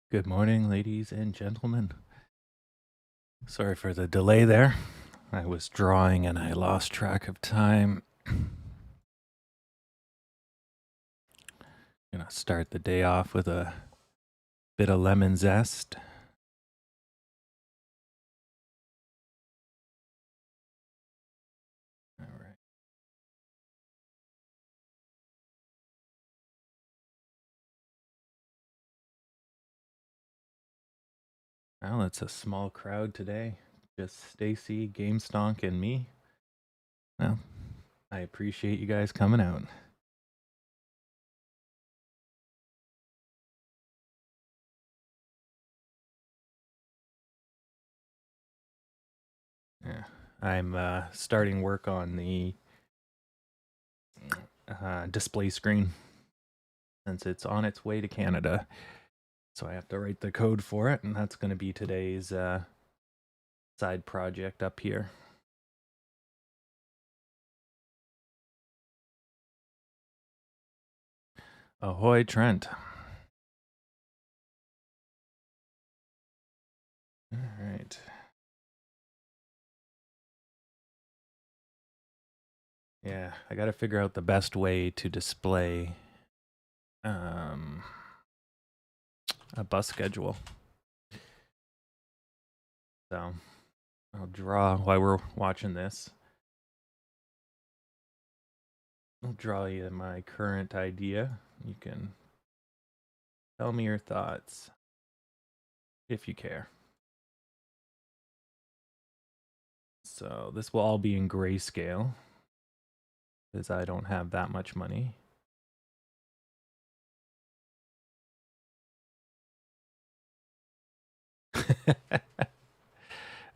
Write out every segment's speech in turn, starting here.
Good morning, ladies and gentlemen. Sorry for the delay there. I was drawing and I lost track of time. Gonna start the day off with a bit of lemon zest. All right. Well, it's a small crowd today. Just Stacy, GameStonk, and me. Well, I appreciate you guys coming out. Yeah, I'm starting work on the display screen since it's on its way to Canada. So I have to write the code for it, and that's going to be today's side project up here. Ahoy, Trent. All right. Yeah, I got to figure out the best way to display a bus schedule. So I'll draw while we're watching this. I'll draw you my current idea. You can tell me your thoughts if you care. So this will all be in grayscale because I don't have that much money.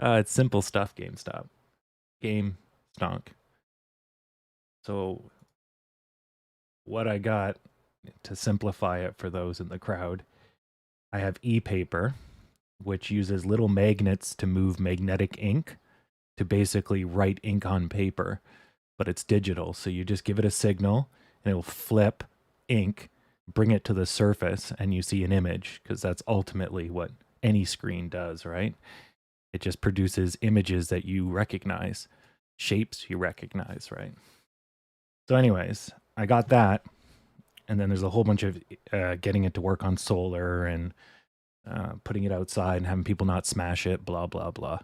It's simple stuff, GameStop. Game stonk. So what I got to simplify it for those in the crowd, I have e-paper, which uses little magnets to move magnetic ink to basically write ink on paper, but it's digital. So you just give it a signal and it'll flip ink, bring it to the surface, and you see an image because that's ultimately what any screen does, right? It just produces images that you recognize, shapes you recognize, right? So, anyways, I got that. And then there's a whole bunch of getting it to work on solar and putting it outside and having people not smash it, blah, blah, blah.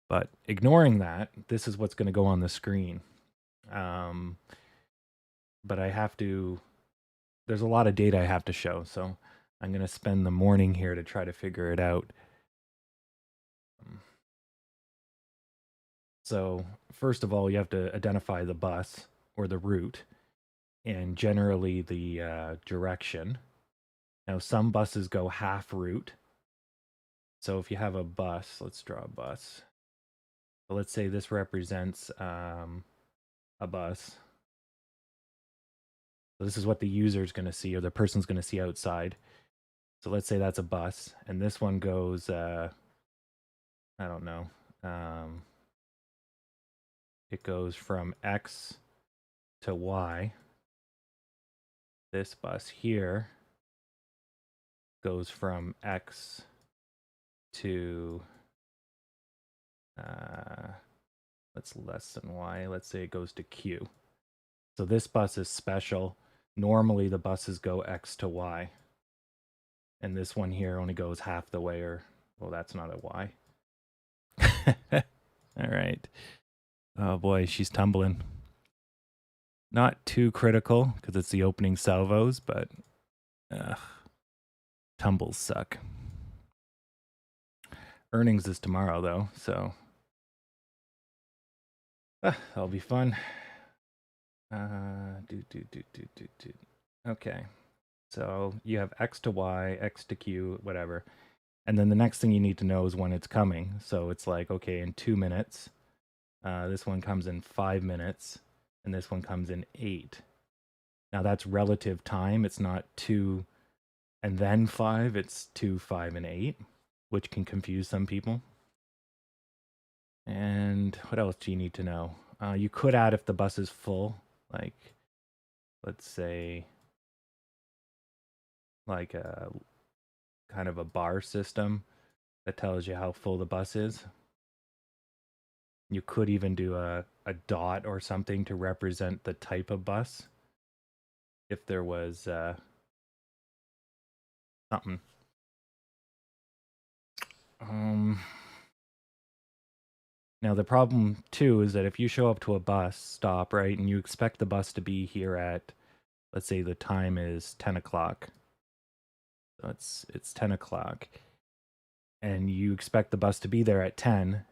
But ignoring that, this is what's going to go on the screen. But I have to, there's a lot of data I have to show. So I'm going to spend the morning here to try to figure it out. So, first of all, you have to identify the bus or the route and generally the direction. Now, some buses go half route. So if you have a bus, let's draw a bus. So let's say this represents a bus. So this is what the user is going to see or the person's going to see outside. So let's say that's a bus. And this one goes, I don't know. It goes from X to Y. This bus here goes from X to, that's less than Y. Let's say it goes to Q. So this bus is special. Normally the buses go X to Y. And this one here only goes half the way, or, well, that's not a Y. All right. Oh boy, she's tumbling. Not too critical because it's the opening salvos, but tumbles suck. Earnings is tomorrow though, so that'll be fun. Okay, so you have X to Y, X to Q, whatever. And then the next thing you need to know is when it's coming. So it's like, okay, in 2 minutes, this one comes in 5 minutes, and this one comes in 8. Now that's relative time. It's not 2 and then 5. It's 2, 5, and 8, which can confuse some people. And what else do you need to know? You could add if the bus is full, like, let's say, like kind of a bar system that tells you how full the bus is. You could even do a dot or something to represent the type of bus if there was something. Now the problem too is that if you show up to a bus stop, right, and you expect the bus to be here at, let's say the time is 10 o'clock. So it's 10 o'clock. And you expect the bus to be there at 10,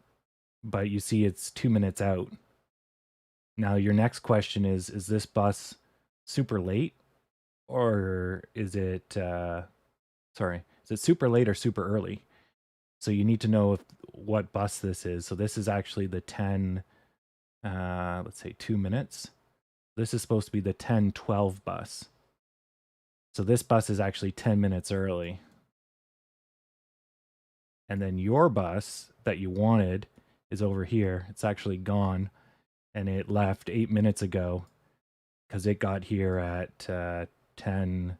but you see it's 2 minutes out. Now your next question is this bus super late, or is it is it super late or super early? So you need to know what bus this is. So this is actually the 10, let's say 2 minutes. This is supposed to be the 10:12 bus. So this bus is actually 10 minutes early. And then your bus that you wanted is over here. It's actually gone, and it left 8 minutes ago because it got here at 10,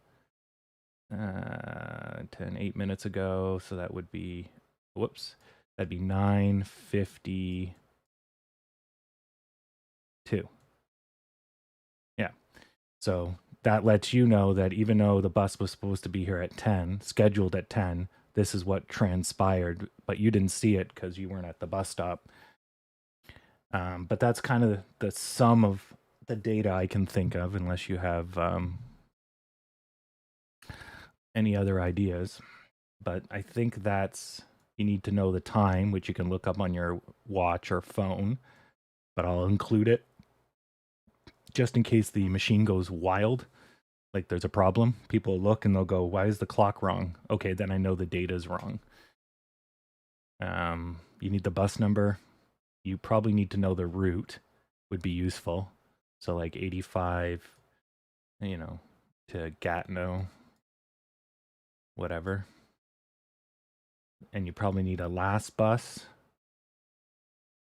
8 minutes ago. So that would be, whoops, that'd be 9:52. Yeah. So that lets you know that even though the bus was supposed to be here at 10, scheduled at 10, this is what transpired, but you didn't see it because you weren't at the bus stop. But that's kind of the sum of the data I can think of, unless you have any other ideas. But I think that's, you need to know the time, which you can look up on your watch or phone, but I'll include it just in case the machine goes wild. Like there's a problem, people look and they'll go, why is the clock wrong? Okay, then I know the data is wrong. You need the bus number. You probably need to know the route, would be useful. So like 85, to Gatineau, whatever. And you probably need a last bus.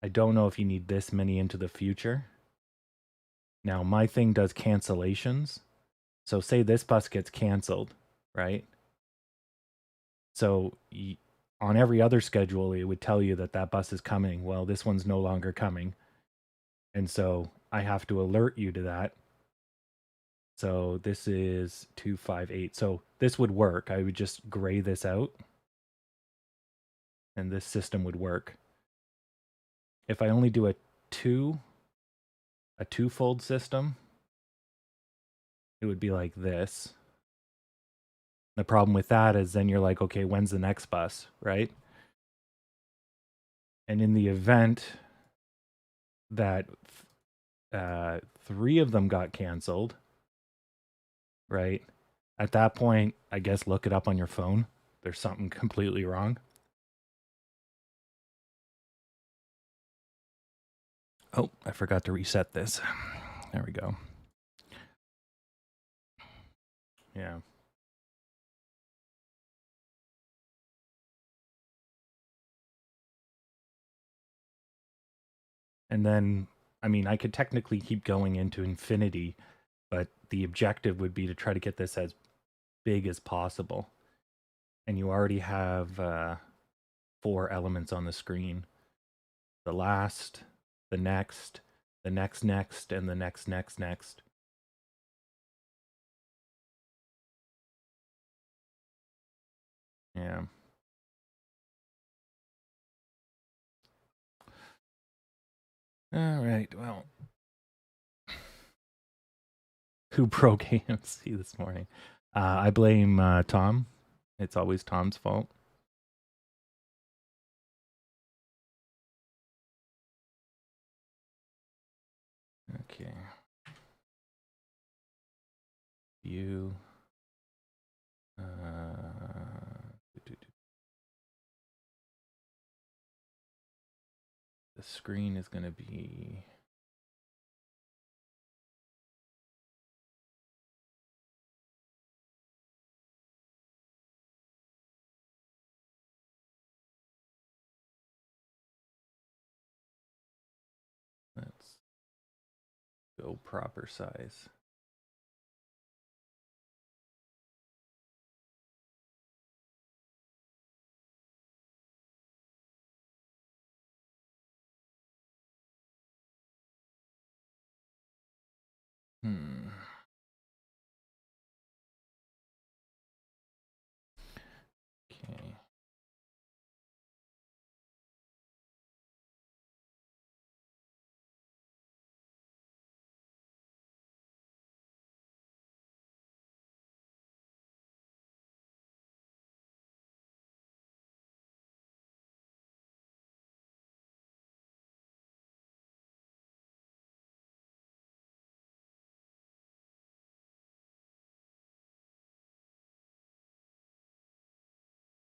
I don't know if you need this many into the future. Now my thing does cancellations. So say this bus gets canceled, right? So on every other schedule, it would tell you that that bus is coming. Well, this one's no longer coming. And so I have to alert you to that. So this is 258. So this would work. I would just gray this out and this system would work. If I only do a two-fold system, it would be like this. The problem with that is then you're like, okay, when's the next bus, right? And in the event that 3 of them got canceled, right? At that point, I guess look it up on your phone. There's something completely wrong. Oh, I forgot to reset this. There we go. Yeah. And then, I mean, I could technically keep going into infinity, but the objective would be to try to get this as big as possible. And you already have 4 elements on the screen. The last, the next, the next, and the next. Yeah. All right. Well, who broke AMC this morning? I blame Tom. It's always Tom's fault. Okay. You. The screen is going to be. Let's go proper size. Hmm. Okay.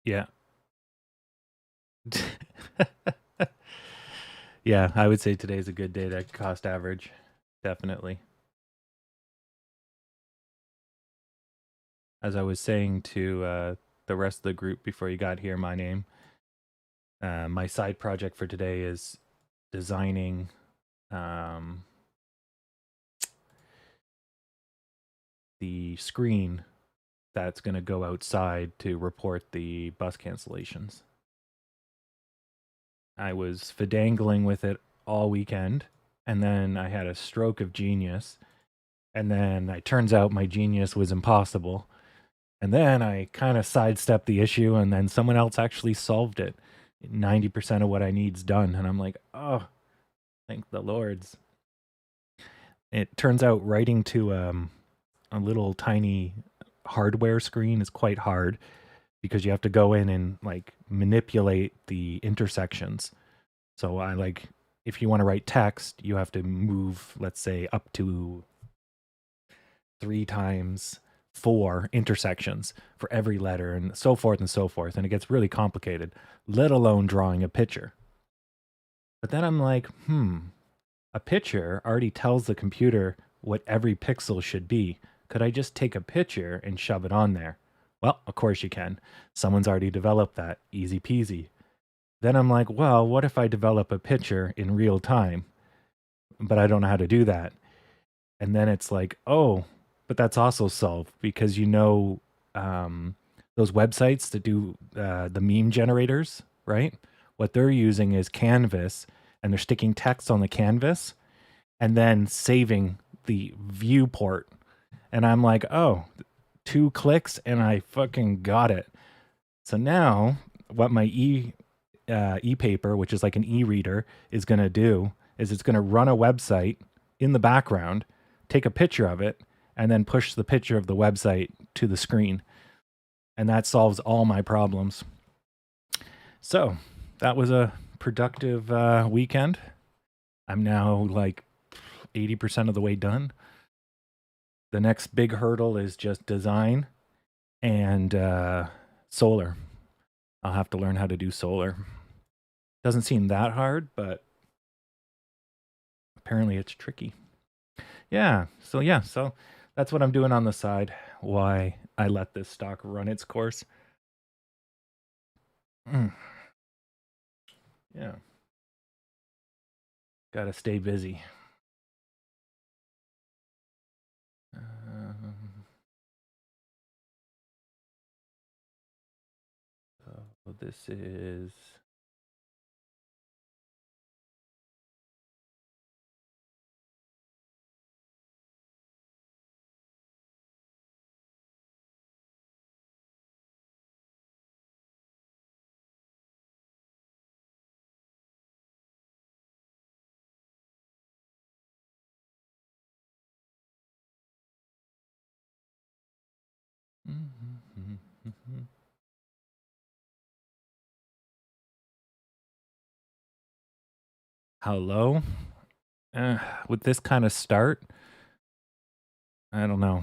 Yeah. Yeah, I would say today's a good day to cost average. Definitely. As I was saying to the rest of the group before you got here, my side project for today is designing um, the screen that's going to go outside to report the bus cancellations. I was fidangling with it all weekend, and then I had a stroke of genius, and then it turns out my genius was impossible. And then I kind of sidestepped the issue, and then someone else actually solved it. 90% of what I need's done. And I'm like, oh, thank the Lords. It turns out writing to a little tiny hardware screen is quite hard because you have to go in and like manipulate the intersections. So I like, if you want to write text, you have to move, let's say, up to 3 times 4 intersections for every letter and so forth and so forth. And it gets really complicated, let alone drawing a picture. But then I'm like, a picture already tells the computer what every pixel should be. Could I just take a picture and shove it on there? Well, of course you can. Someone's already developed that. Easy peasy. Then I'm like, well, what if I develop a picture in real time? But I don't know how to do that. And then it's like, oh, but that's also solved because um, those websites that do the meme generators, right? What they're using is Canvas, and they're sticking text on the canvas and then saving the viewport. And I'm like, oh, 2 clicks and I fucking got it. So now, what my e-paper, which is like an e-reader, is going to do is it's going to run a website in the background, take a picture of it, and then push the picture of the website to the screen. And that solves all my problems. So that was a productive weekend. I'm now like 80% of the way done. The next big hurdle is just design and solar. I'll have to learn how to do solar. Doesn't seem that hard, but apparently it's tricky. So that's what I'm doing on the side. Why I let this stock run its course. Mm. Yeah. Got to stay busy. So this is how low? With this kind of start, I don't know.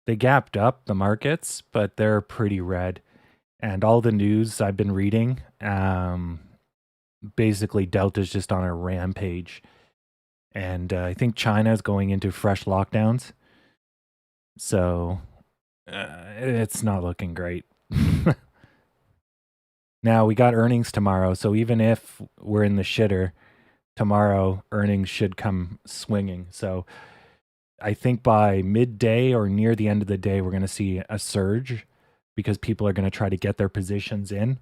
They gapped up the markets, but they're pretty red. And all the news I've been reading, basically Delta's just on a rampage. And I think China is going into fresh lockdowns. So it's not looking great. Now we got earnings tomorrow. So even if we're in the shitter, tomorrow earnings should come swinging. So I think by midday or near the end of the day, we're going to see a surge because people are going to try to get their positions in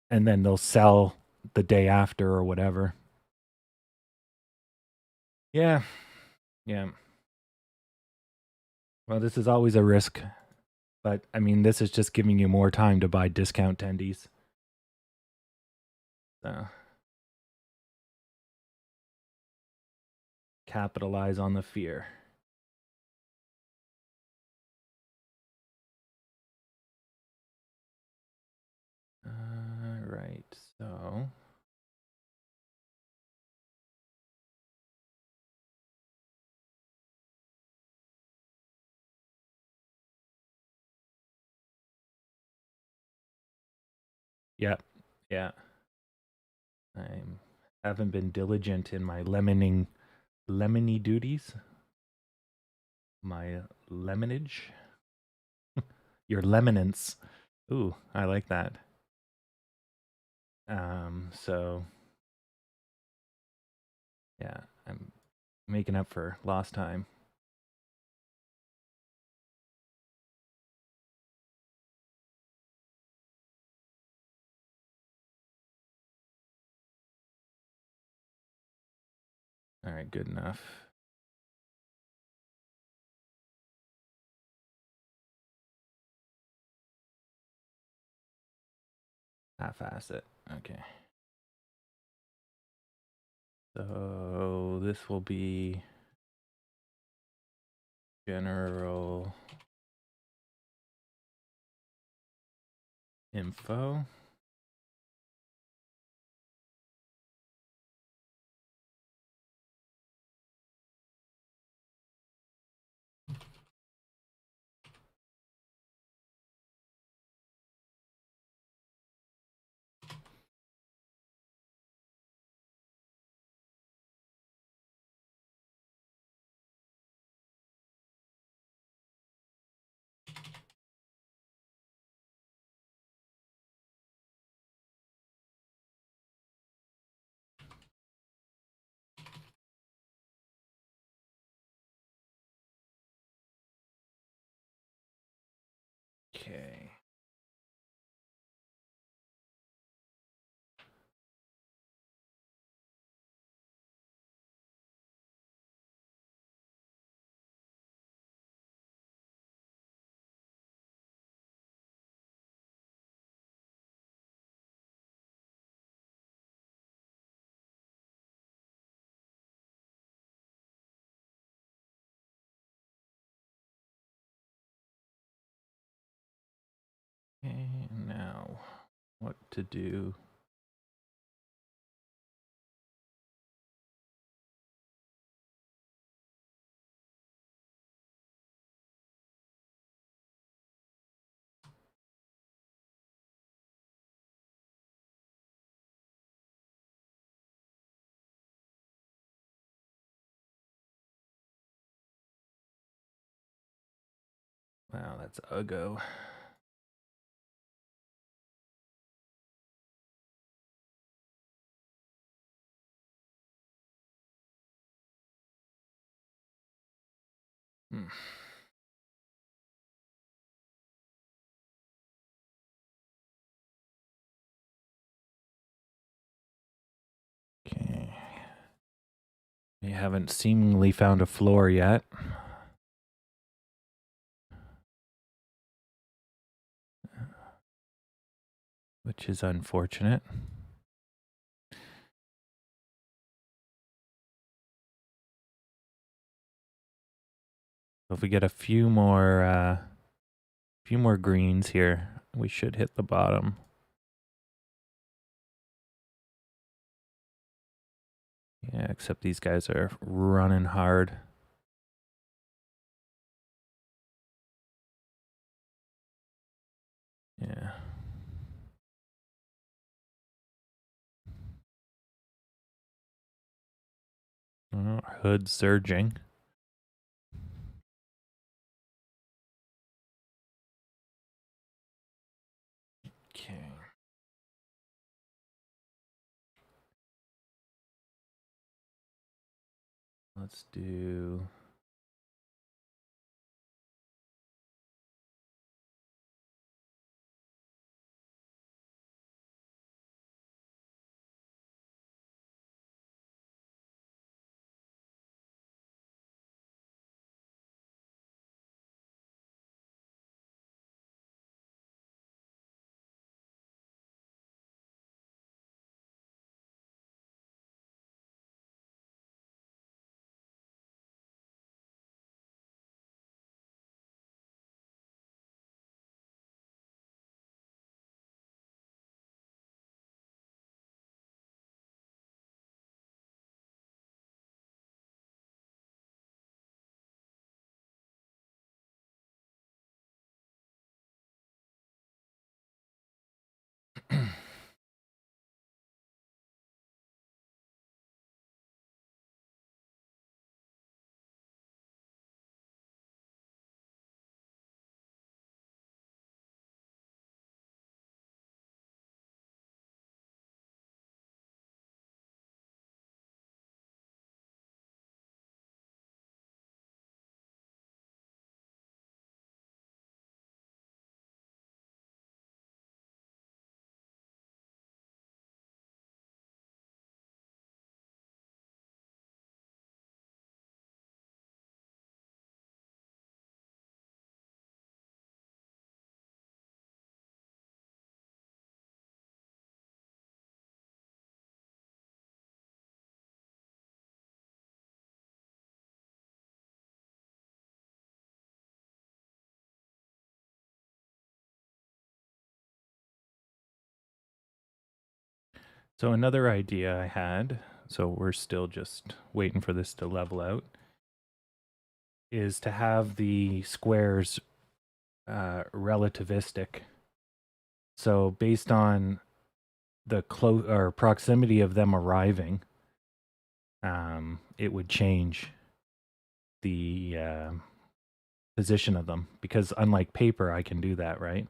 and then they'll sell the day after or whatever. Yeah. Yeah. Well, this is always a risk, but I mean, this is just giving you more time to buy discount tendies. So capitalize on the fear. Right, so yeah, yeah. I haven't been diligent in my lemony duties. My lemonage. Your lemonance. Ooh, I like that. So yeah, I'm making up for lost time. All right, good enough. Half-ass it. Okay. So this will be general info. Okay. Okay, now what to do? Wow, that's uggo. Hmm. Okay. We haven't seemingly found a floor yet. Which is unfortunate. So if we get a few more greens here, we should hit the bottom. Yeah, except these guys are running hard. Yeah. Oh, hood surging. Okay. Let's do So another idea I had, so we're still just waiting for this to level out, is to have the squares relativistic. So based on the close or proximity of them arriving, it would change the position of them, because unlike paper, I can do that, right?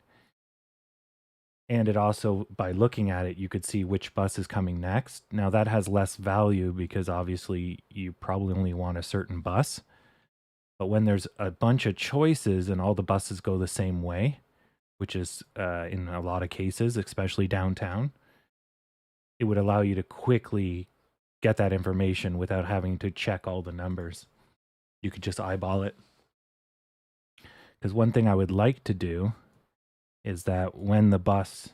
And it also, by looking at it, you could see which bus is coming next. Now that has less value because obviously you probably only want a certain bus. But when there's a bunch of choices and all the buses go the same way, which is in a lot of cases, especially downtown, it would allow you to quickly get that information without having to check all the numbers. You could just eyeball it. Because one thing I would like to do is that when the bus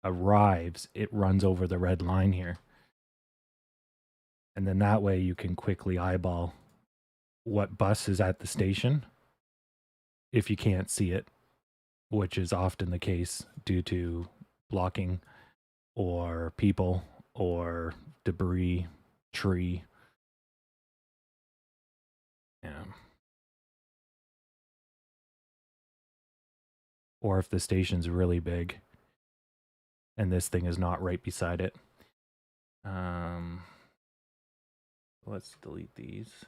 arrives, it runs over the red line here. And then that way you can quickly eyeball what bus is at the station if you can't see it, which is often the case due to blocking or people or debris, tree. Yeah. Or if the station's really big and this thing is not right beside it. Let's delete these.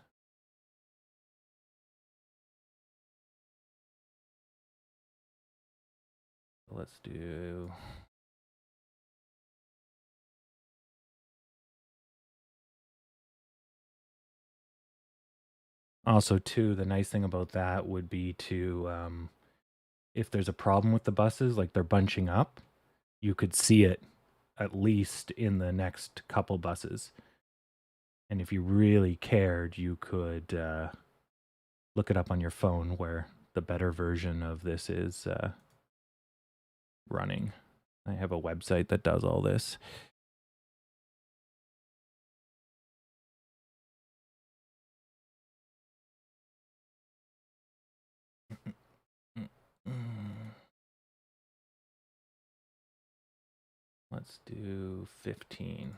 Let's do... Also, too, the nice thing about that would be to, if there's a problem with the buses, like they're bunching up, you could see it at least in the next couple buses. And if you really cared, you could look it up on your phone where the better version of this is running. I have a website that does all this. Let's do 15.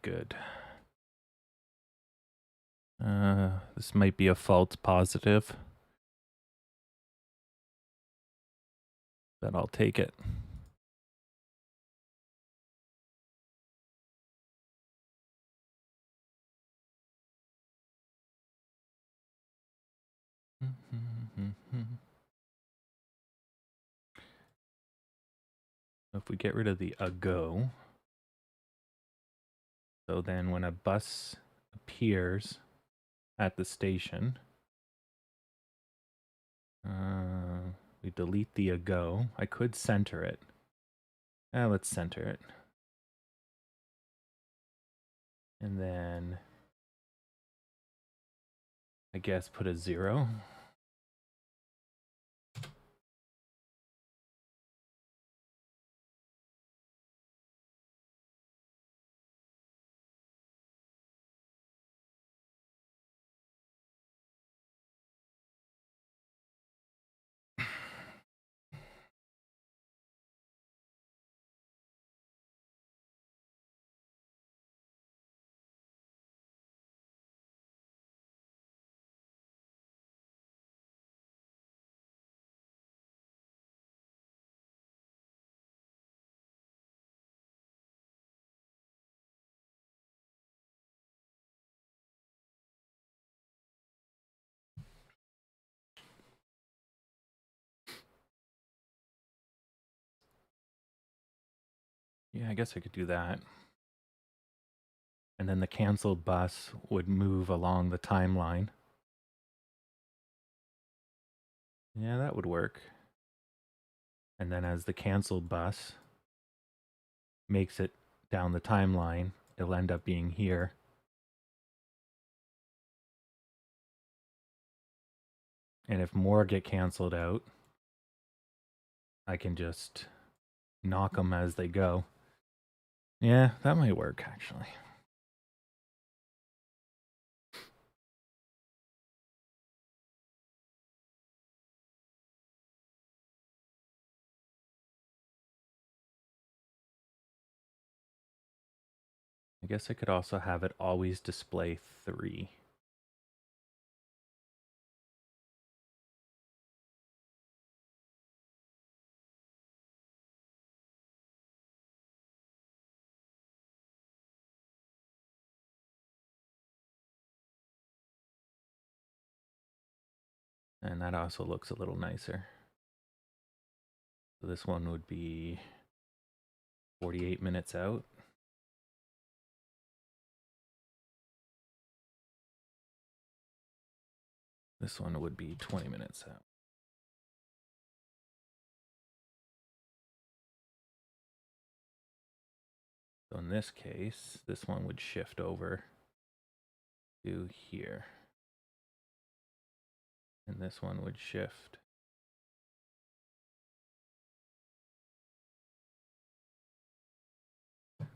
Good. This might be a false positive, but I'll take it. If we get rid of the ago, so then when a bus appears at the station, we delete the ago. I could center it. Let's center it. And then I guess put a 0. Yeah, I guess I could do that. And then the canceled bus would move along the timeline. Yeah, that would work. And then as the canceled bus makes it down the timeline, it'll end up being here. And if more get canceled out, I can just knock them as they go. Yeah, that might work, actually. I guess I could also have it always display 3. And that also looks a little nicer. So this one would be 48 minutes out. This one would be 20 minutes out. So in this case, this one would shift over to here. And this one would shift.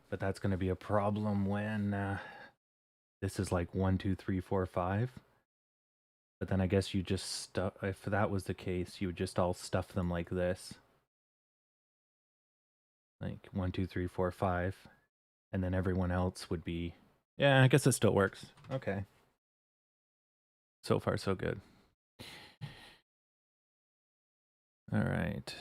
But that's going to be a problem when this is like 1, 2, 3, 4, 5. But then I guess you just stuff, if that was the case, you would just all stuff them like this. Like 1, 2, 3, 4, 5. And then everyone else would be, yeah, I guess it still works. Okay. So far, so good. All right.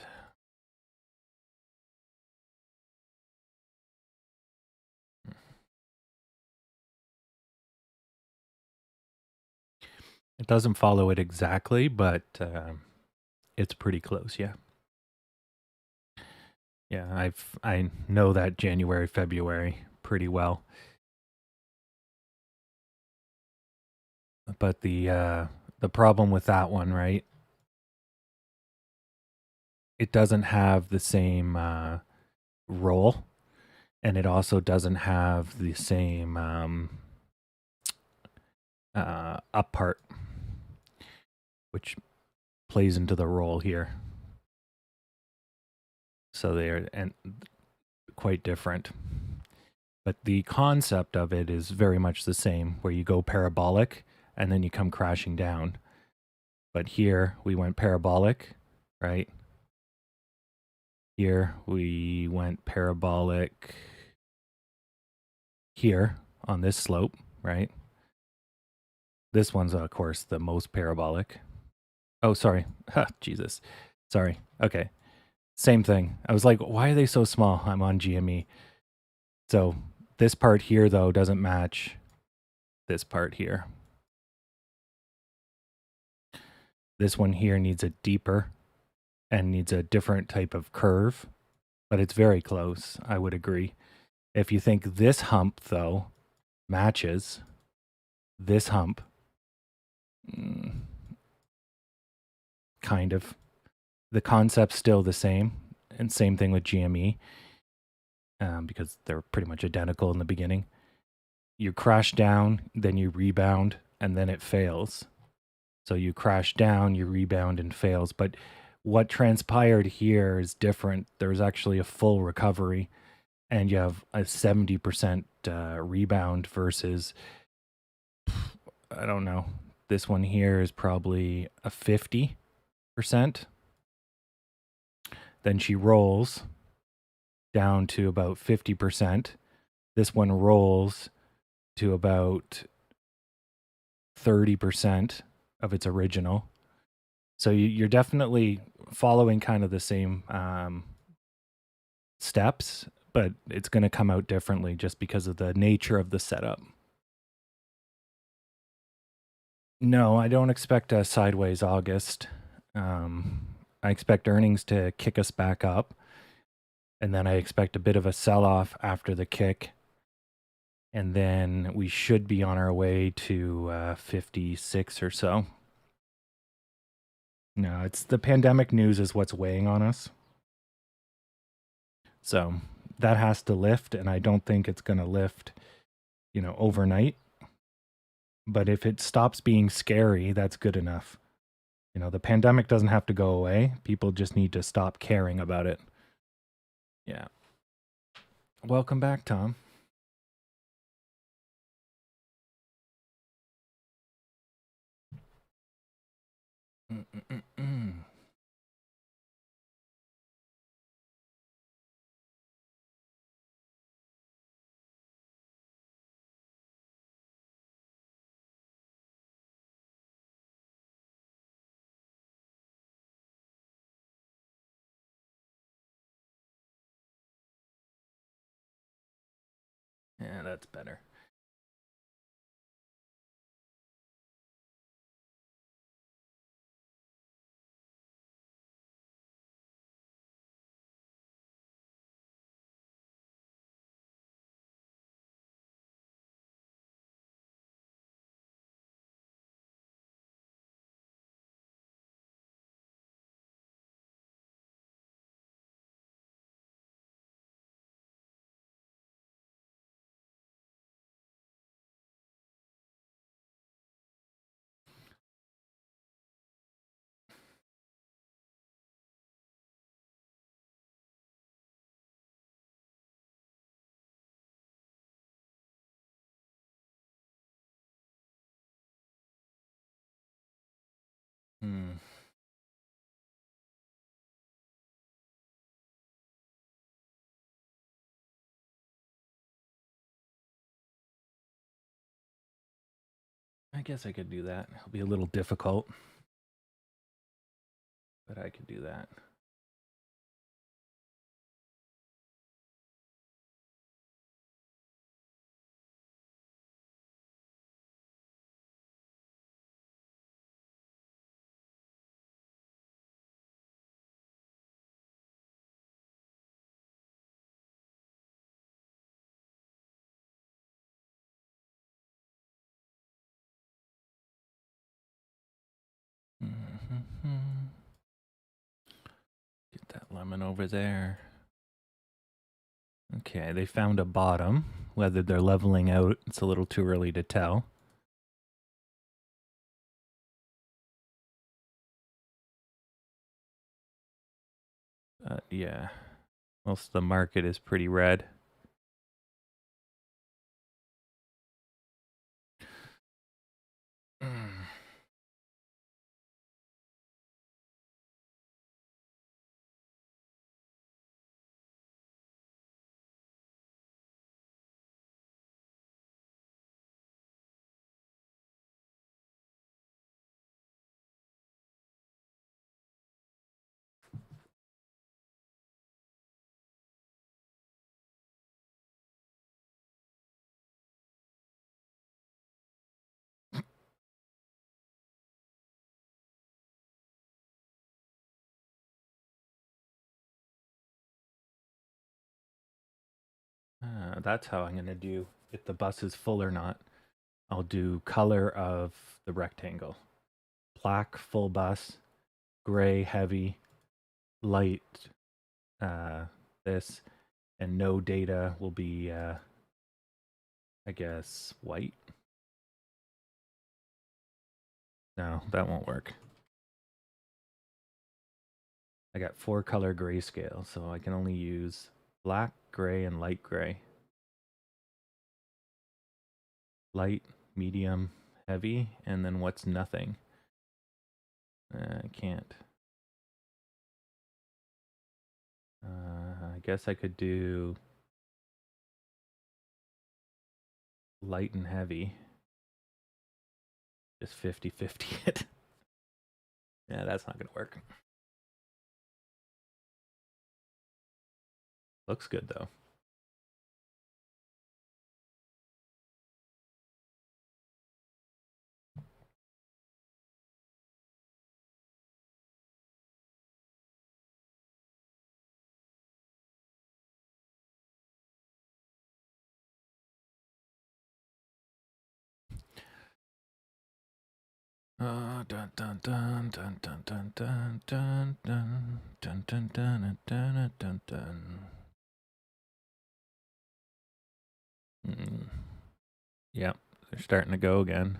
It doesn't follow it exactly, but it's pretty close, yeah. Yeah, I know that January, February pretty well. But the problem with that one, right? It doesn't have the same roll, and it also doesn't have the same up part, which plays into the roll here. So they're quite different. But the concept of it is very much the same, where you go parabolic and then you come crashing down. But here we went parabolic, right? Here we went parabolic here on this slope, right? This one's, of course, the most parabolic. Oh, sorry. Jesus. Sorry. Okay. Same thing. I was like, why are they so small? I'm on GME. So this part here, though, doesn't match this part here. This one here needs a deeper and needs a different type of curve, but it's very close, I would agree. If you think this hump, though, matches this hump, kind of. The concept's still the same, and same thing with GME, because they're pretty much identical in the beginning. You crash down, then you rebound, and then it fails. So you crash down, you rebound, and fails. But what transpired here is different. There's actually a full recovery, and you have a 70% rebound versus, I don't know, this one here is probably a 50%. Then she rolls down to about 50%. This one rolls to about 30% of its original. So you're definitely following kind of the same steps, but it's going to come out differently just because of the nature of the setup. No, I don't expect a sideways August. I expect earnings to kick us back up. And then I expect a bit of a sell-off after the kick. And then we should be on our way to 56 or so. No, it's the pandemic news is what's weighing on us. So that has to lift, and I don't think it's going to lift, overnight. But if it stops being scary, that's good enough. The pandemic doesn't have to go away. People just need to stop caring about it. Yeah. Welcome back, Tom. Mm-mm-mm-mm. Yeah, that's better. Hmm. I guess I could do that. It'll be a little difficult, but I could do that. Mm-hmm. Get that lemon over there. Okay, they found a bottom. Whether they're leveling out, it's a little too early to tell. Yeah, most of the market is pretty red. That's how I'm gonna do if the bus is full or not. I'll do color of the rectangle. Black full bus, gray heavy, light this, and no data will be I guess white. No, that won't work. I got 4-color grayscale, so I can only use black, gray, and light gray. Light, medium, heavy, and then what's nothing? I can't. I guess I could do light and heavy. Just 50-50 it. Yeah, that's not going to work. Looks good, though. Dun dun dun dun dun dun dun dun dun dun dun dun dun dun dun. Yep, they're starting to go again.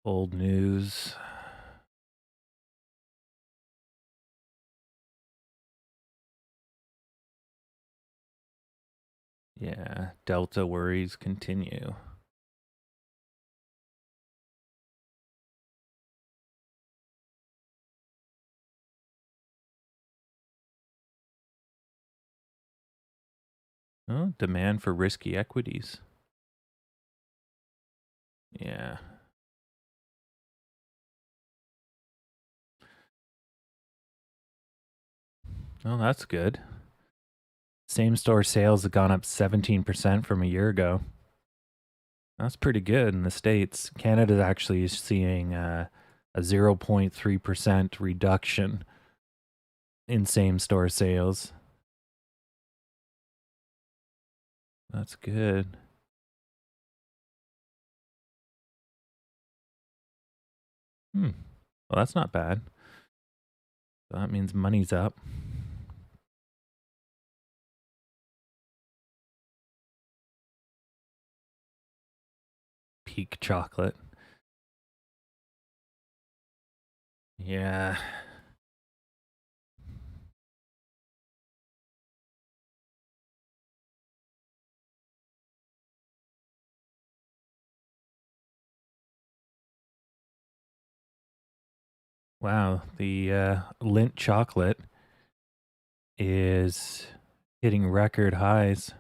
Old news. Yeah, Delta worries continue. Oh, demand for risky equities. Yeah. Oh, that's good. Same store sales have gone up 17% from a year ago. That's pretty good in the States. Canada is actually seeing a 0.3% reduction in same store sales. That's good. Well, that's not bad. So that means money's up. Peak chocolate. Yeah. Wow. The Lindt chocolate is hitting record highs.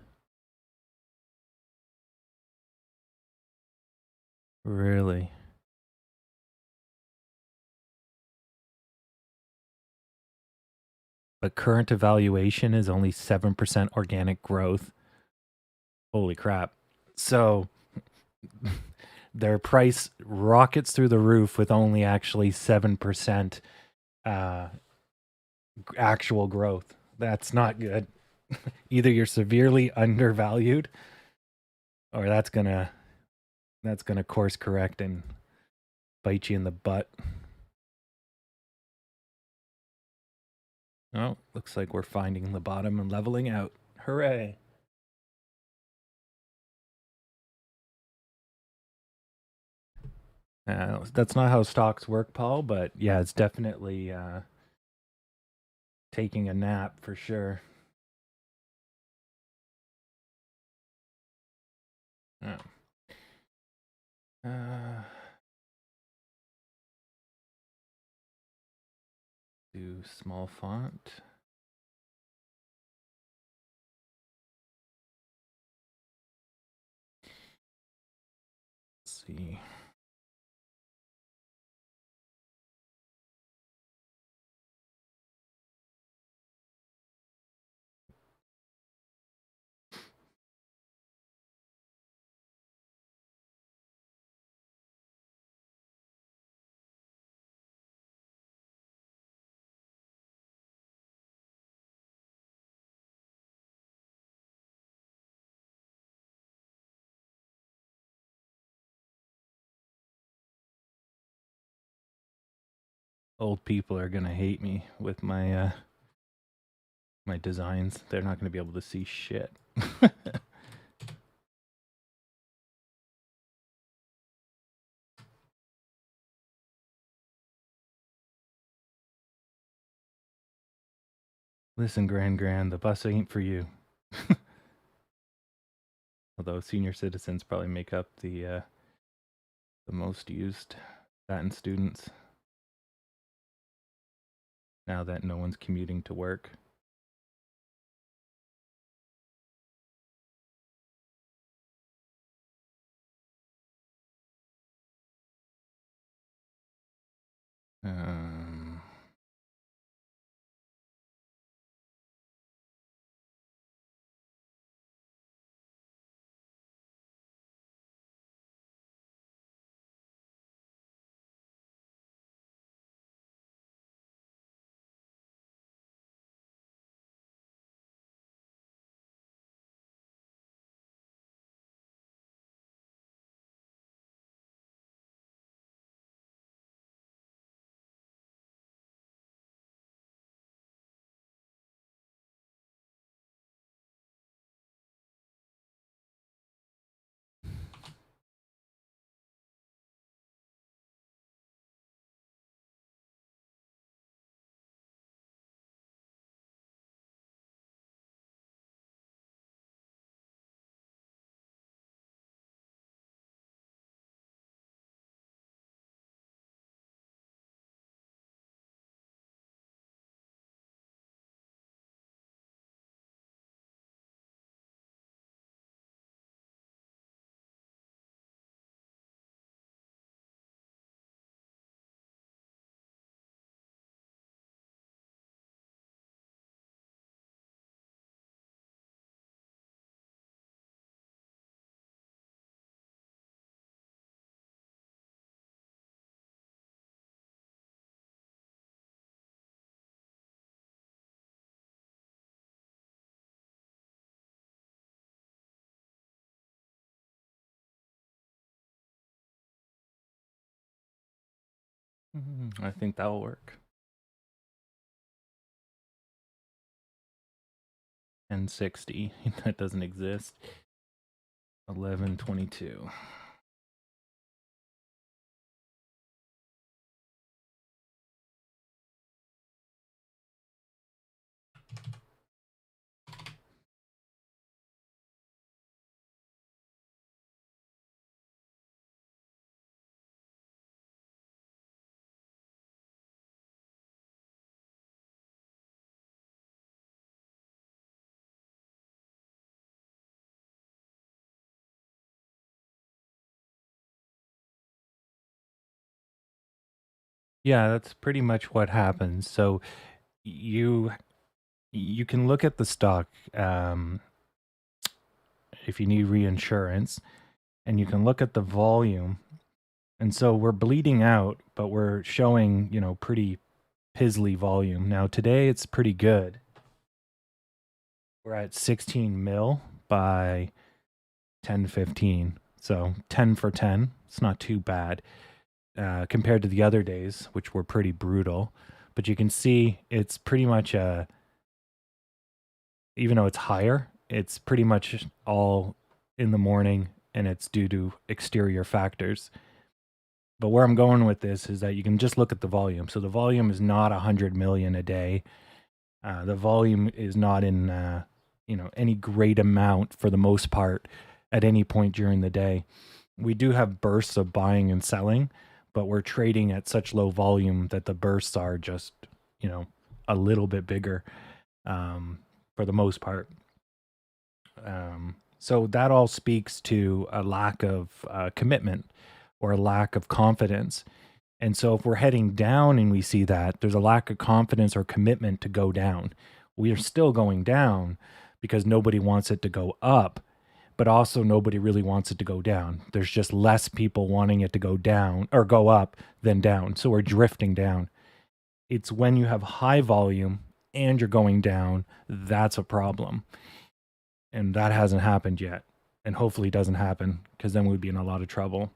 Really? But current evaluation is only 7% organic growth. Holy crap. So their price rockets through the roof with only actually 7% actual growth. That's not good. Either you're severely undervalued or that's going to course correct and bite you in the butt. Oh, looks like we're finding the bottom and leveling out. Hooray. That's not how stocks work, Paul, but yeah, it's definitely taking a nap for sure. Oh. Do small font. Let's see. Old people are gonna hate me with my my designs. They're not gonna be able to see shit. Listen, Grand, the bus ain't for you. Although senior citizens probably make up the most used, that and students. Now that no one's commuting to work. Um, I think that'll work. 1060. That doesn't exist. 1122. Yeah, that's pretty much what happens. So you you can look at the stock if you need reinsurance, and you can look at the volume. And so we're bleeding out, but we're showing, pretty pizzly volume. Now today it's pretty good. We're at 16 mil by 10:15. So 10 for 10. It's not too bad compared to the other days, which were pretty brutal. But you can see it's pretty much even though it's higher, it's pretty much all in the morning, and it's due to exterior factors. But where I'm going with this is that you can just look at the volume. So the volume is not 100 million a day. The volume is not in any great amount for the most part at any point during the day. We do have bursts of buying and selling, but we're trading at such low volume that the bursts are just a little bit bigger for the most part. So that all speaks to a lack of commitment or a lack of confidence. And so if we're heading down and we see that, there's a lack of confidence or commitment to go down. We are still going down because nobody wants it to go up, but also nobody really wants it to go down. There's just less people wanting it to go down or go up than down. So we're drifting down. It's when you have high volume and you're going down, that's a problem. And that hasn't happened yet. And hopefully doesn't happen, because then we'd be in a lot of trouble.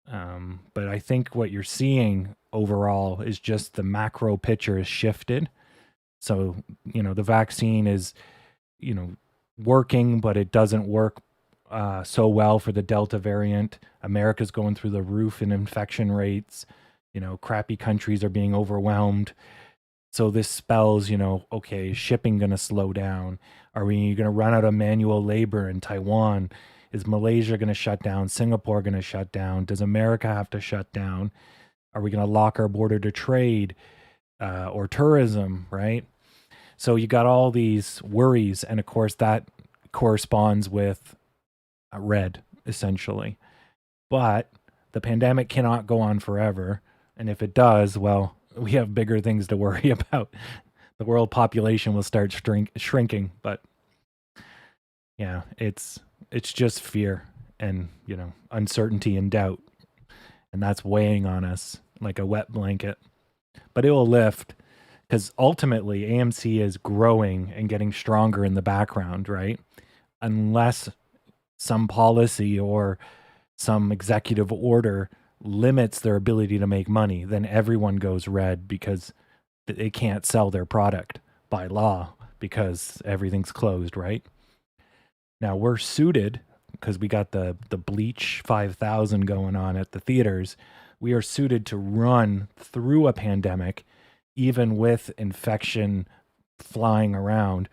But I think what you're seeing overall is just the macro picture is shifted. So, the vaccine is, working, but it doesn't work so well for the Delta variant. America's going through the roof in infection rates. Crappy countries are being overwhelmed. So this spells, okay, is shipping going to slow down? Are we going to run out of manual labor in Taiwan? Is Malaysia going to shut down? Singapore going to shut down? Does America have to shut down? Are we going to lock our border to trade or tourism, right? So you got all these worries. And of course, that corresponds with red, essentially. But the pandemic cannot go on forever. And if it does, well, we have bigger things to worry about. The world population will start shrinking, but yeah, it's just fear and uncertainty and doubt, and that's weighing on us like a wet blanket. But it will lift, because ultimately AMC is growing and getting stronger in the background, right? Unless some policy or some executive order limits their ability to make money, then everyone goes red because they can't sell their product by law because everything's closed, right? Now we're suited because we got the Bleach 5000 going on at the theaters. We are suited to run through a pandemic, even with infection flying around.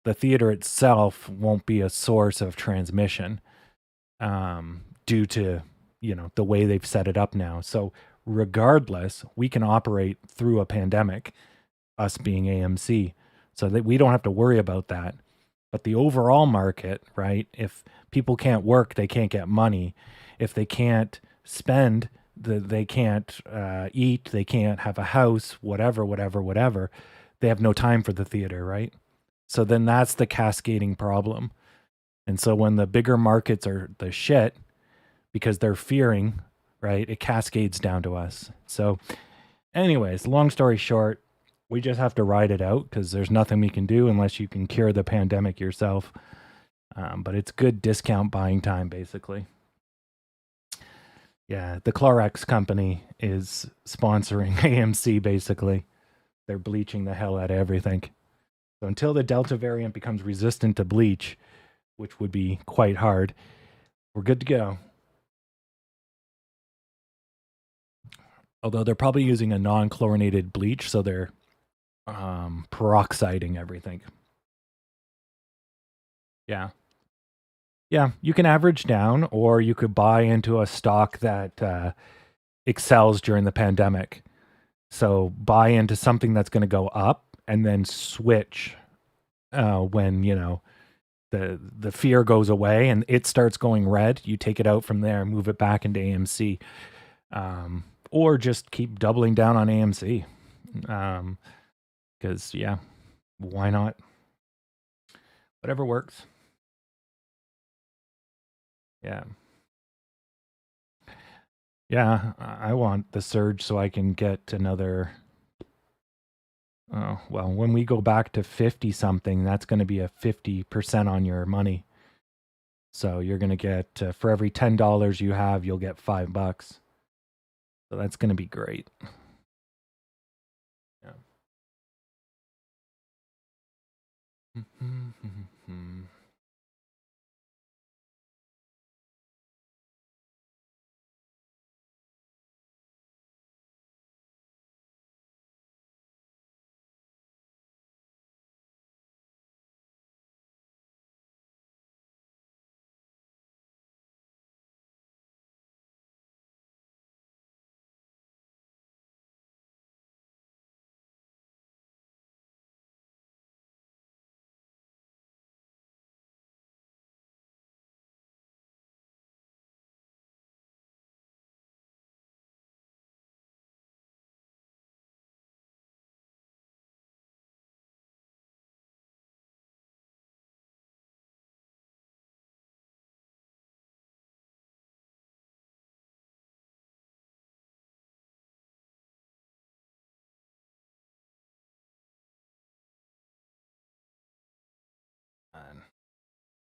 The theater itself won't be a source of transmission due to the way they've set it up now. So regardless, we can operate through a pandemic, us being AMC, so that we don't have to worry about that. But the overall market, right? If people can't work, they can't get money. If they can't spend, they can't eat, they can't have a house, whatever. They have no time for the theater, right? So then that's the cascading problem. And so when the bigger markets are the shit, because they're fearing, right, it cascades down to us. So anyways, long story short, we just have to ride it out because there's nothing we can do unless you can cure the pandemic yourself. But it's good discount buying time, basically. Yeah, the Clorox company is sponsoring AMC basically. They're bleaching the hell out of everything. So until the Delta variant becomes resistant to bleach, which would be quite hard, we're good to go. Although they're probably using a non-chlorinated bleach, so they're peroxiding everything. Yeah. Yeah, you can average down, or you could buy into a stock that excels during the pandemic. So buy into something that's going to go up, and then switch when the fear goes away and it starts going red. You take it out from there, and move it back into AMC, or just keep doubling down on AMC. Because yeah, why not? Whatever works. Yeah. Yeah, I want the surge so I can get another. Oh, well, when we go back to 50 something, that's going to be a 50% on your money. So you're going to get, for every $10 you have, you'll get $5. So that's going to be great. Yeah.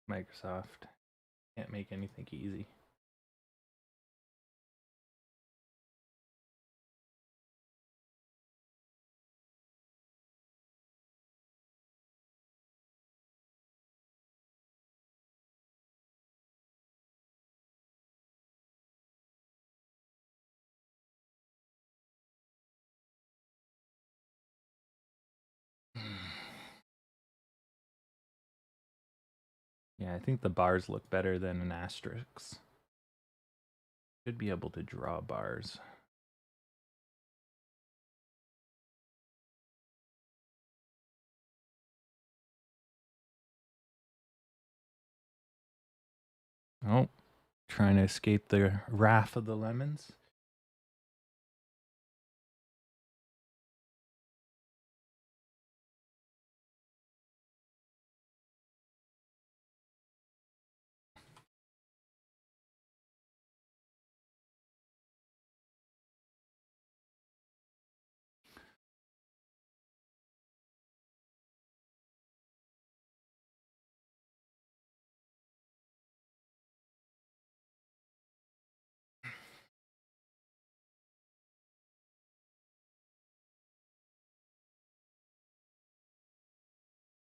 Microsoft can't make anything easy. Yeah, I think the bars look better than an asterisk. Should be able to draw bars. Oh, trying to escape the wrath of the lemons.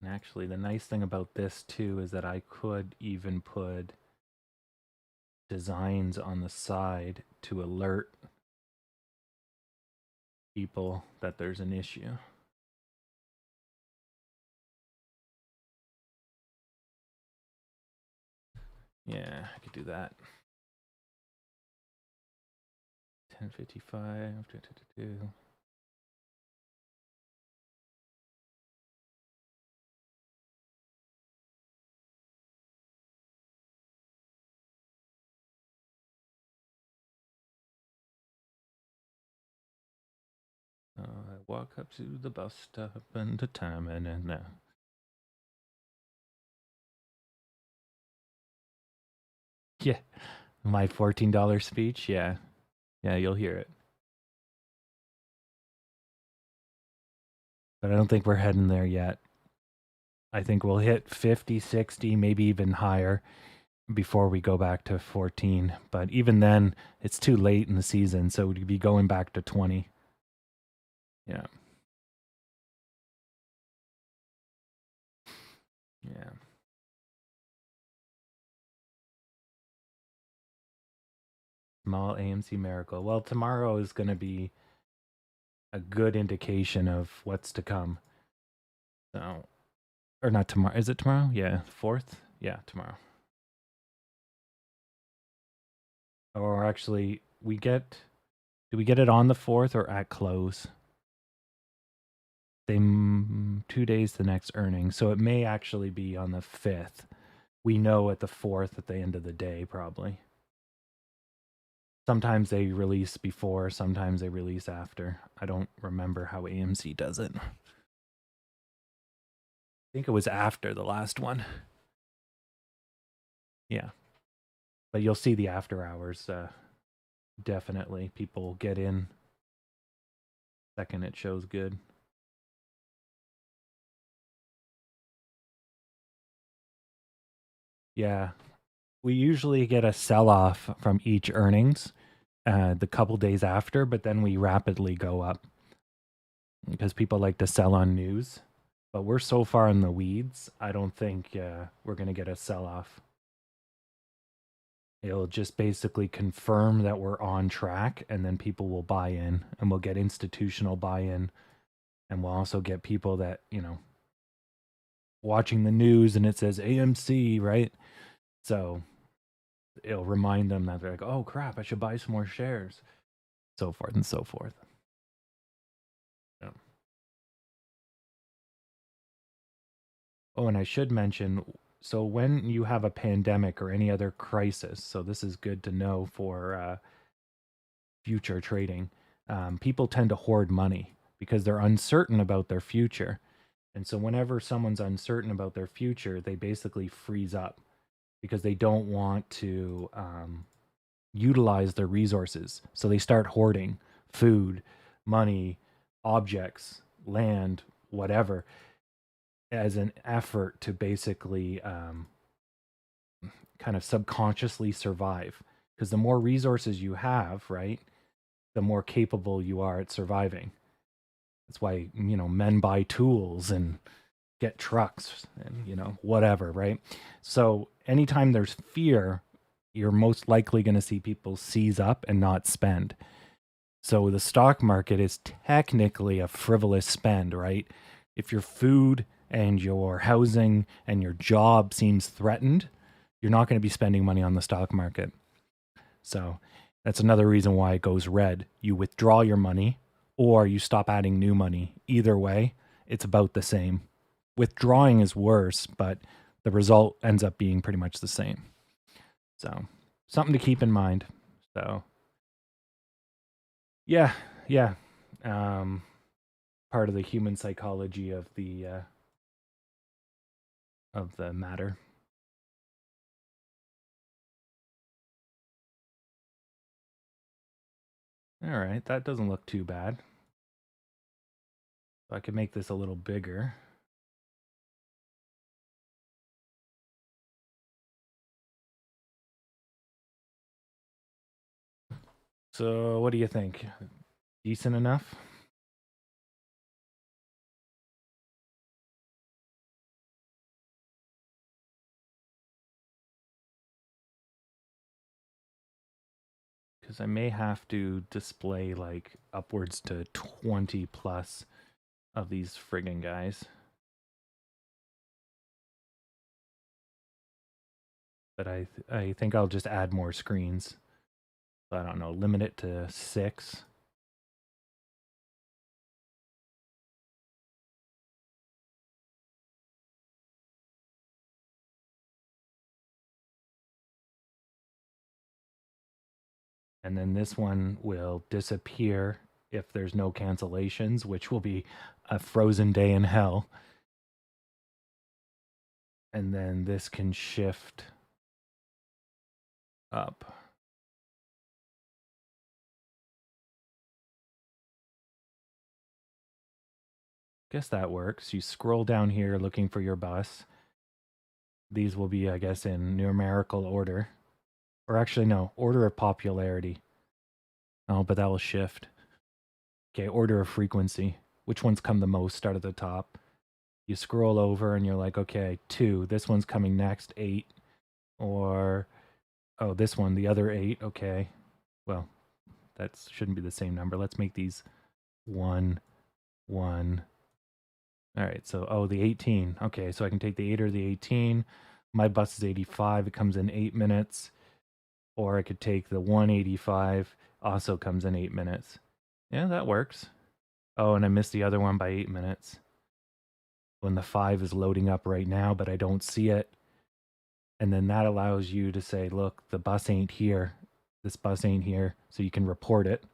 And actually, the nice thing about this too is that I could even put designs on the side to alert people that there's an issue. Yeah, I could do that. 1055. I walk up to the bus stop and determine and now. Yeah, my $14 speech. Yeah, yeah, you'll hear it. But I don't think we're heading there yet. I think we'll hit 50, 60, maybe even higher. before we go back to 14. But even then, it's too late in the season, so we'd be going back to 20. Yeah. Yeah. Small AMC miracle. Well, tomorrow is going to be a good indication of what's to come. So, or not tomorrow. Is it tomorrow? Yeah, 4th? Yeah, tomorrow. Or actually, do we get it on the 4th or at close? They 2 days the next earnings, so it may actually be on the 5th. We know at the 4th at the end of the day, probably. Sometimes they release before, sometimes they release after. I don't remember how AMC does it. I think it was after the last one. Yeah. But you'll see the after hours. Definitely. People get in second it shows good. Yeah. We usually get a sell off from each earnings the couple days after, but then we rapidly go up because people like to sell on news. But we're so far in the weeds, I don't think we're going to get a sell off. It'll just basically confirm that we're on track, and then people will buy in, and we'll get institutional buy in, and we'll also get people that, watching the news and it says AMC, right? So it'll remind them that they're like, oh crap, I should buy some more shares, so forth and so forth. Yeah. Oh, and I should mention, so when you have a pandemic or any other crisis, so this is good to know for future trading, people tend to hoard money because they're uncertain about their future. And so whenever someone's uncertain about their future, they basically freeze up because they don't want to utilize their resources. So they start hoarding food, money, objects, land, whatever, as an effort to basically kind of subconsciously survive. Because the more resources you have, right, the more capable you are at surviving. That's why, men buy tools and get trucks and, whatever, right? So anytime there's fear, you're most likely going to see people seize up and not spend. So the stock market is technically a frivolous spend, right? If your food and your housing and your job seems threatened, you're not going to be spending money on the stock market. So that's another reason why it goes red. You withdraw your money or you stop adding new money. Either way, it's about the same. Withdrawing is worse, but the result ends up being pretty much the same. So something to keep in mind. So yeah, yeah. Part of the human psychology of the matter. All right, that doesn't look too bad. So I can make this a little bigger. So what do you think? Decent enough? Because I may have to display like upwards to 20 plus of these friggin' guys. But I think I'll just add more screens. I don't know, limit it to 6. And then this one will disappear if there's no cancellations, which will be a frozen day in hell. And then this can shift up. Guess that works. You scroll down here looking for your bus. these will be, I guess, in numerical order. Or actually, no, order of popularity. Oh, but that will shift. Okay, order of frequency. Which ones come the most? Start at the top. You scroll over and you're like, okay, 2. This one's coming next, 8. Or, oh, this one, the other 8. Okay. Well, that shouldn't be the same number. Let's make these 1, 1. All right, so, oh, the 18. Okay, so I can take the 8 or the 18. My bus is 85. It comes in 8 minutes. Or I could take the 185. Also comes in 8 minutes. Yeah, that works. Oh, and I missed the other one by 8 minutes. When the 5 is loading up right now, but I don't see it. And then that allows you to say, look, the bus ain't here. This bus ain't here. So you can report it.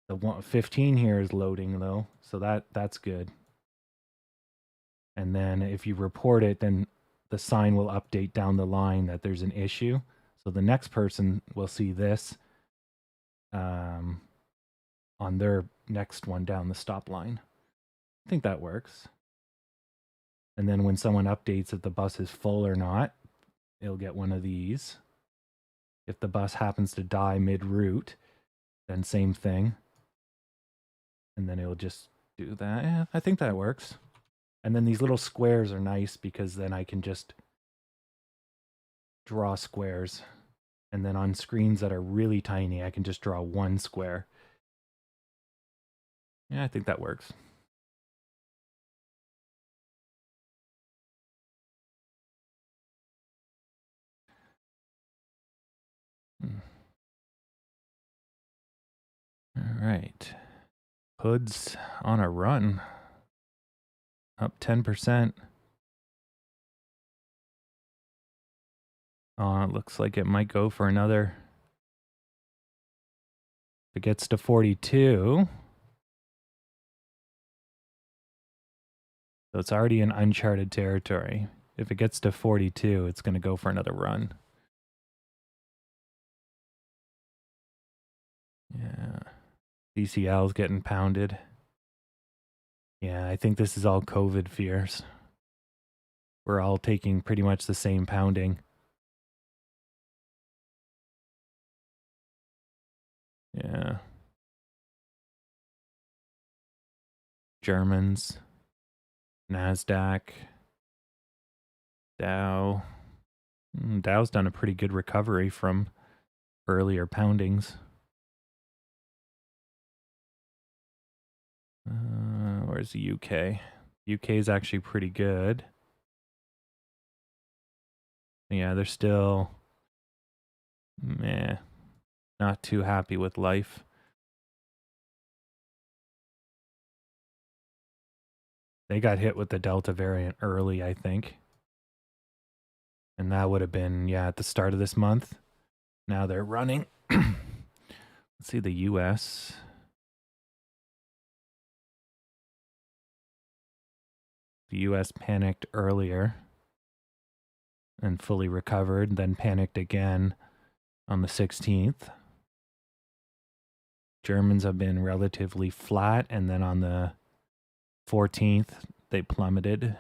The 15 here is loading though. So that's good. And then if you report it, then the sign will update down the line that there's an issue. So the next person will see this on their next one down the stop line. I think that works. And then when someone updates if the bus is full or not, it'll get one of these. If the bus happens to die mid-route, then same thing. And then it'll just do that. Yeah, I think that works. And then these little squares are nice because then I can just draw squares. And then on screens that are really tiny, I can just draw one square. Yeah, I think that works. All right. Hood's on a run. Up 10%. It looks like it might go for another. If it gets to 42. So it's already in uncharted territory. If it gets to 42, it's going to go for another run. Yeah. DCL's getting pounded. Yeah, I think this is all COVID fears. We're all taking pretty much the same pounding. Yeah. Germans. NASDAQ. Dow. Dow's done a pretty good recovery from earlier poundings. Where's the UK? UK is actually pretty good. Yeah, they're still not too happy with life. They got hit with the Delta variant early, I think. And that would have been, at the start of this month. Now they're running. Let's see the US. The US panicked earlier and fully recovered, then panicked again on the 16th. Germans have been relatively flat, and then on the 14th, they plummeted.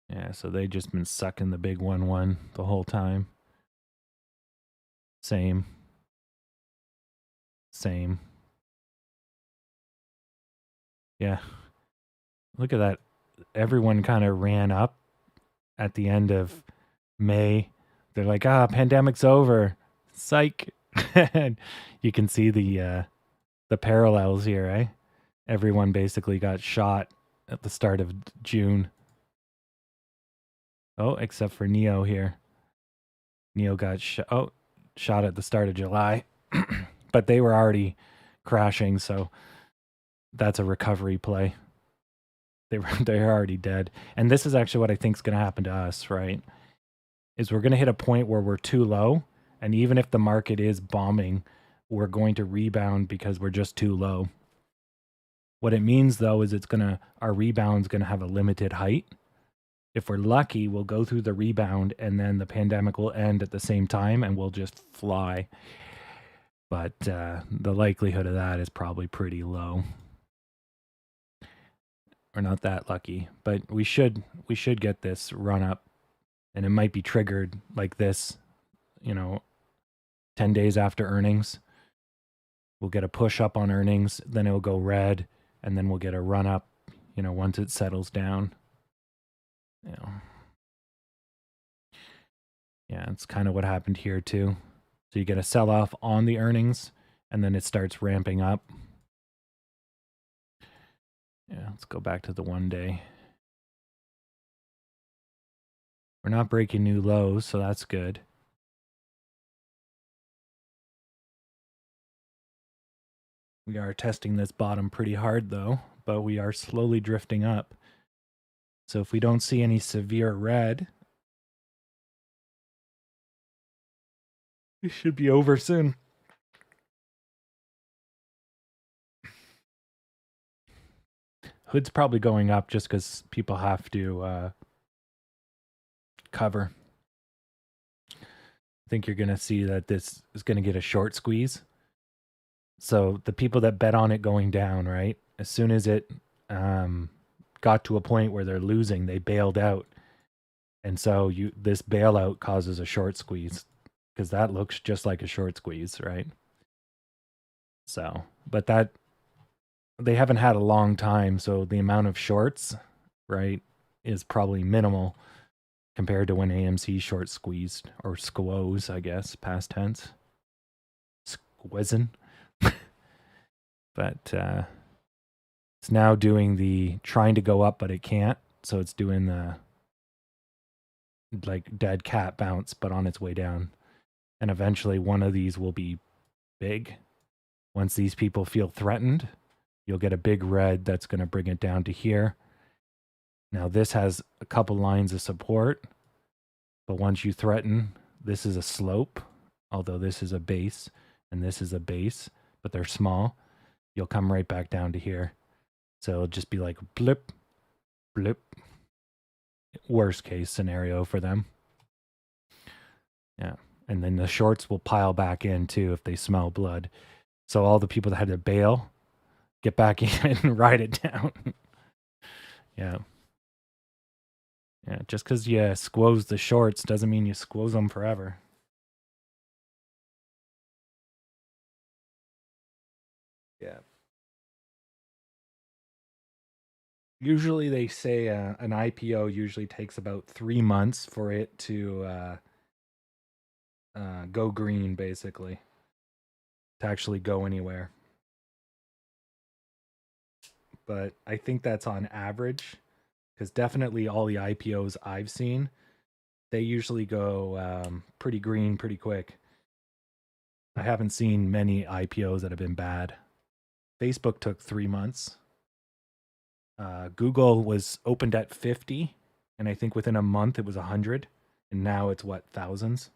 Yeah, so they just been sucking the big 1-1 the whole time. Same. Yeah. Look at that. Everyone kind of ran up at the end of May. They're like, pandemic's over. Psych. You can see the parallels here, eh? Everyone basically got shot at the start of June. Oh, except for Neo here. Neo got shot at the start of July. But they were already crashing, so that's a recovery play. They're already dead. And this is actually what I think is going to happen to us, right? Is we're going to hit a point where we're too low, and even if the market is bombing, we're going to rebound because we're just too low. What it means, though, is our rebound's going to have a limited height. If we're lucky, we'll go through the rebound, and then the pandemic will end at the same time, and we'll just fly. but the likelihood of that is probably pretty low. We're not that lucky, but we should get this run up, and it might be triggered like this, 10 days after earnings. We'll get a push up on earnings, then it'll go red, and then we'll get a run up, once it settles down. Yeah, it's kind of what happened here too. So you get a sell off on the earnings, and then it starts ramping up. Yeah, let's go back to the 1 day. We're not breaking new lows, so that's good. We are testing this bottom pretty hard though, but we are slowly drifting up. So if we don't see any severe red, it should be over soon. Hood's probably going up just because people have to cover. I think you're going to see that this is going to get a short squeeze. So the people that bet on it going down, right? As soon as it got to a point where they're losing, they bailed out. And so this bailout causes a short squeeze because that looks just like a short squeeze, right? So, but that they haven't had a long time, so the amount of shorts, right, is probably minimal compared to when AMC short squeezed, or squoze, I guess, past tense. Squeezing. But it's now doing the trying to go up, but it can't. So it's doing the like dead cat bounce, but on its way down. And eventually one of these will be big. Once these people feel threatened, you'll get a big red that's going to bring it down to here. Now this has a couple lines of support, but once you threaten, this is a slope, although this is a base and this is a base, but they're small. You'll come right back down to here. So it'll just be like blip, blip. Worst case scenario for them. Yeah. And then the shorts will pile back in too if they smell blood. So all the people that had to bail, get back in and ride it down. Yeah. Yeah. Just because you squoze the shorts doesn't mean you squoze them forever. Yeah. Usually they say an IPO usually takes about 3 months for it to go green, basically, to actually go anywhere. But I think that's on average, because definitely all the IPOs I've seen, they usually go pretty green pretty quick. I haven't seen many IPOs that have been bad. Facebook took 3 months. Google was opened at 50, and I think within a month it was 100, and now it's what, thousands?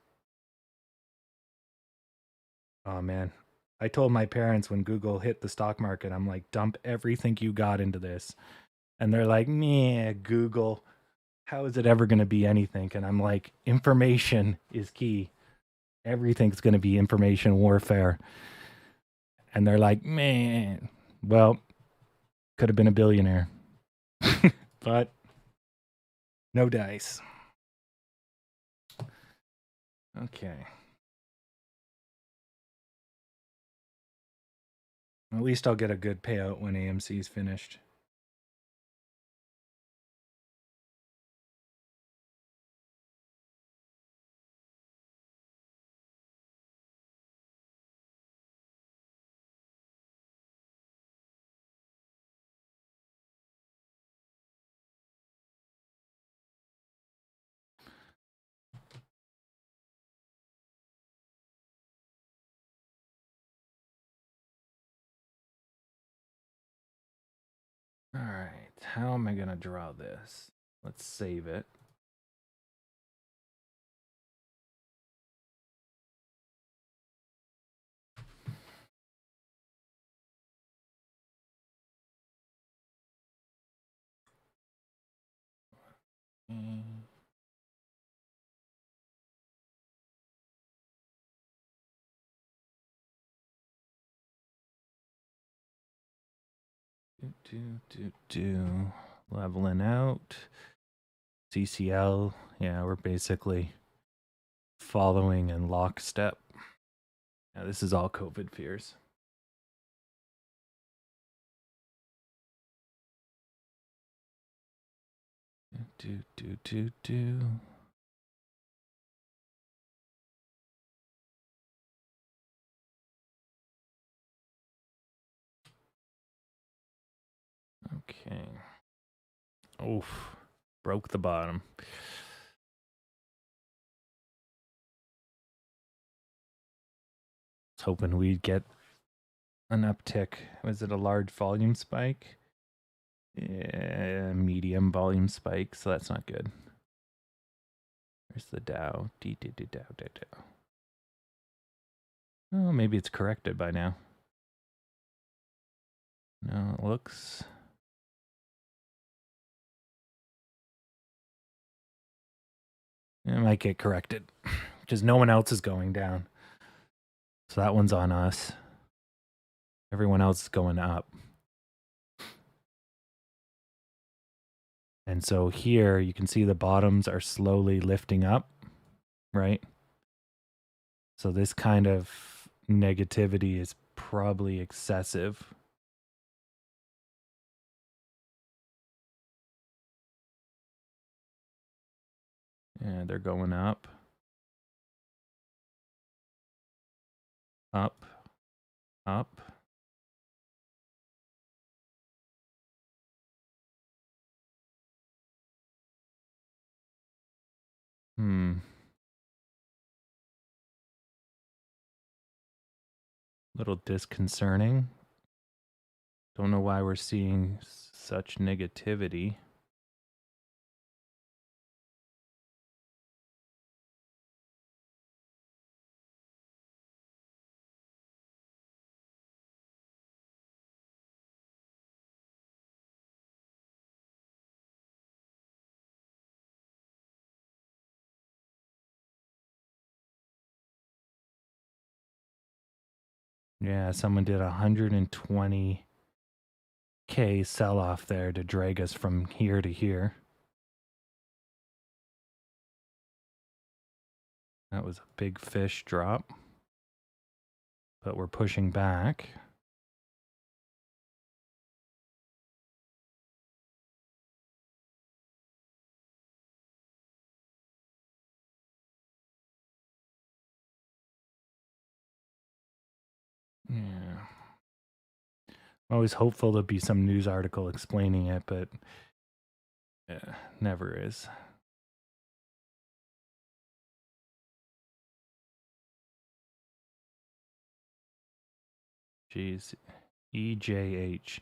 Oh man. I told my parents when Google hit the stock market, I'm like, dump everything you got into this. And they're like, meh, Google, how is it ever going to be anything? And I'm like, information is key. Everything's going to be information warfare. And they're like, man, well, could have been a billionaire. But no dice. Okay. At least I'll get a good payout when AMC's finished. All right. How am I going to draw this? Let's save it. Leveling out. CCL. Yeah, we're basically following in lockstep. Yeah, this is all COVID fears. Okay. Oof. Broke the bottom. Was hoping we'd get an uptick. Was it a large volume spike? Yeah, medium volume spike, so that's not good. Where's the Dow? Dow. Oh, maybe it's corrected by now. No, it looks... It might get corrected because no one else is going down. So that one's on us. Everyone else is going up. And so here you can see the bottoms are slowly lifting up, right? So this kind of negativity is probably excessive. And they're going up. Up. Up. Little disconcerting. Don't know why we're seeing such negativity. Yeah, someone did 120K sell off there to drag us from here to here. That was a big fish drop. But we're pushing back. Yeah. I'm always hopeful there'll be some news article explaining it, but never is. Jeez. EJH.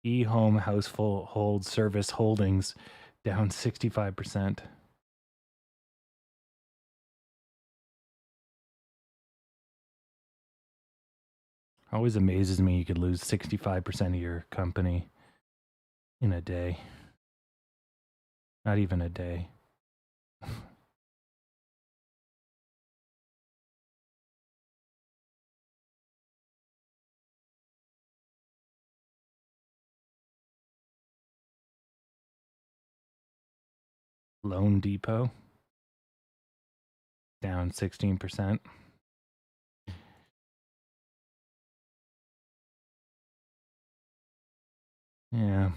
E-Home Household Service Holdings down 65%. Always amazes me you could lose 65% of your company in a day. Not even a day. Loan Depot down 16%. Yeah.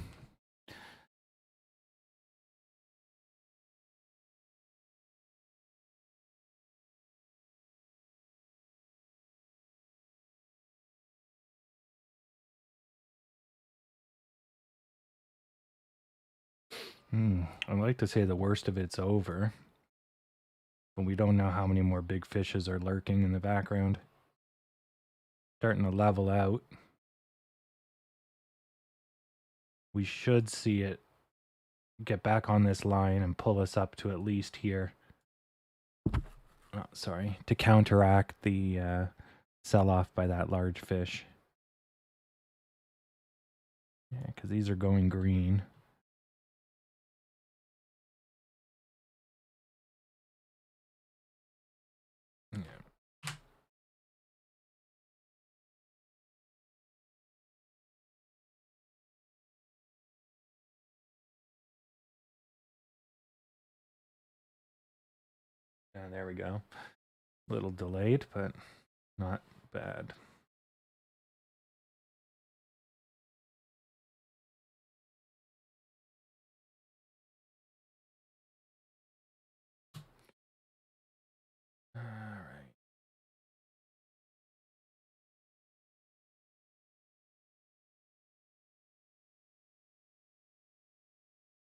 I'd like to say the worst of it's over, but we don't know how many more big fishes are lurking in the background. Starting to level out. We should see it get back on this line and pull us up to at least here. Oh, sorry, to counteract the sell-off by that large fish. Yeah, because these are going green. Yeah. There we go. A little delayed, but not bad. All right.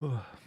Oh,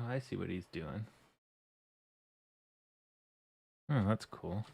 I see what he's doing. Oh, that's cool.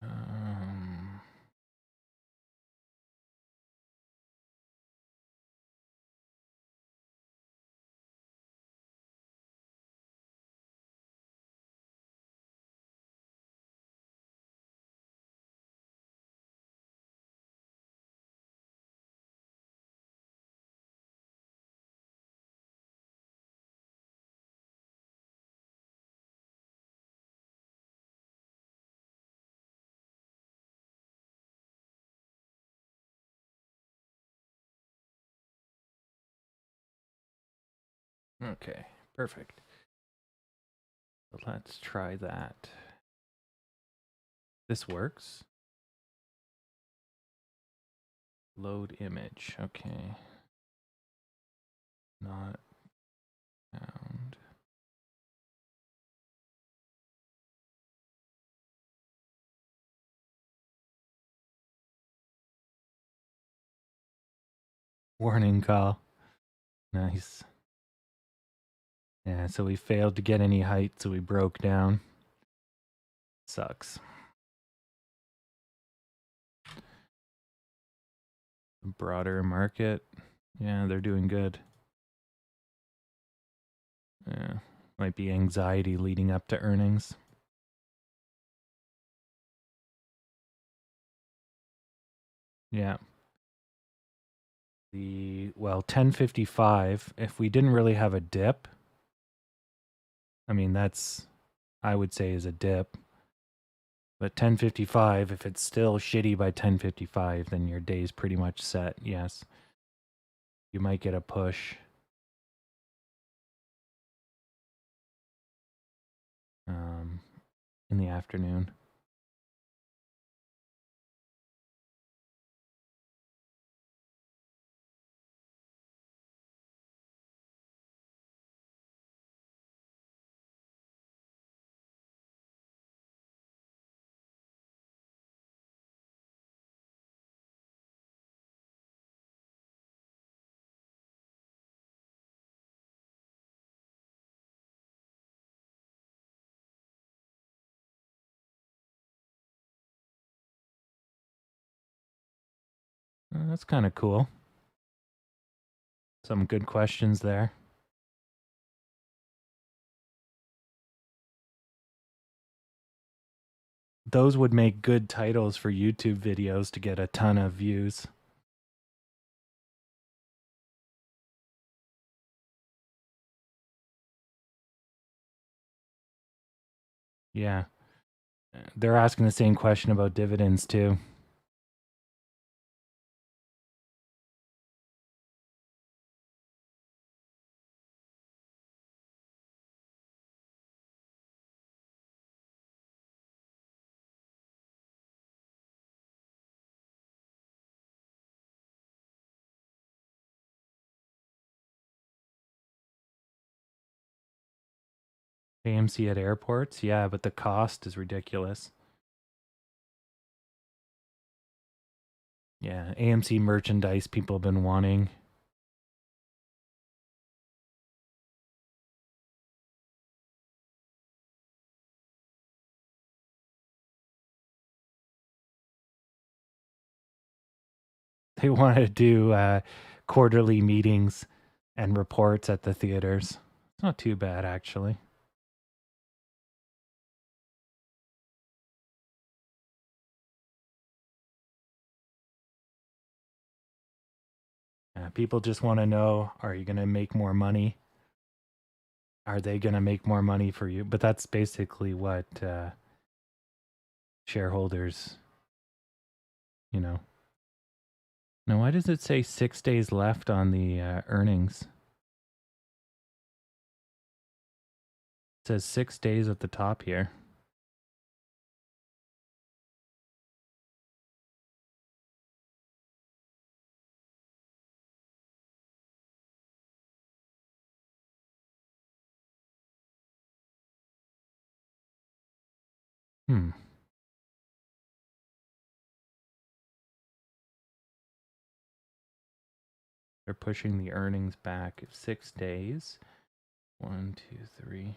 Um, okay, perfect. So let's try that. This works. Load image. Okay. Not found. Warning call. Nice. Yeah, so we failed to get any height, so we broke down. Sucks. Broader market. Yeah, they're doing good. Yeah. Might be anxiety leading up to earnings. Yeah. Well, 1055, if we didn't really have a dip, I mean, that's, I would say, is a dip. But 1055, if it's still shitty by 1055, then your day's pretty much set. Yes. You might get a push. In the afternoon. That's kind of cool. Some good questions there. Those would make good titles for YouTube videos to get a ton of views. Yeah. They're asking the same question about dividends too. AMC at airports? Yeah, but the cost is ridiculous. Yeah, AMC merchandise people have been wanting. They want to do quarterly meetings and reports at the theaters. It's not too bad, actually. People just want to know, are you going to make more money? Are they going to make more money for you? But that's basically what shareholders, you know. Now, why does it say 6 days left on the earnings? It says 6 days at the top here. Hmm. They're pushing the earnings back 6 days. 1, 2, 3.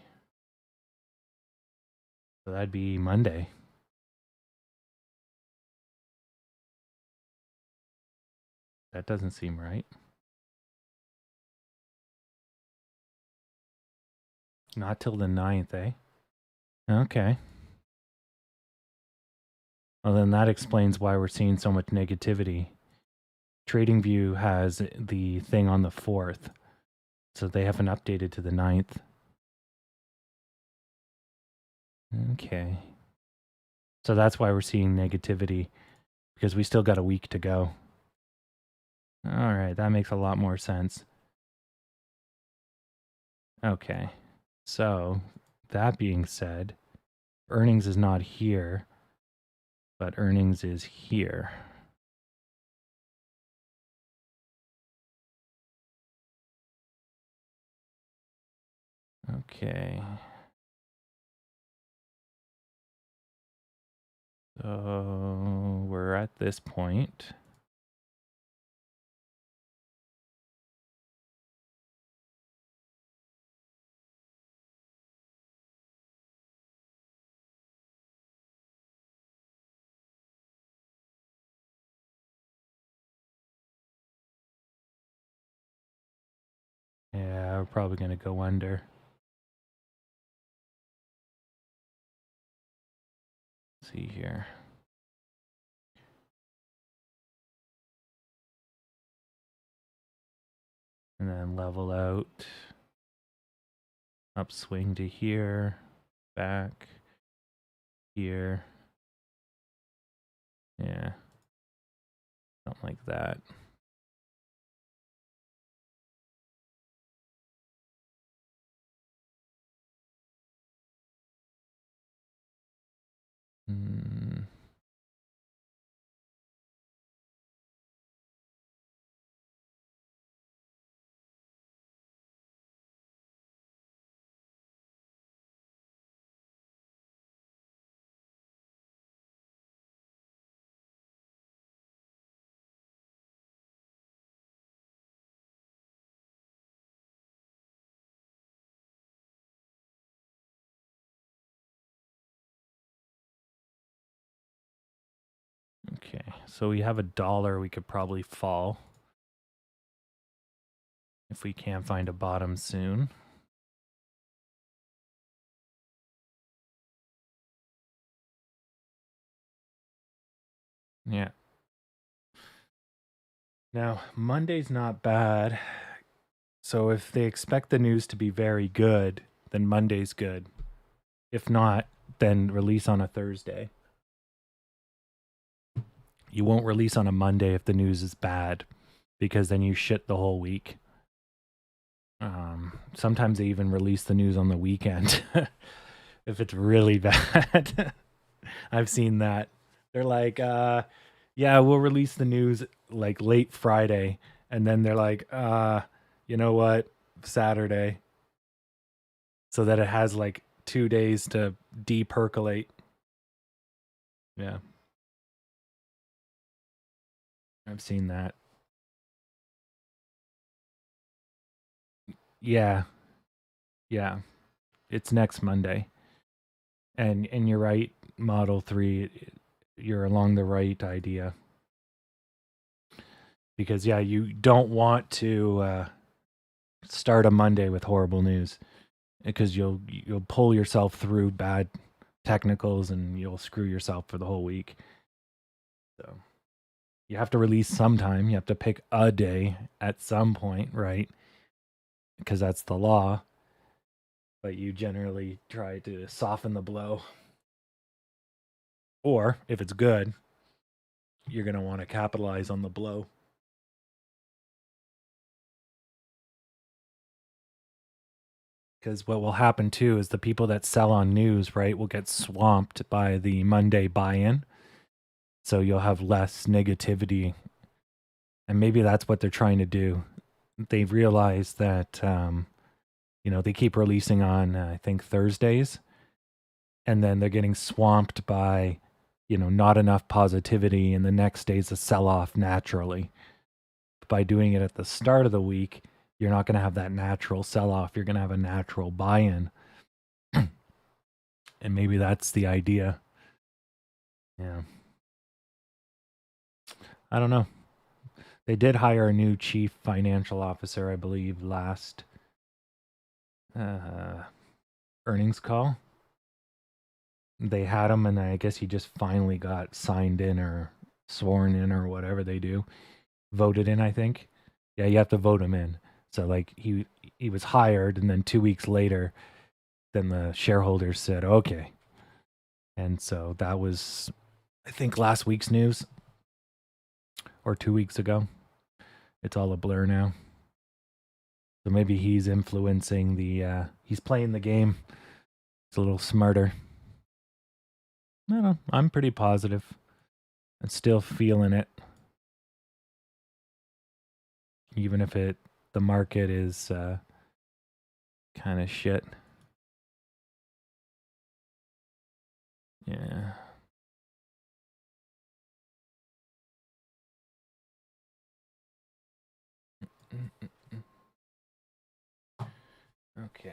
So that'd be Monday. That doesn't seem right. Not till the 9th, eh? Okay. Well, then that explains why we're seeing so much negativity. TradingView has the thing on the 4th, so they haven't updated to the 9th. Okay. So that's why we're seeing negativity, because we still got a week to go. All right, that makes a lot more sense. Okay. So, that being said, earnings is not here, but earnings is here. Okay. So, we're at this point. Yeah, we're probably going to go under. Let's see here. And then level out. Upswing to here. Back. Here. Yeah. Something like that. Hmm. Okay, so we have $1 we could probably fall if we can't find a bottom soon. Yeah. Now, Monday's not bad. So if they expect the news to be very good, then Monday's good. If not, then release on a Thursday. You won't release on a Monday if the news is bad, because then you shit the whole week. Sometimes they even release the news on the weekend if it's really bad. I've seen that. They're like, yeah, we'll release the news like late Friday. And then they're like, you know what? Saturday. So that it has like 2 days to depercolate. Yeah. I've seen that. Yeah. Yeah. It's next Monday. And you're right, Model 3, you're along the right idea. Because yeah, you don't want to start a Monday with horrible news, because you'll pull yourself through bad technicals and you'll screw yourself for the whole week. So you have to release sometime. You have to pick a day at some point, right? Because that's the law. But you generally try to soften the blow. Or if it's good, you're going to want to capitalize on the blow. Because what will happen too is the people that sell on news, right, will get swamped by the Monday buy-in. So you'll have less negativity. And maybe that's what they're trying to do. They've realized that, they keep releasing on, I think, Thursdays. And then they're getting swamped by, not enough positivity. And the next day's a sell-off naturally. By doing it at the start of the week, you're not going to have that natural sell-off. You're going to have a natural buy-in. And maybe that's the idea. Yeah. I don't know. They did hire a new chief financial officer, I believe, last earnings call. They had him, and I guess he just finally got signed in or sworn in or whatever they do. Voted in, I think. Yeah, you have to vote him in. So like he was hired, and then 2 weeks later, then the shareholders said okay. And so that was, I think, last week's news or 2 weeks ago. It's all a blur now. So maybe he's influencing he's playing the game. It's a little smarter. I don't know. I'm pretty positive. I'm still feeling it. Even if the market is kind of shit. Yeah. Okay.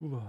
Ooh.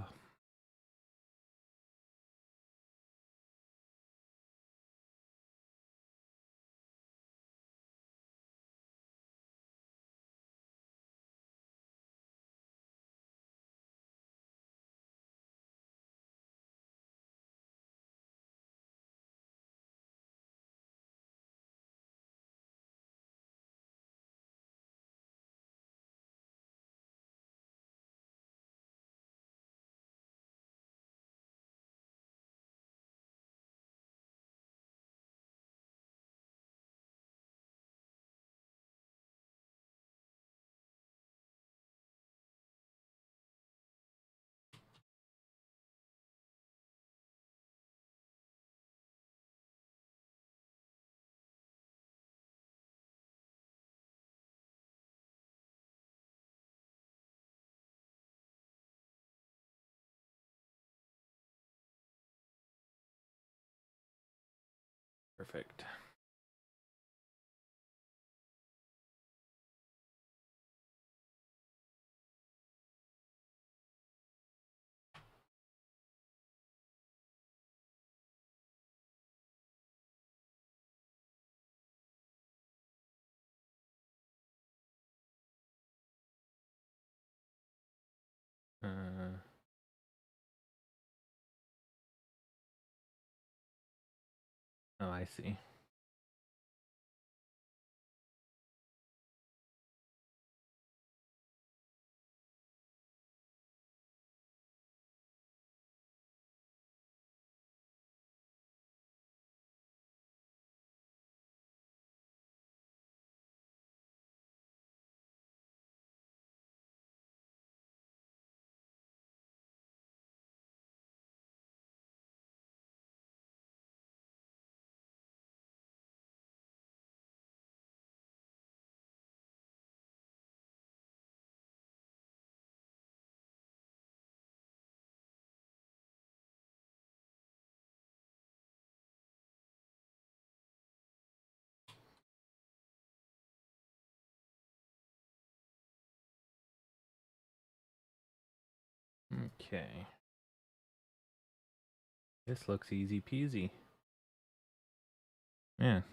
Perfect. Uh, oh, I see. Okay. This looks easy peasy. Man,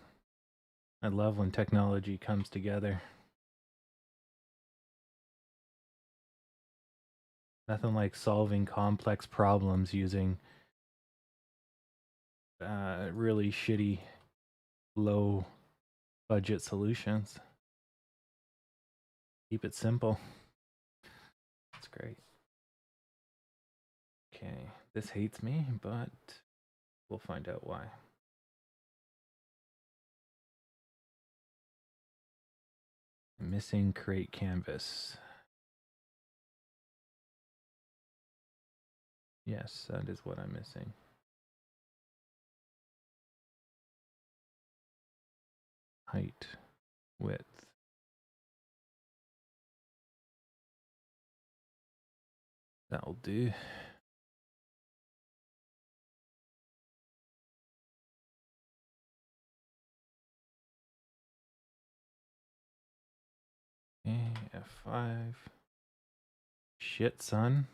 I love when technology comes together. Nothing like solving complex problems using really shitty, low budget solutions. Keep it simple. That's great. Okay, this hates me, but we'll find out why. Missing crate canvas. Yes, that is what I'm missing. Height, width. That'll do. Okay, F5. Shit, son.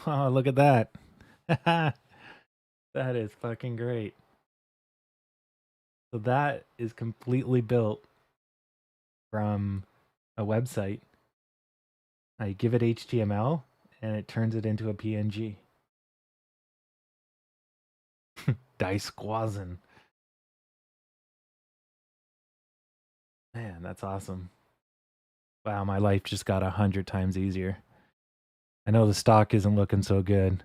Oh, look at that. That is fucking great. So that is completely built from a website. I give it HTML and it turns it into a PNG. Die squazen. Man, that's awesome. Wow, my life just got 100 times easier. I know the stock isn't looking so good.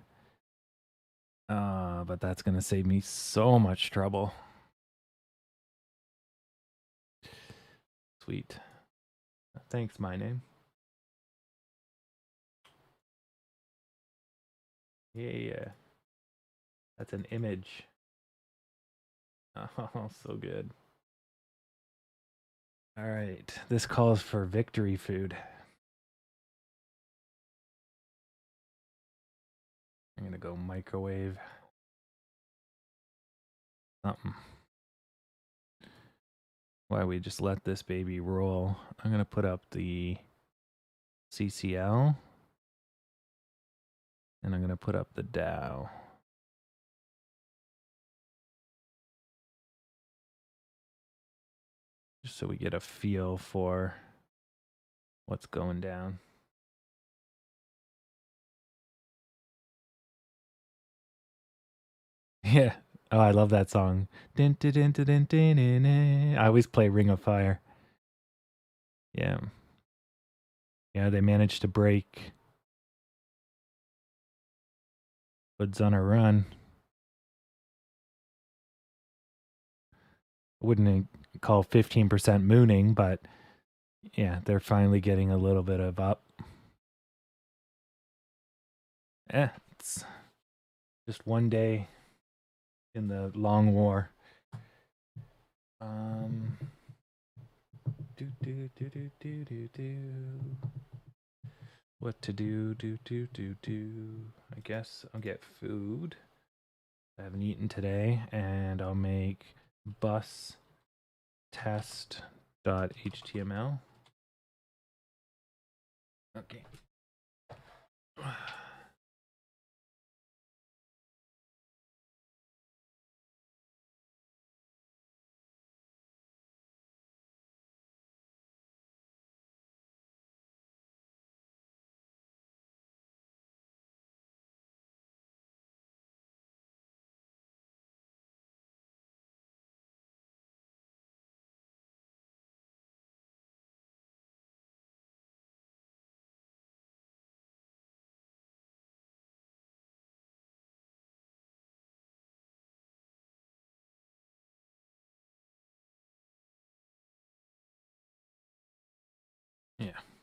But that's going to save me so much trouble. Sweet. Thanks, my name. Yeah. That's an image. Oh, so good. All right. This calls for victory food. I'm going to go microwave something. Why we just let this baby roll. I'm going to put up the CCL. And I'm going to put up the Dow. Just so we get a feel for what's going down. Yeah. Oh, I love that song. I always play Ring of Fire. Yeah. Yeah, they managed to break Woods on a Run. I wouldn't call 15% mooning, but yeah, they're finally getting a little bit of up. It's just one day in the long war. What to do? I guess I'll get food. I haven't eaten today, and I'll make bus test.html. Okay.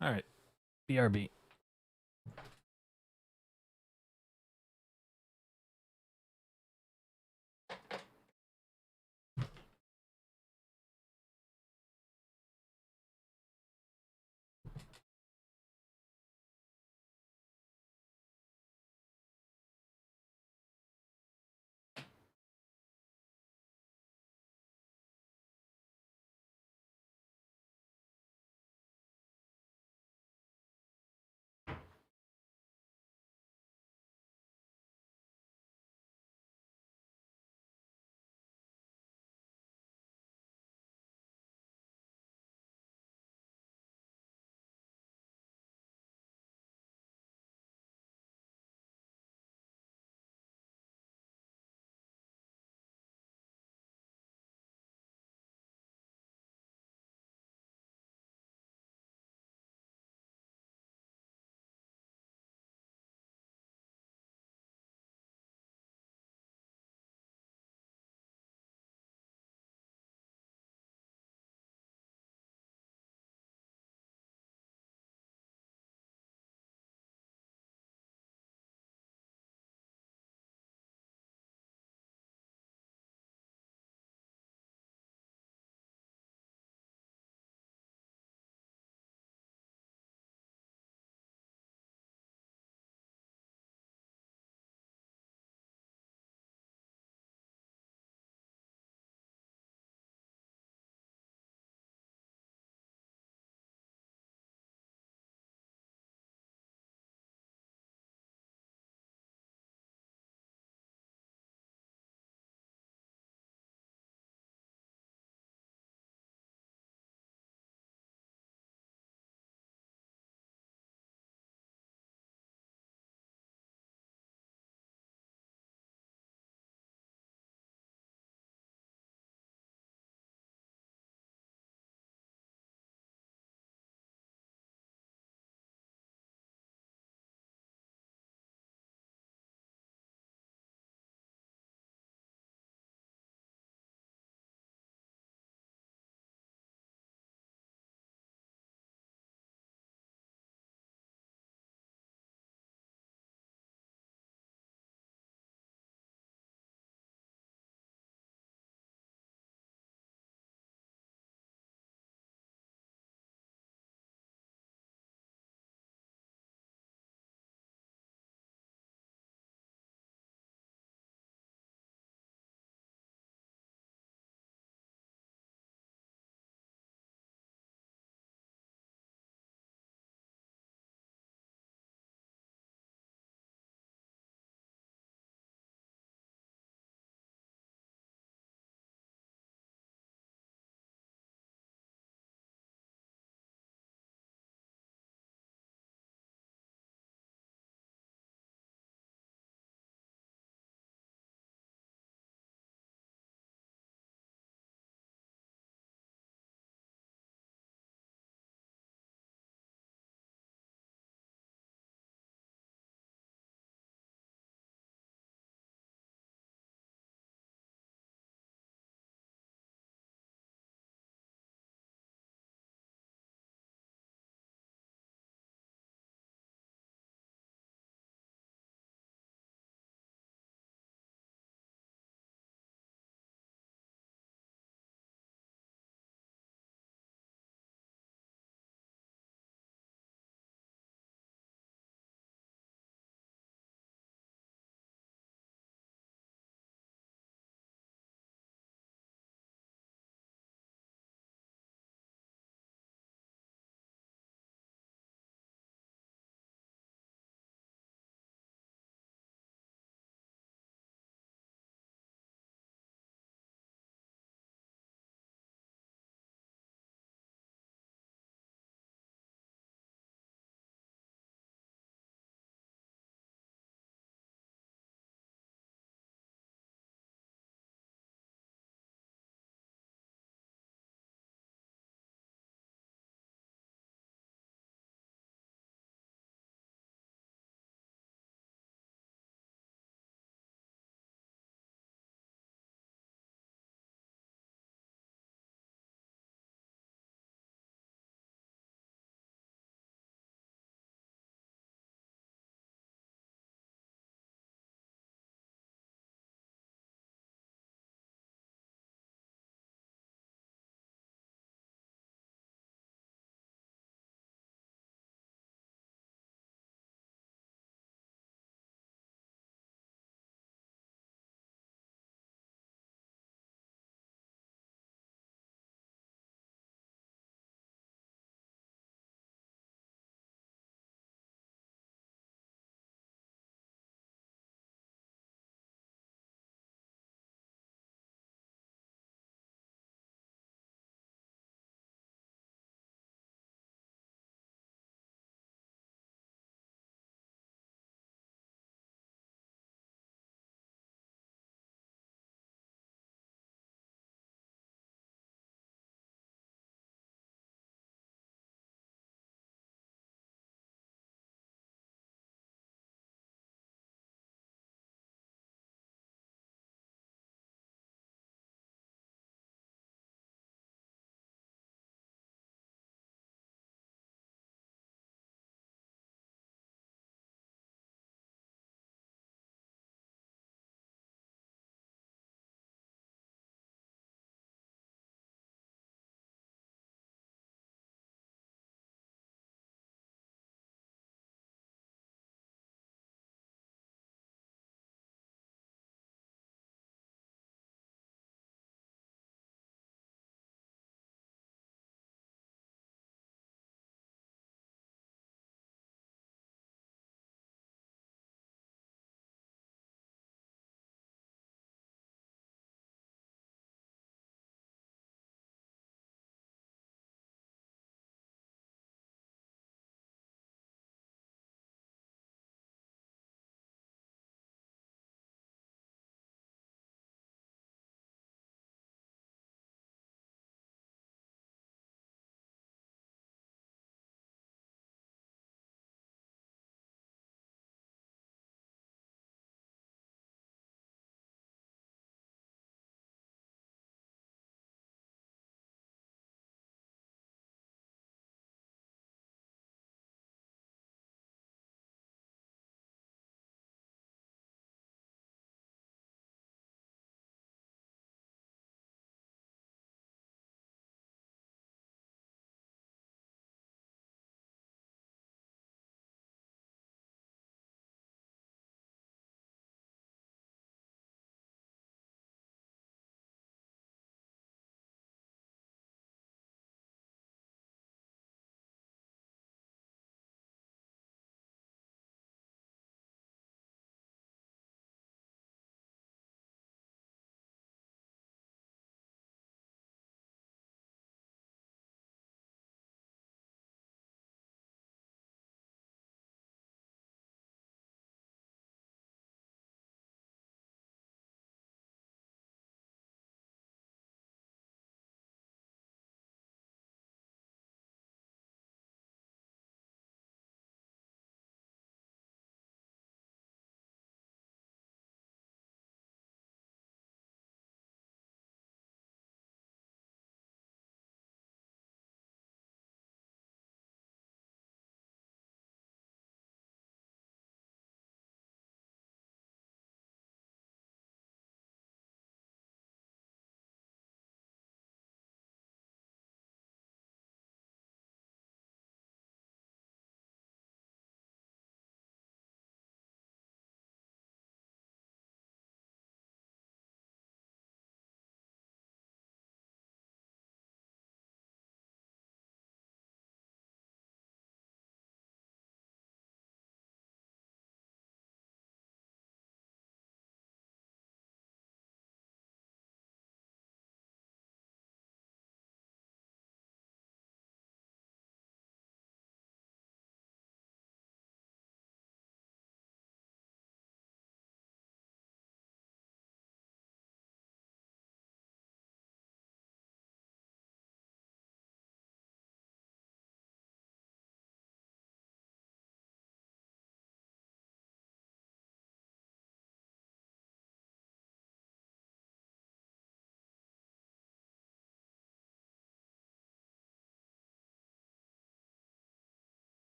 All right. BRB.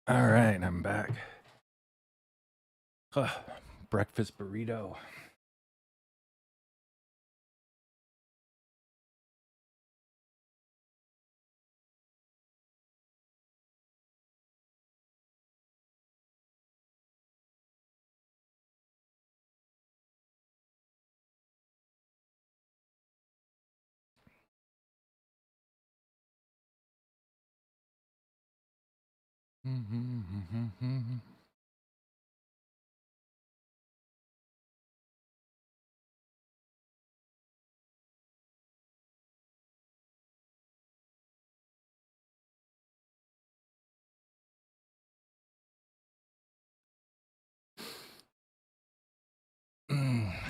All right, I'm back. Ugh, breakfast burrito.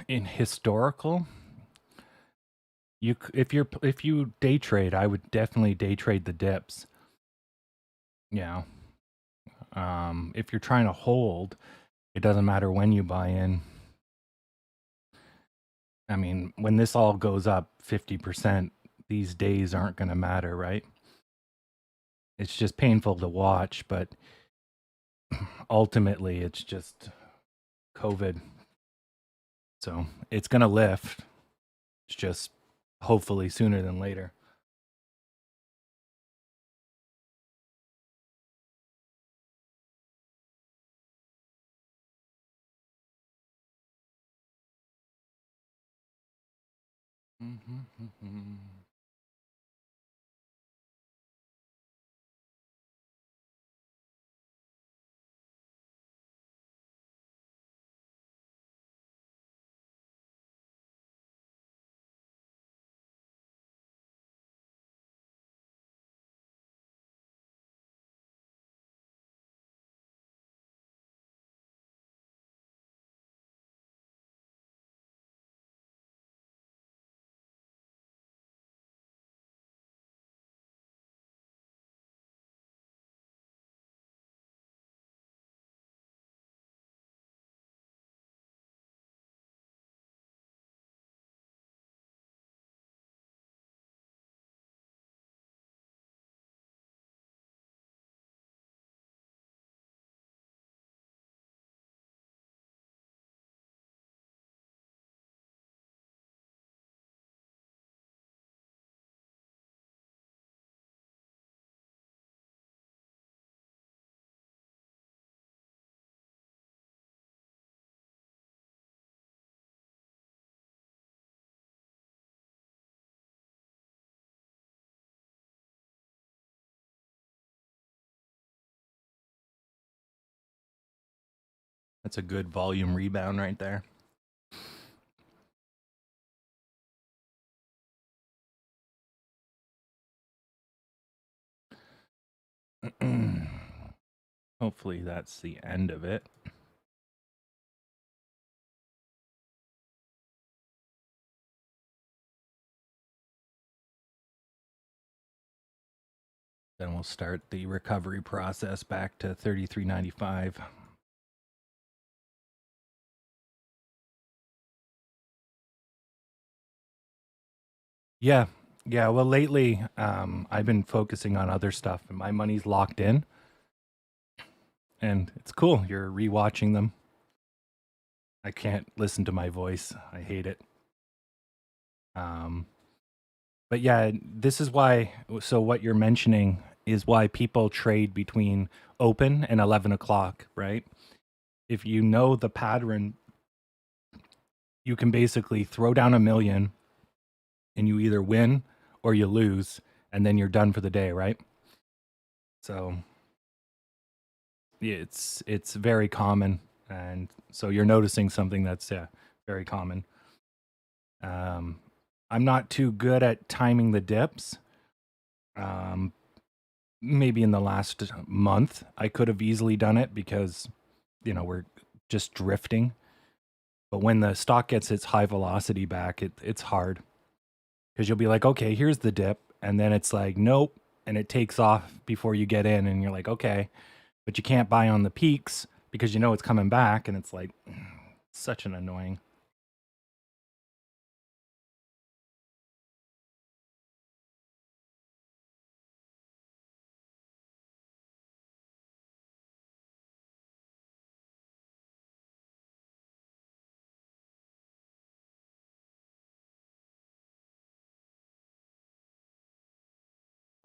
In historical, if you day trade, I would definitely day trade the dips. Yeah. If you're trying to hold, it doesn't matter when you buy in. I mean, when this all goes up 50%, these days aren't going to matter, right? It's just painful to watch, but ultimately it's just COVID. So it's going to lift. It's just hopefully sooner than later. That's a good volume rebound right there. Hopefully that's the end of it. Then we'll start the recovery process back to 33.95. Yeah. Yeah, well lately I've been focusing on other stuff and my money's locked in and it's cool. You're rewatching them. I can't listen to my voice. I hate it. Um but yeah, this is why. So what you're mentioning is why people trade between open and 11 o'clock, right? If you know the pattern, you can basically throw down a million and you either win or you lose and then you're done for the day, right? So yeah, it's very common, and so you're noticing something that's very common. um I'm not too good at timing the dips. um Maybe in the last month I could have easily done it because we're just drifting, but when the stock gets its high velocity back, it's hard because you'll be like, okay, here's the dip, and then it's like, nope, and it takes off before you get in, and you're like, okay, but you can't buy on the peaks because you know it's coming back, and it's like such an annoying.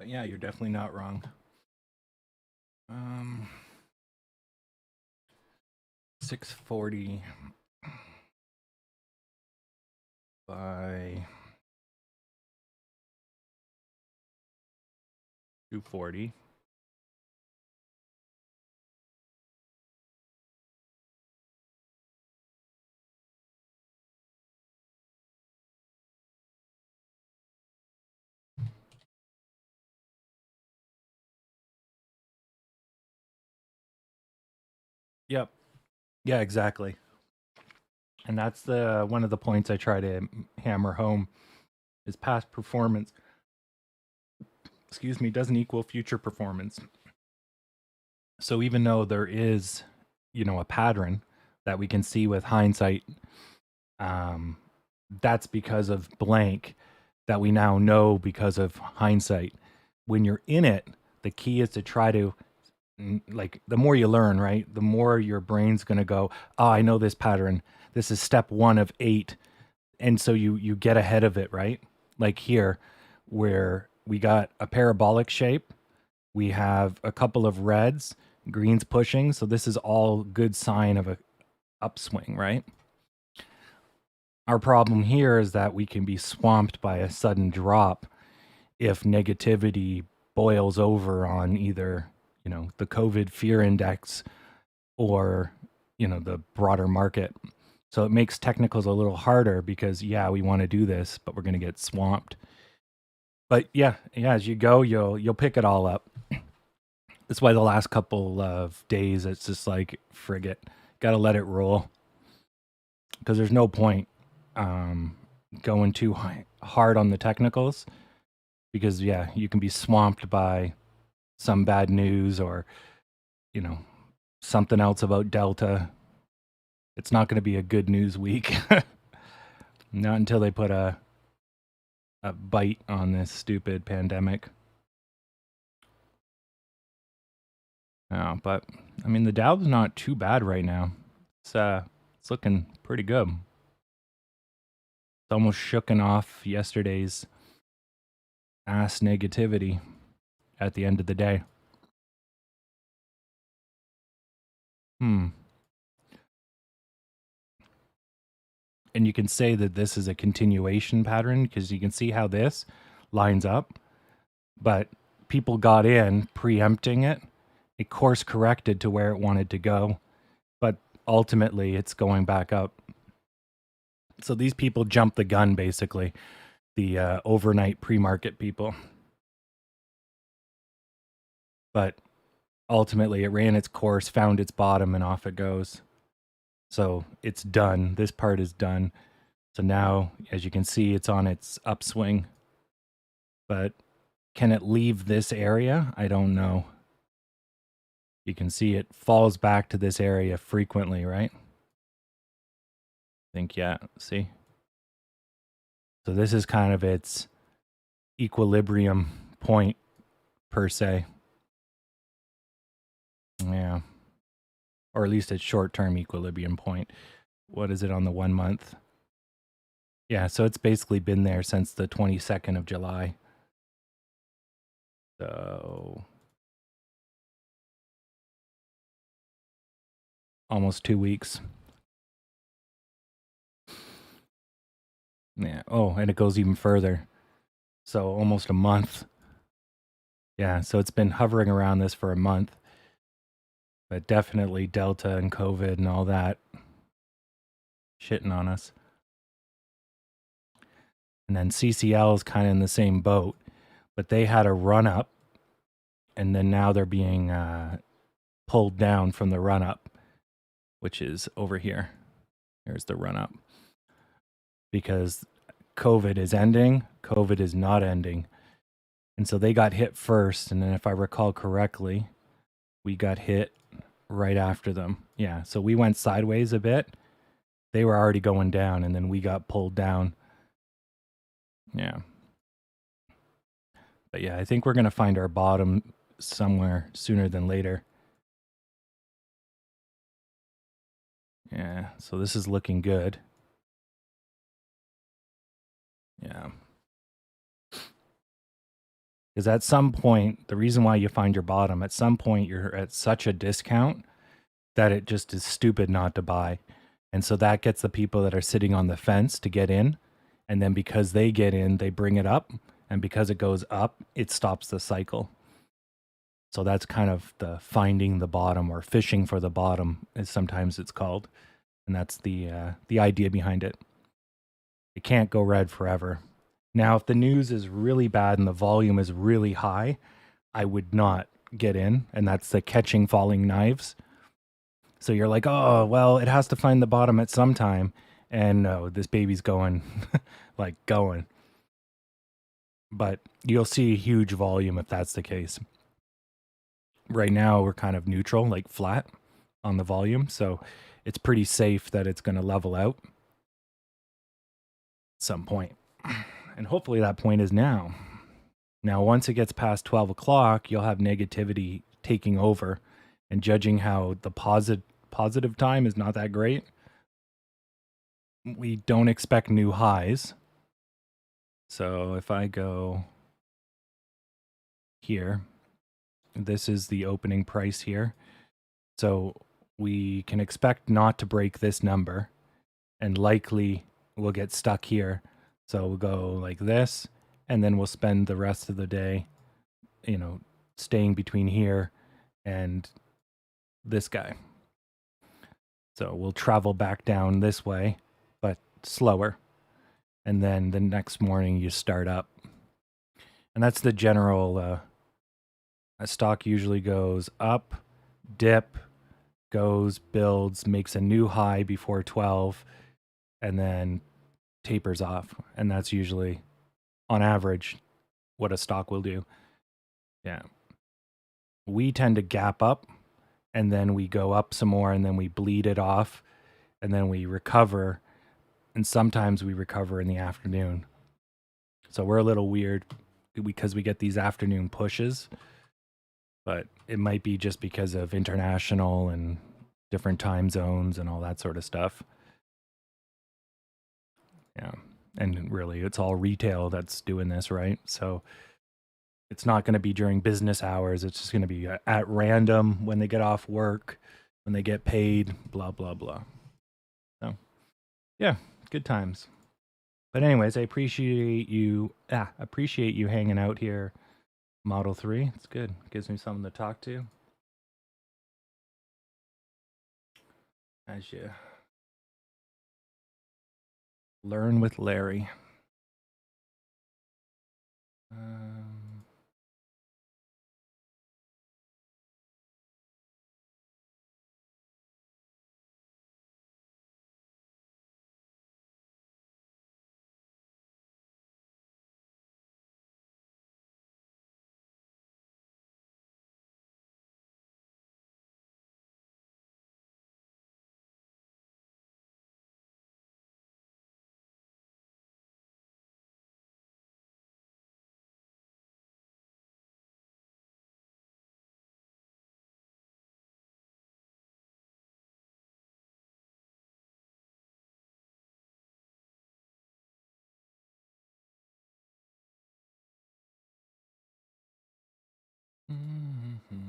But yeah, you're definitely not wrong. 640 by 240. Yep. Yeah, exactly. And that's the one of the points I try to hammer home is past performance, excuse me, doesn't equal future performance. So even though there is, a pattern that we can see with hindsight, um, that's because of blank that we now know because of hindsight. When you're in it, the key is to try to like the more you learn, right? The more your brain's going to go, "Oh, I know this pattern. This is step 1 of 8." And so you get ahead of it, right? Like here where we got a parabolic shape, we have a couple of reds, greens pushing, so this is all good sign of a upswing, right? Our problem here is that we can be swamped by a sudden drop if negativity boils over on either, the COVID fear index or, the broader market. So it makes technicals a little harder because, yeah, we want to do this, but we're going to get swamped. But yeah, as you go, you'll pick it all up. That's why the last couple of days, it's just like, frigate, got to let it roll. Because there's no point going too hard on the technicals. Because, yeah, you can be swamped by some bad news or, something else about Delta. It's not going to be a good news week. Not until they put a bite on this stupid pandemic. But I mean, the Dow's not too bad right now. It's looking pretty good. It's almost shooken off yesterday's ass negativity at the end of the day. And you can say that this is a continuation pattern because you can see how this lines up. But people got in preempting it. It course corrected to where it wanted to go. But ultimately, it's going back up. So these people jumped the gun, basically. The overnight pre-market people. But ultimately, it ran its course, found its bottom, and off it goes. So it's done. This part is done. So now, as you can see, it's on its upswing. But can it leave this area? I don't know. You can see it falls back to this area frequently, right? I think, yeah, see? So this is kind of its equilibrium point, per se. Yeah. Or at least its short-term equilibrium point. What is it on the 1 month? Yeah, so it's basically been there since the 22nd of July. So almost 2 weeks. Yeah. Oh, and it goes even further. So almost a month. Yeah, so it's been hovering around this for a month. But definitely Delta and COVID and all that shitting on us. And then CCL is kind of in the same boat, but they had a run up, and then now they're being pulled down from the run up, which is over here. Here's the run up. Because COVID is ending, COVID is not ending. And so they got hit first, and then if I recall correctly, we got hit right after them. Yeah, so we went sideways a bit. They were already going down, and then we got pulled down. Yeah. But yeah, I think we're going to find our bottom somewhere sooner than later. Yeah, so this is looking good. Yeah. Because at some point, the reason why you find your bottom, at some point you're at such a discount that it just is stupid not to buy. And so that gets the people that are sitting on the fence to get in. And then because they get in, they bring it up. And because it goes up, it stops the cycle. So that's kind of the finding the bottom, or fishing for the bottom, as sometimes it's called. And that's the idea behind it. It can't go red forever. Now, if the news is really bad and the volume is really high, I would not get in. And that's the catching falling knives. So you're like, oh, well, it has to find the bottom at some time. And no, this baby's going, like going. But you'll see a huge volume if that's the case. Right now, we're kind of neutral, like flat on the volume. So it's pretty safe that it's going to level out at some point. And hopefully that point is now. Now, once it gets past 12 o'clock, you'll have negativity taking over. And judging how the positive time is not that great, we don't expect new highs. So if I go here, this is the opening price here. So we can expect not to break this number, and likely we'll get stuck here. So we'll go like this, and then we'll spend the rest of the day, staying between here and this guy. So we'll travel back down this way, but slower. And then the next morning you start up. And that's the general, a stock usually goes up, dip, goes, builds, makes a new high before 12, and then tapers off. And that's usually, on average, what a stock will do. Yeah. We tend to gap up, and then we go up some more, and then we bleed it off, and then we recover. And sometimes we recover in the afternoon. So we're a little weird because we get these afternoon pushes, but it might be just because of international and different time zones and all that sort of stuff. Yeah. And really, it's all retail that's doing this, right? So it's not going to be during business hours. It's just going to be at random when they get off work, when they get paid, blah, blah, blah. So, yeah, good times. But anyways, I appreciate you hanging out here, Model 3. It's good. Gives me something to talk to. As you learn with Larry. Mm-hmm.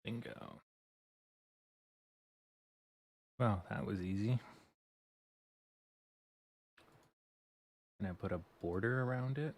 Bingo. Well, that was easy. Can I put a border around it?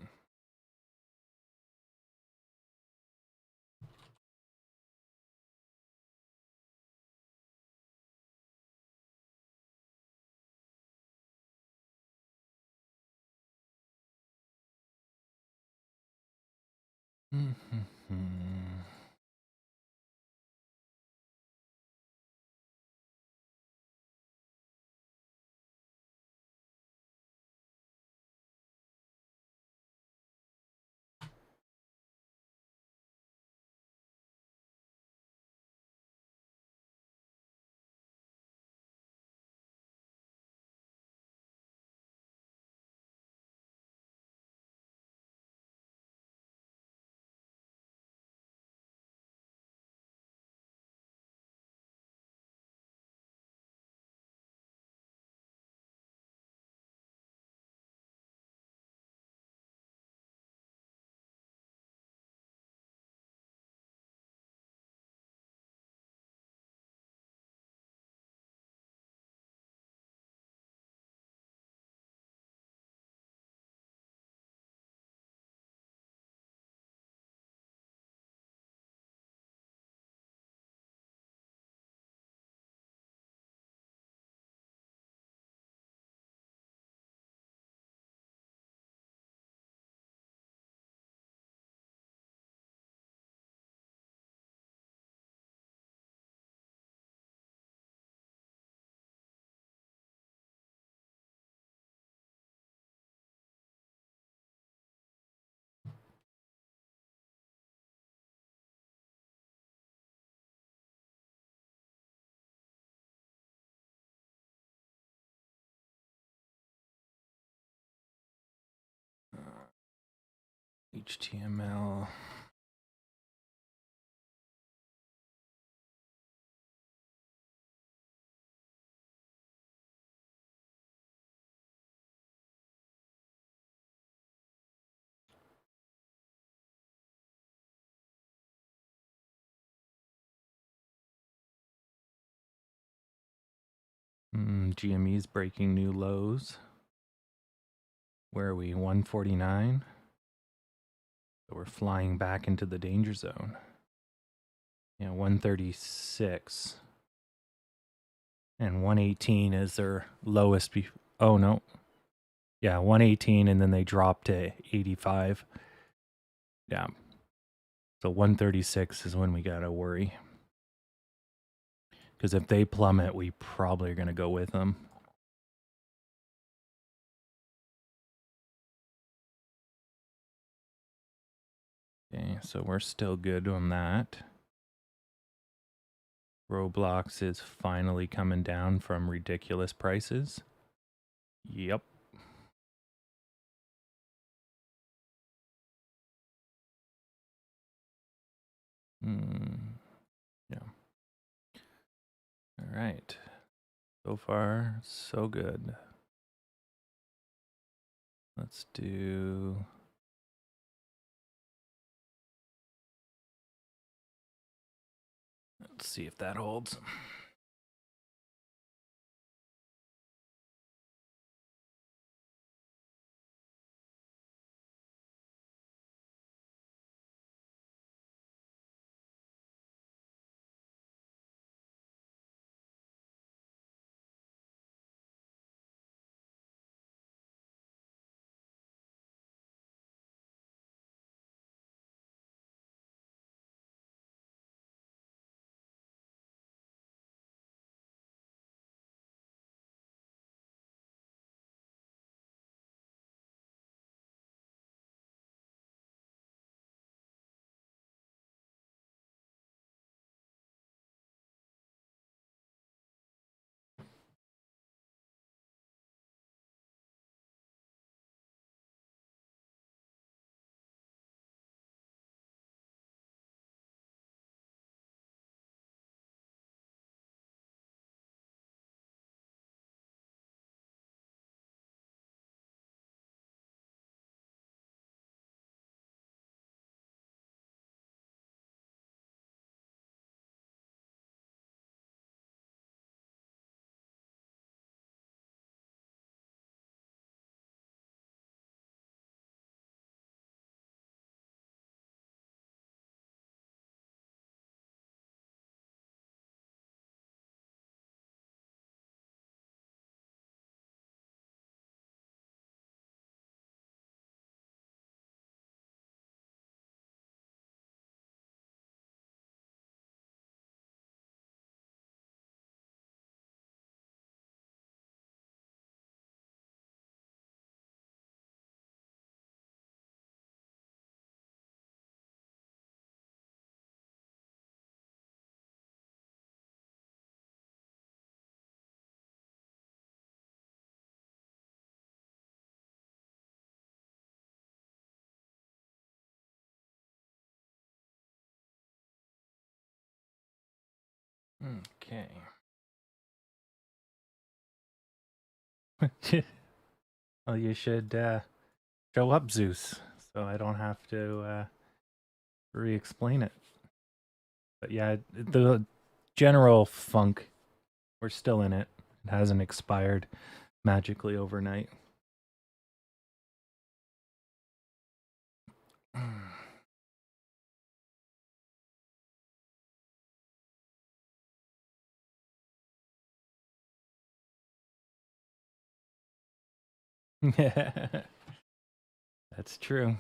HTML. GME is breaking new lows. Where are we? 149. So we're flying back into the danger zone. Yeah, 136. And 118 is their lowest. Oh, no. Yeah, 118, and then they dropped to 85. Yeah. So 136 is when we got to worry. Because if they plummet, we probably are going to go with them. Okay, so we're still good on that. Roblox is finally coming down from ridiculous prices. Yep. Yeah. All right. So far, so good. Let's do... Let's see if that holds. Okay. Well, you should show up, Zeus, so I don't have to re-explain it. But yeah, the general funk, we're still in it. It hasn't expired magically overnight. Yeah, that's true.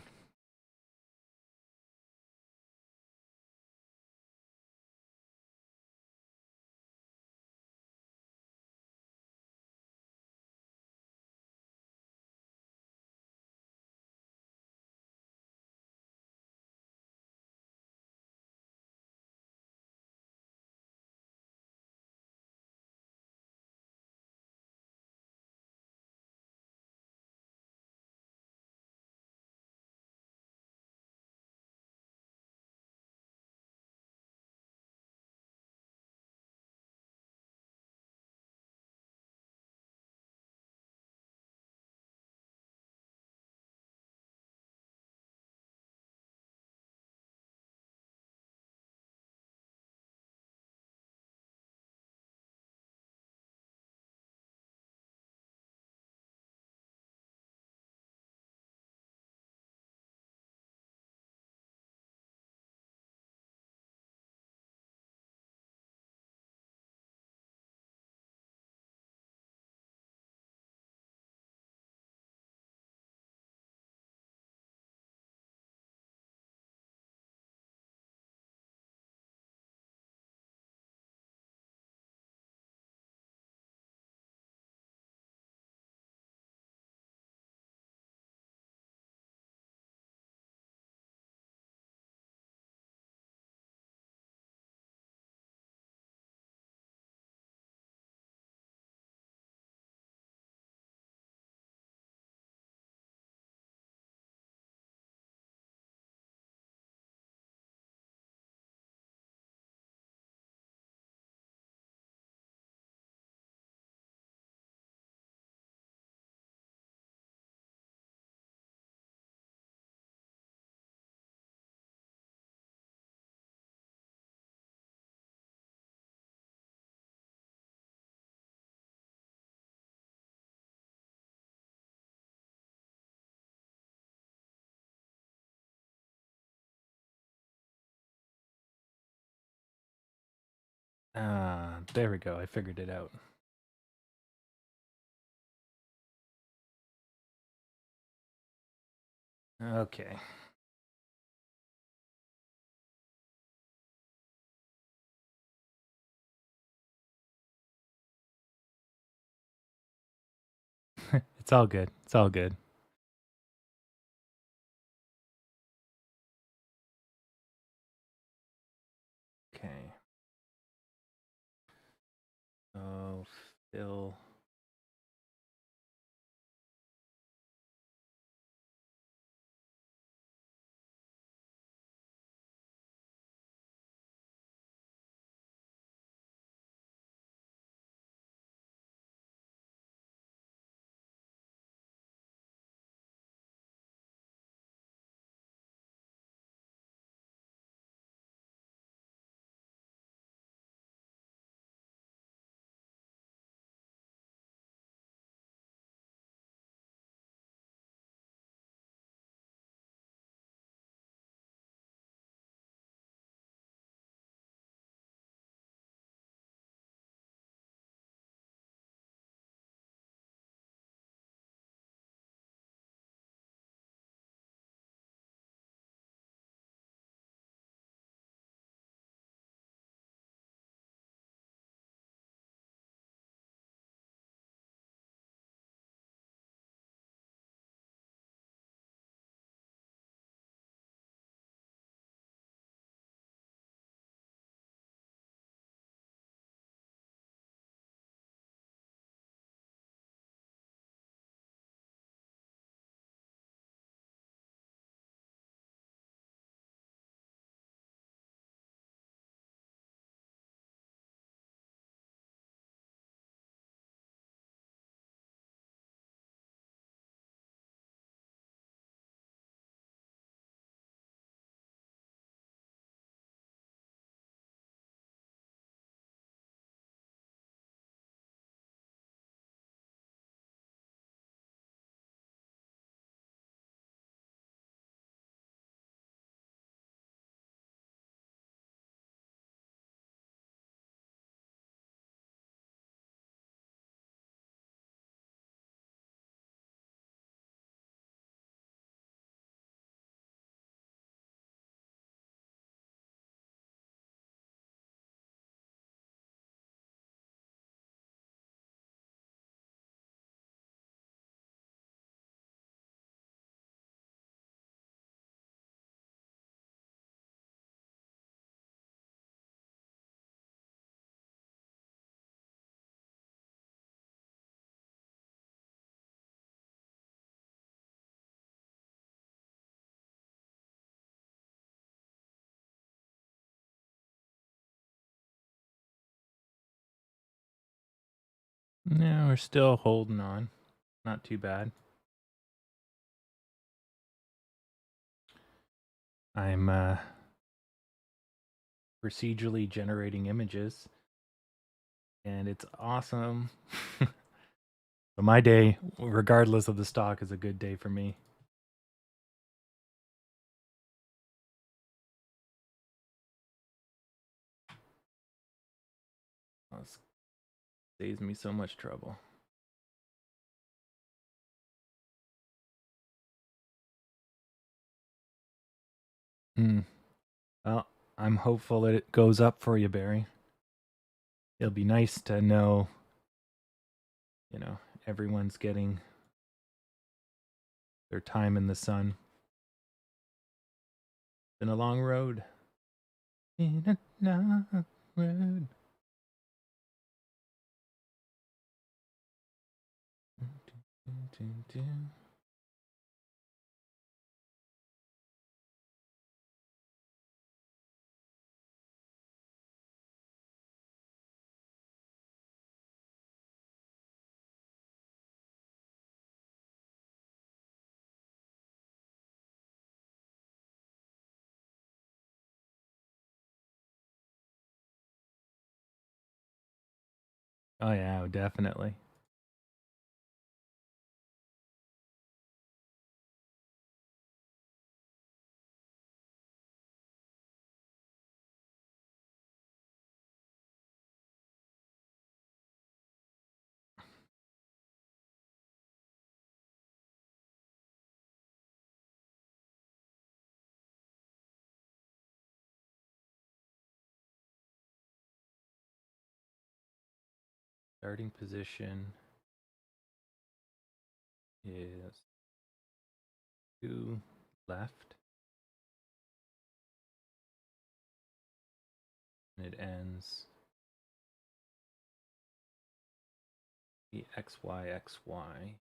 Ah, there we go. I figured it out. Okay. It's all good. It's all good. Okay. So fill. Yeah, we're still holding on. Not too bad. I'm procedurally generating images, and it's awesome. So my day, regardless of the stock, is a good day for me. This saves me so much trouble. Well, I'm hopeful that it goes up for you, Barry. It'll be nice to know, everyone's getting their time in the sun. Been a long road. Been a long road. Oh yeah, definitely. Starting position is 2 left, and it ends the XYXY.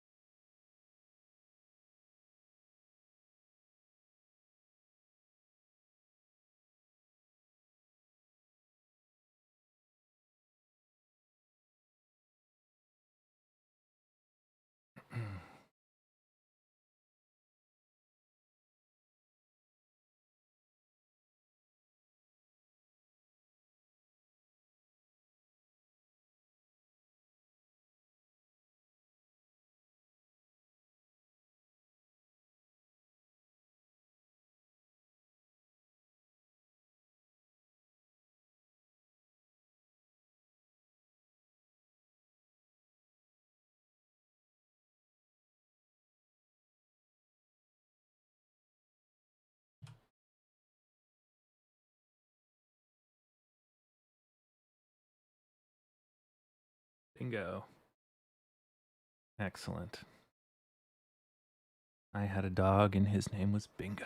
Bingo. Excellent. I had a dog and his name was Bingo.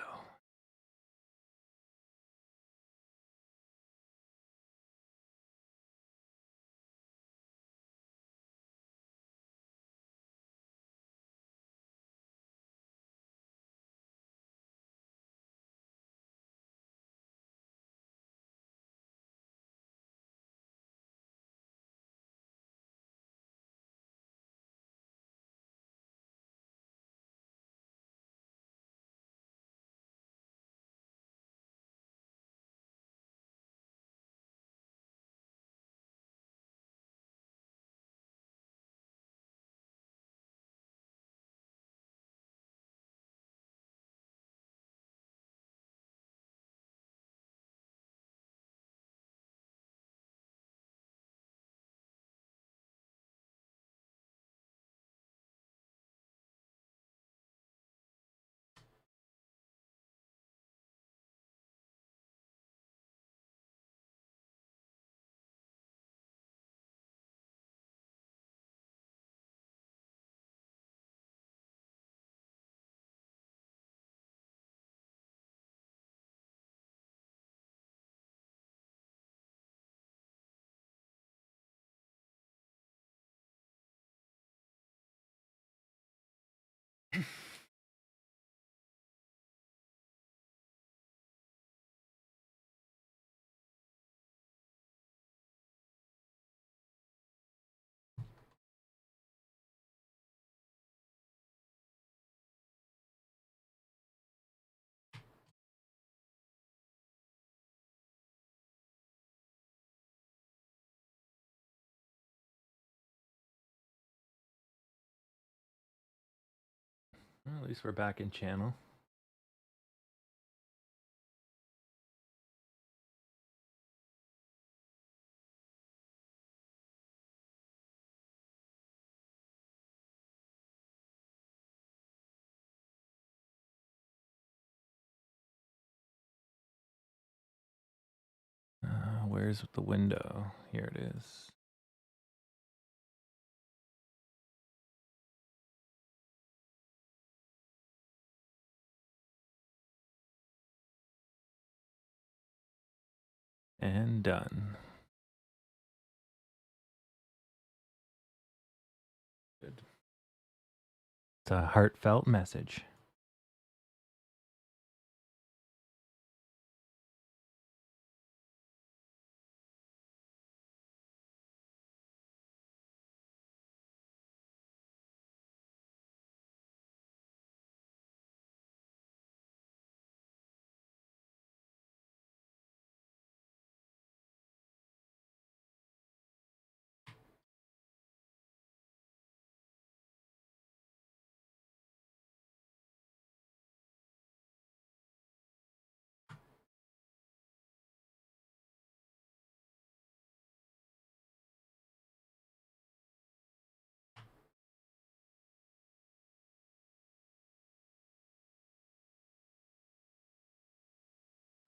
Well, at least we're back in channel. Where's the window? Here it is. And done. Good. It's a heartfelt message.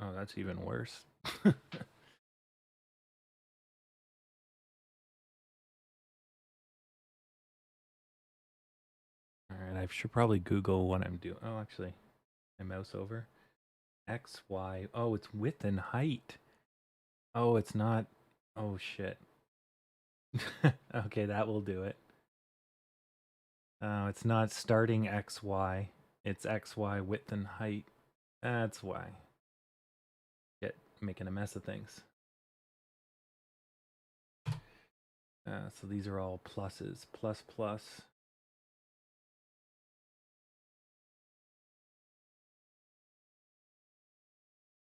Oh, that's even worse. All right, I should probably Google what I'm doing. Oh, actually, my mouse over. X, Y. Oh, it's width and height. Oh, it's not. Oh, shit. Okay, that will do it. Oh, it's not starting X, Y. It's X, Y, width and height. That's why. Making a mess of things. So these are all pluses. Plus, plus.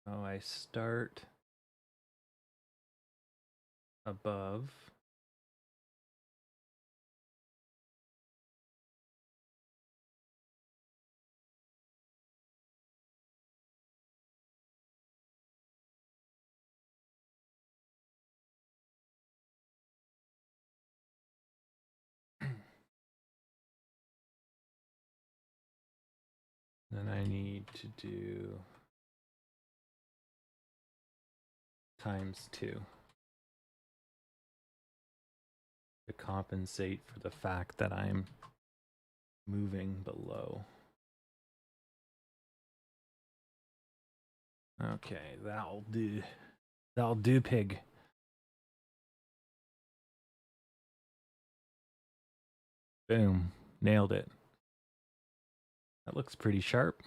Oh, I start above. Then I need to do ×2 to compensate for the fact that I'm moving below. Okay, that'll do. That'll do, pig. Boom. Nailed it. That looks pretty sharp.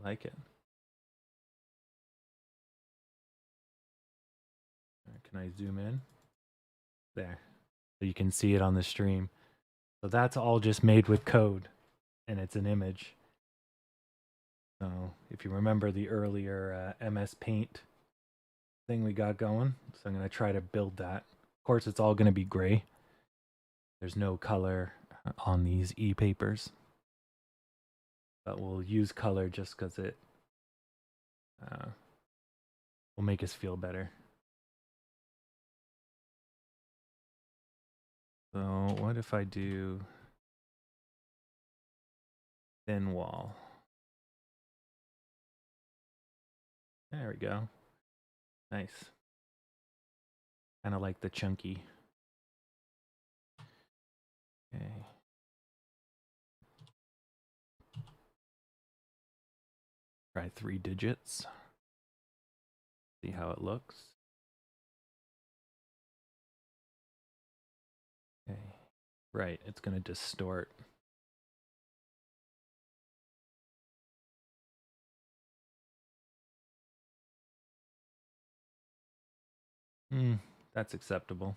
I like it. Can I zoom in? There. So you can see it on the stream. So that's all just made with code, and it's an image. So if you remember the earlier MS Paint thing we got going, so I'm going to try to build that. Of course, it's all going to be gray. There's no color on these e-papers, but we'll use color just because it will make us feel better. So what if I do thin wall? There we go. Nice. Kind of like the chunky. Okay. Try 3 digits. See how it looks. Okay. Right, it's going to distort. That's acceptable.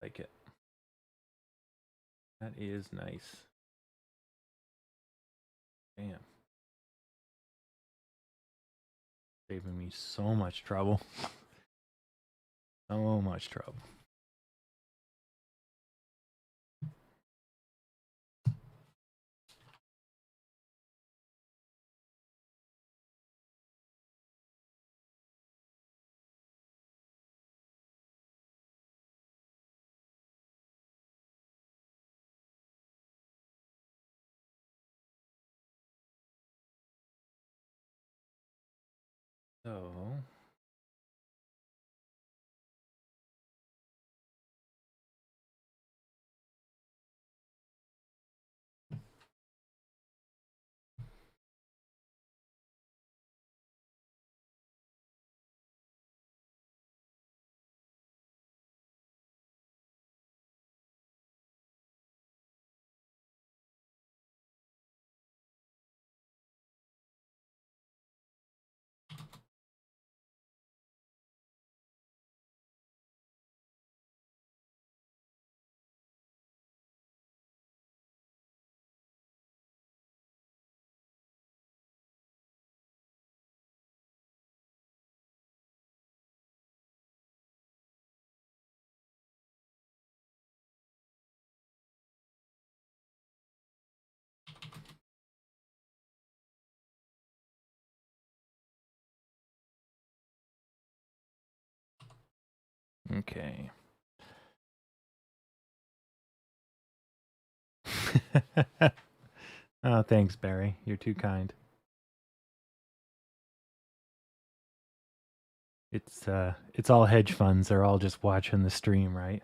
like it. That is nice. Damn. Saving me so much trouble. So much trouble. So okay. Oh, thanks, Barry. You're too kind. It's all hedge funds. They're all just watching the stream, right?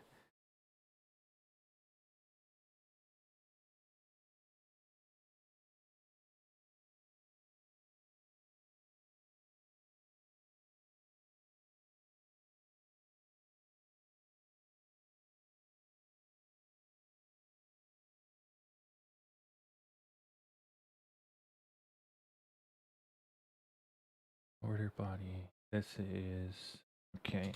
Order body. This is okay.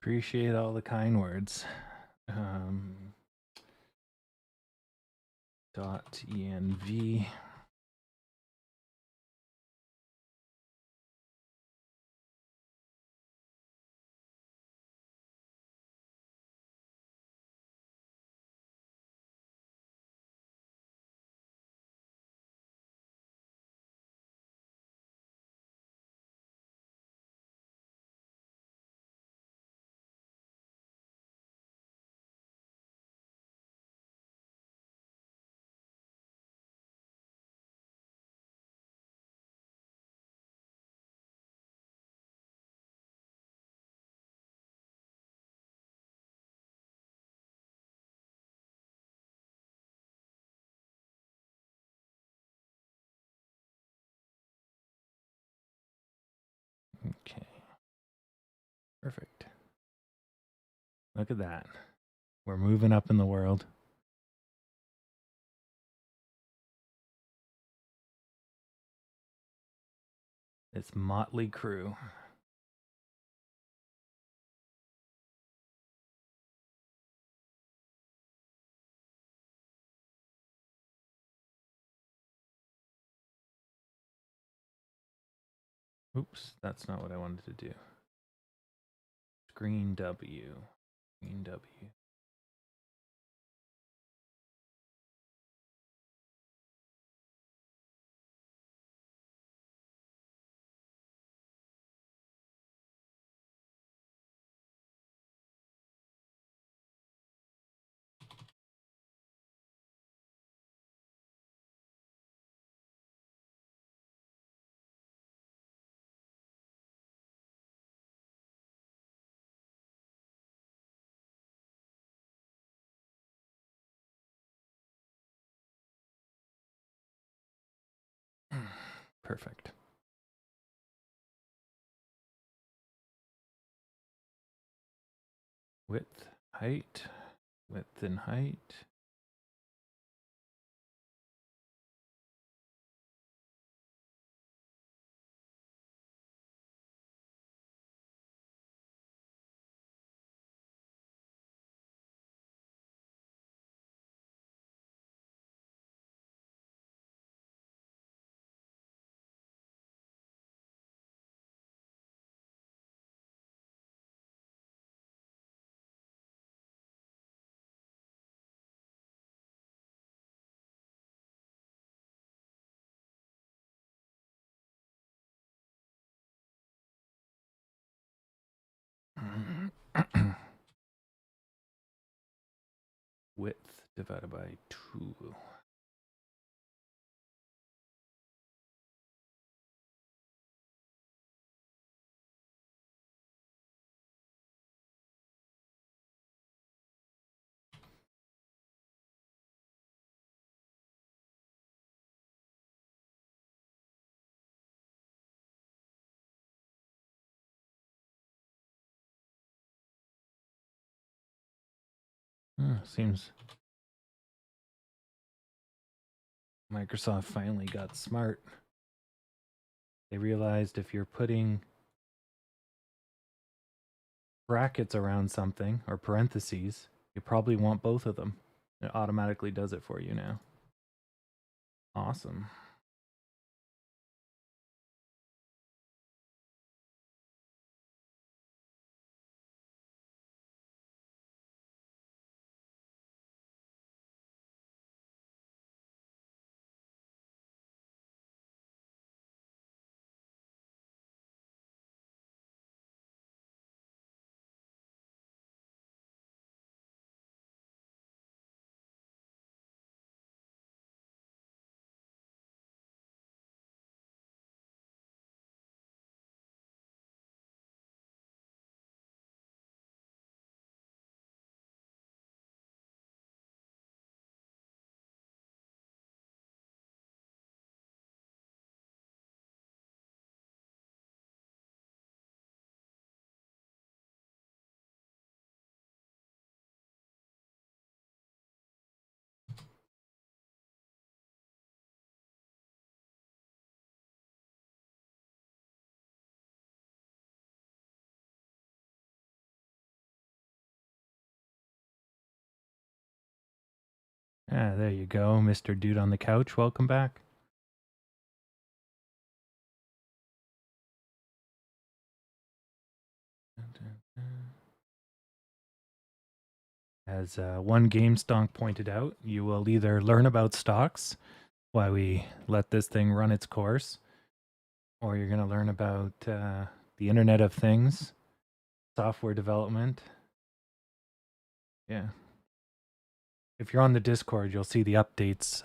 Appreciate all the kind words. .env. Okay. Perfect. Look at that. We're moving up in the world. It's motley crew. Oops, that's not what I wanted to do. Screen W. Screen W. Perfect. Width, height, width and height. Width divided by 2. Seems Microsoft finally got smart. They realized if you're putting brackets around something or parentheses, you probably want both of them. It automatically does it for you now. Awesome. Ah, there you go, Mr. Dude on the Couch. Welcome back. As one GameStonk pointed out, you will either learn about stocks while we let this thing run its course, or you're going to learn about the Internet of Things, software development. Yeah. If you're on the Discord, you'll see the updates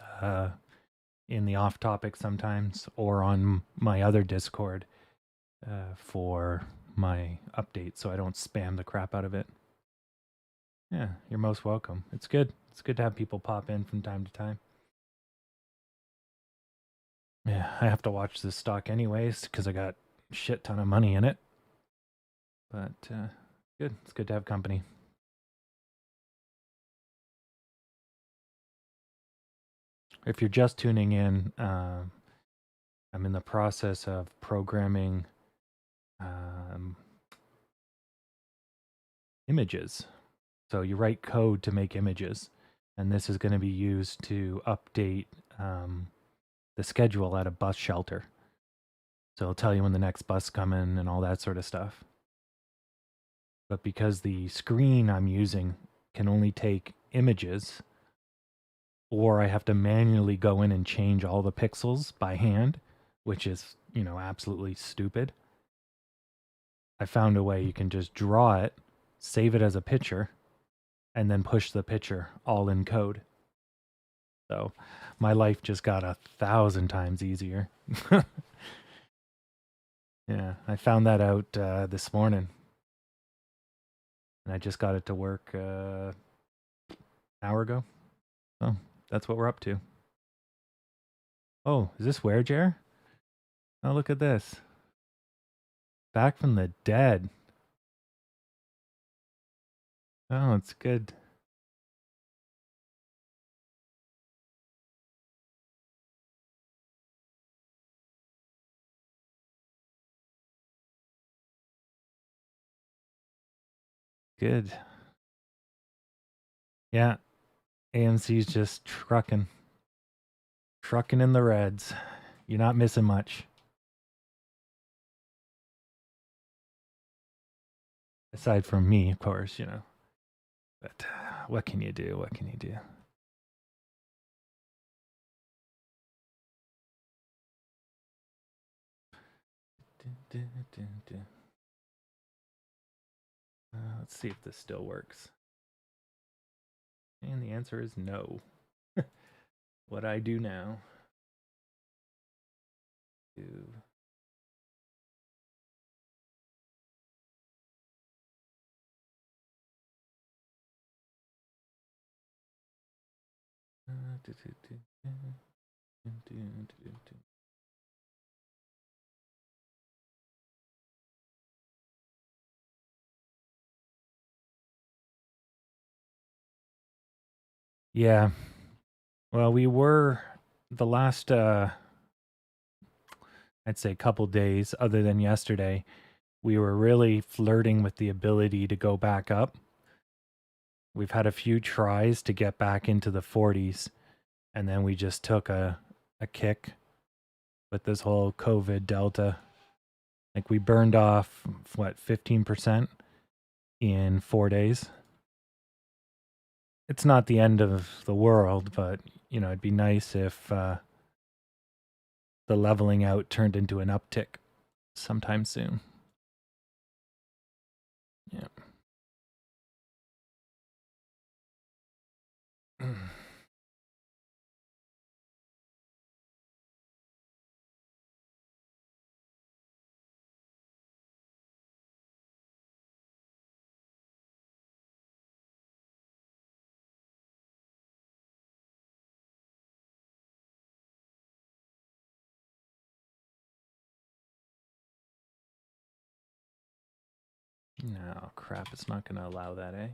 in the off topic sometimes, or on my other Discord for my updates, so I don't spam the crap out of it. Yeah, you're most welcome. It's good. It's good to have people pop in from time to time. Yeah, I have to watch this stock anyways because I got a shit ton of money in it. But good. It's good to have company. If you're just tuning in, I'm in the process of programming images. So you write code to make images, and this is going to be used to update the schedule at a bus shelter. So it'll tell you when the next bus coming and all that sort of stuff. But because the screen I'm using can only take images, or I have to manually go in and change all the pixels by hand, which is, absolutely stupid. I found a way you can just draw it, save it as a picture, and then push the picture all in code. So my life just got 1,000 times easier. Yeah, I found that out this morning, and I just got it to work an hour ago. So that's what we're up to. Oh, is this where, Jer? Oh, look at this. Back from the dead. Oh, it's good. Good. Yeah, AMC's just trucking. Trucking in the Reds. You're not missing much. Aside from me, of course, But what can you do? What can you do? Let's see if this still works. And the answer is no. What I do now. Do. Yeah. Well, we were the last I'd say couple days other than yesterday, we were really flirting with the ability to go back up. We've had a few tries to get back into the 40s, and then we just took a kick with this whole COVID Delta. Like we burned off what 15% in 4 days. It's not the end of the world, but it'd be nice if the leveling out turned into an uptick sometime soon. Yeah. No, crap, it's not going to allow that, eh?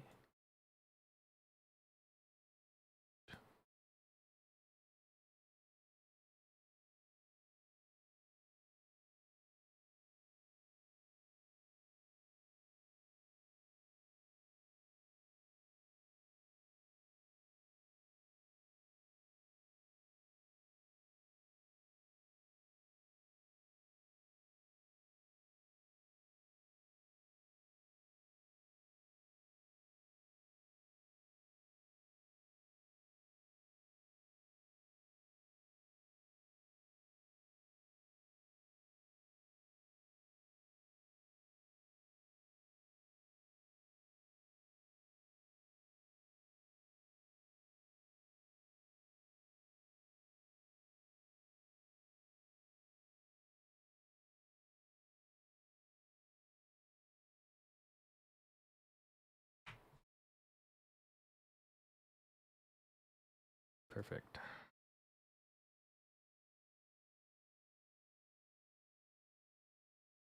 Perfect.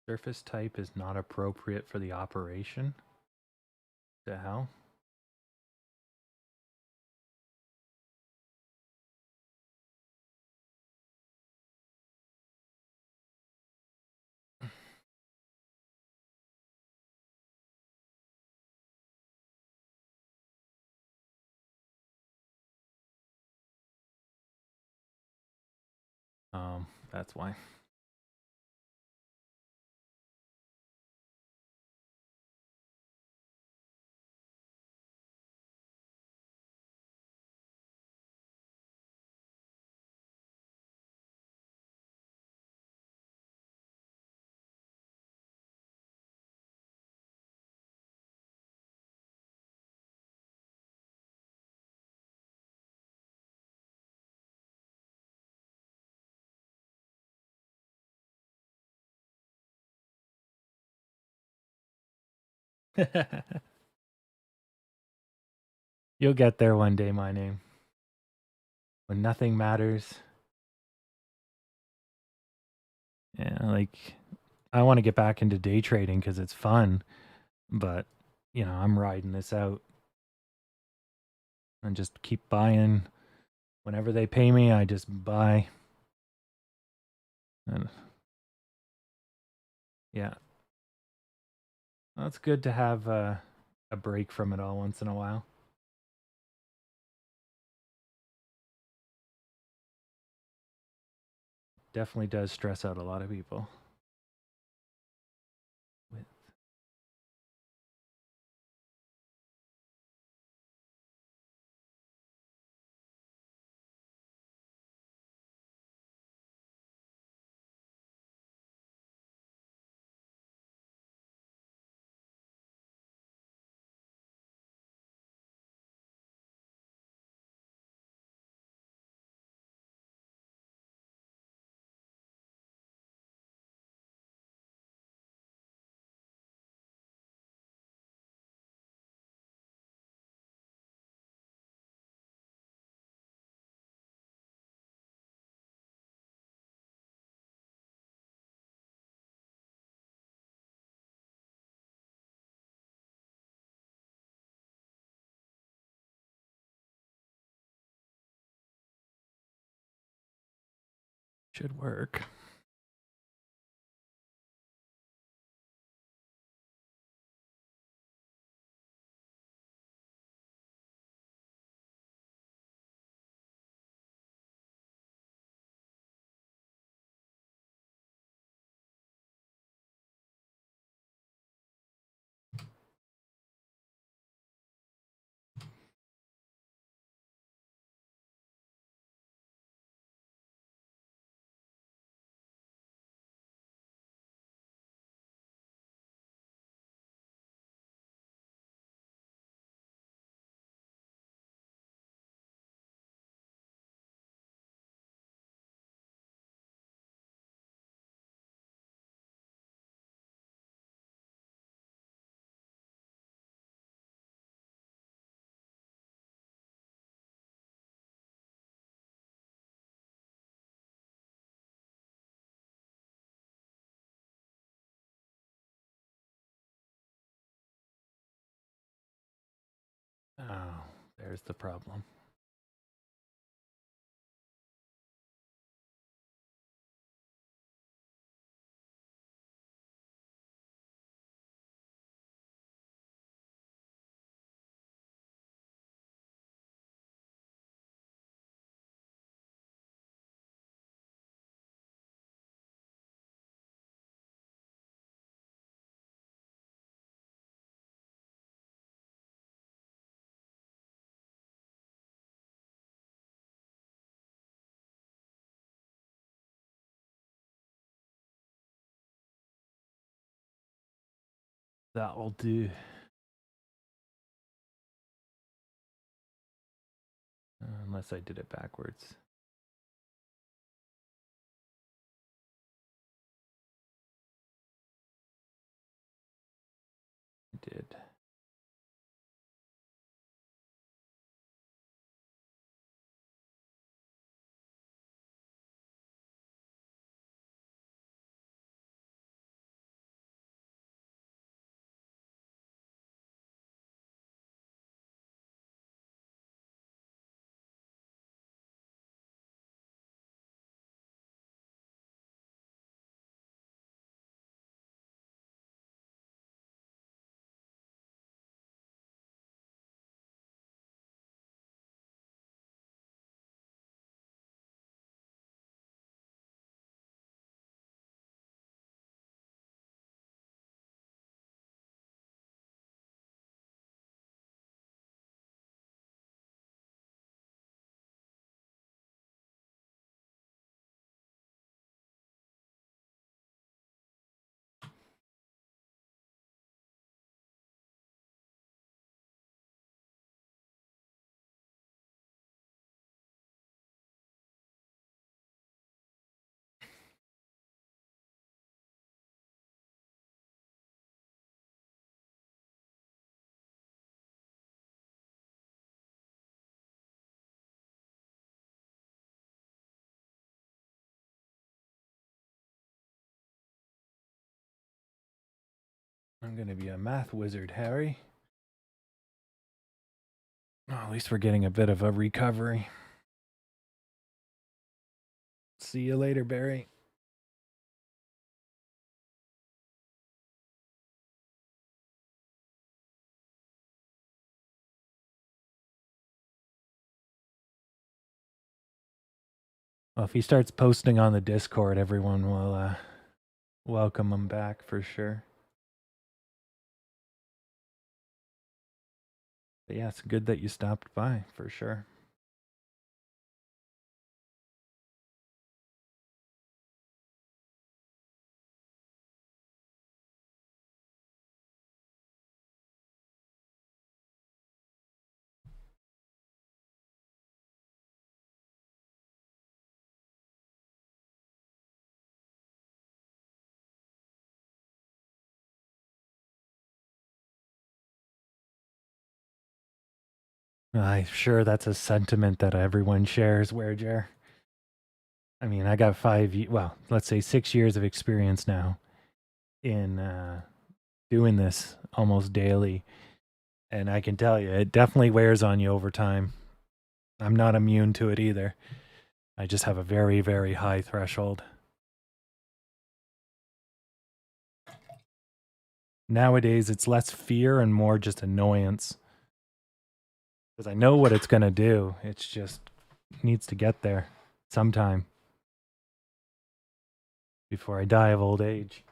Surface type is not appropriate for the operation. The hell? That's why. You'll get there one day, my name. When nothing matters. Yeah, like I want to get back into day trading because it's fun, but I'm riding this out and just keep buying. Whenever they pay me, I just buy. And yeah, well, it's good to have a break from it all once in a while. Definitely does stress out a lot of people. With should work. Oh, there's the problem. That will do. Unless I did it backwards. I did. I'm going to be a math wizard, Harry. Oh, at least we're getting a bit of a recovery. See you later, Barry. Well, if he starts posting on the Discord, everyone will welcome him back for sure. But yeah, it's good that you stopped by for sure. I'm sure that's a sentiment that everyone shares, Werejar. I mean, I got let's say 6 years of experience now in doing this almost daily. And I can tell you, it definitely wears on you over time. I'm not immune to it either. I just have a very, very high threshold. Nowadays, it's less fear and more just annoyance. Because I know what it's going to do. It's just needs to get there sometime before I die of old age.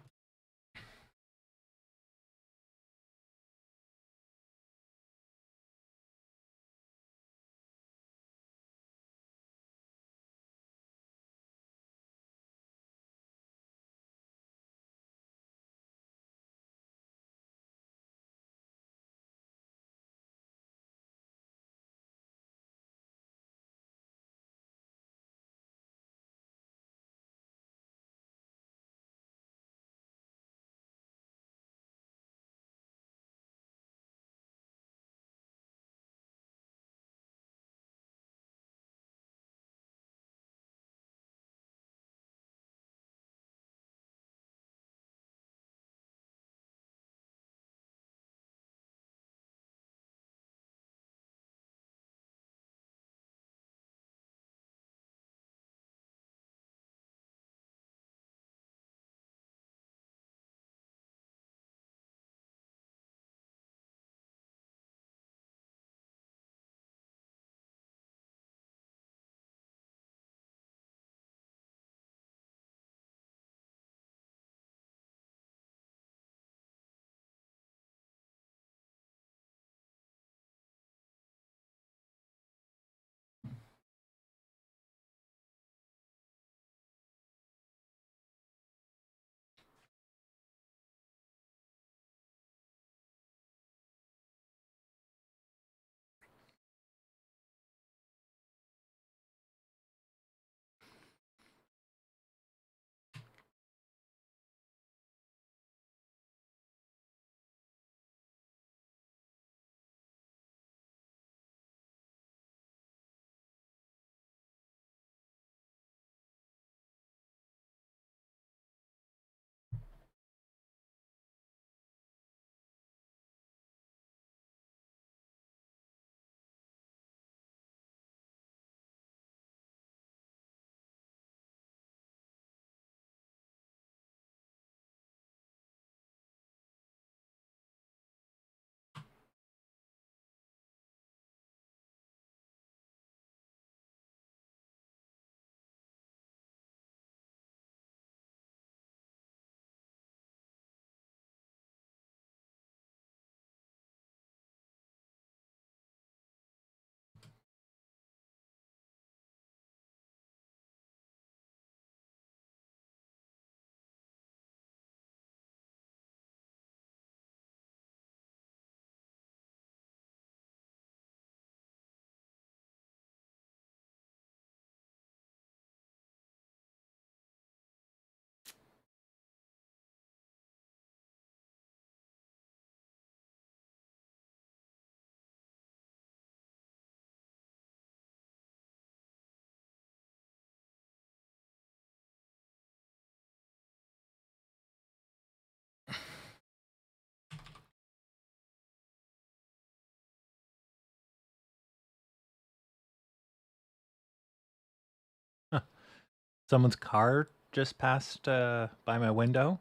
Someone's car just passed by my window,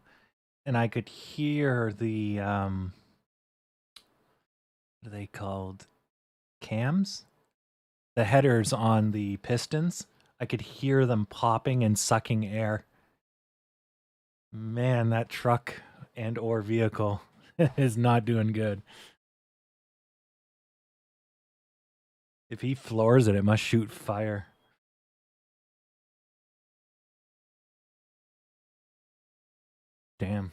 and I could hear the what are they called? Cams? The headers on the pistons. I could hear them popping and sucking air. Man, that truck and or vehicle is not doing good. If he floors it, it must shoot fire. Damn.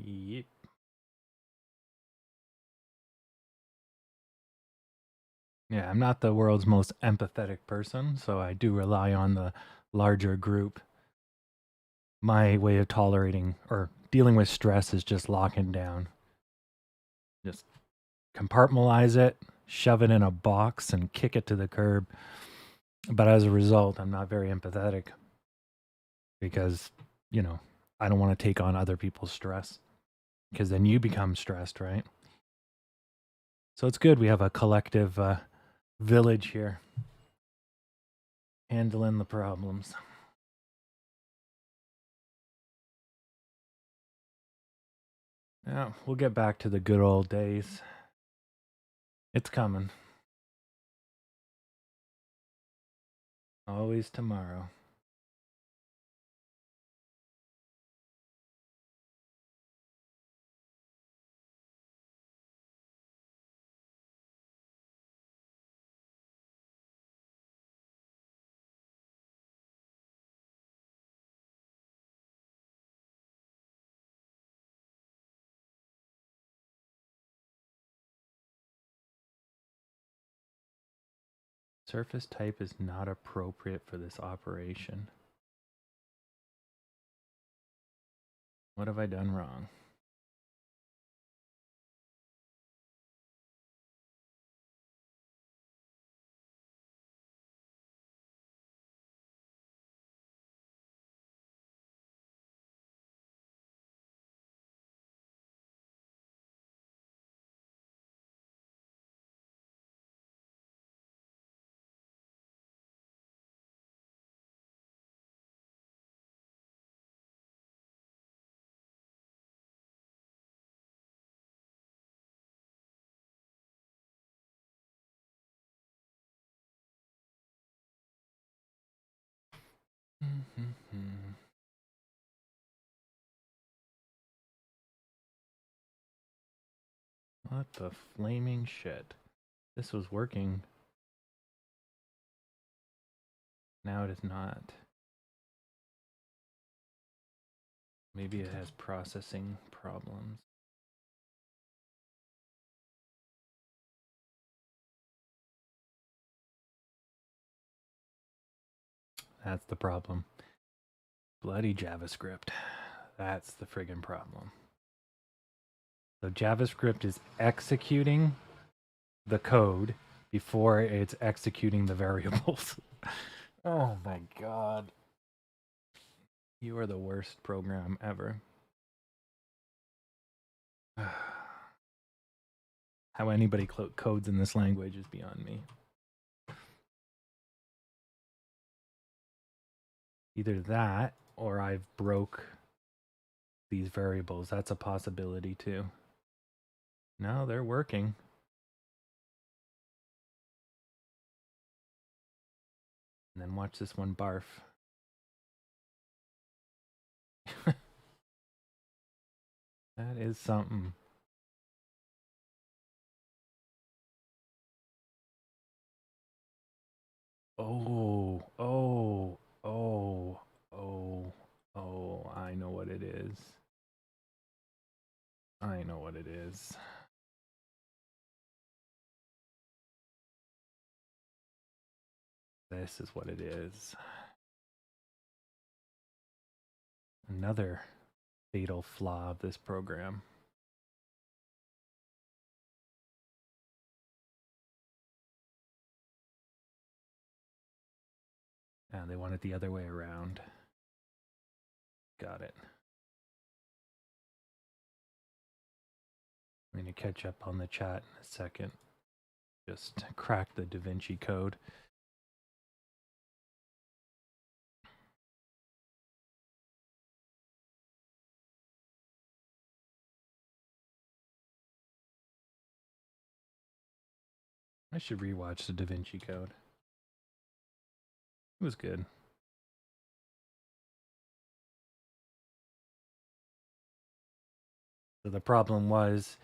Yep. Yeah, I'm not the world's most empathetic person, so I do rely on the larger group. My way of tolerating or dealing with stress is just locking down. Just compartmentalize it, shove it in a box, and kick it to the curb. But as a result, I'm not very empathetic because, you know, I don't want to take on other people's stress because then you become stressed, right? So it's good we have a collective village here handling the problems. Yeah, we'll get back to the good old days. It's coming. Always tomorrow. Surface type is not appropriate for this operation. What have I done wrong? What the flaming shit? This was working. Now it is not. Maybe it has processing problems. That's the problem. Bloody JavaScript. That's the friggin' problem. So JavaScript is executing the code before it's executing the variables. Oh my god. You are the worst program ever. How anybody codes in this language is beyond me. Either that or I've broke these variables. That's a possibility too. No, they're working. And then watch this one barf. That is something. Oh, oh, oh, oh, oh, I know what it is. I know what it is. This is what it is. Another fatal flaw of this program. And they want it the other way around. Got it. I'm going to catch up on the chat in a second. Just crack the Da Vinci Code. I should rewatch the Da Vinci Code. It was good. So the problem was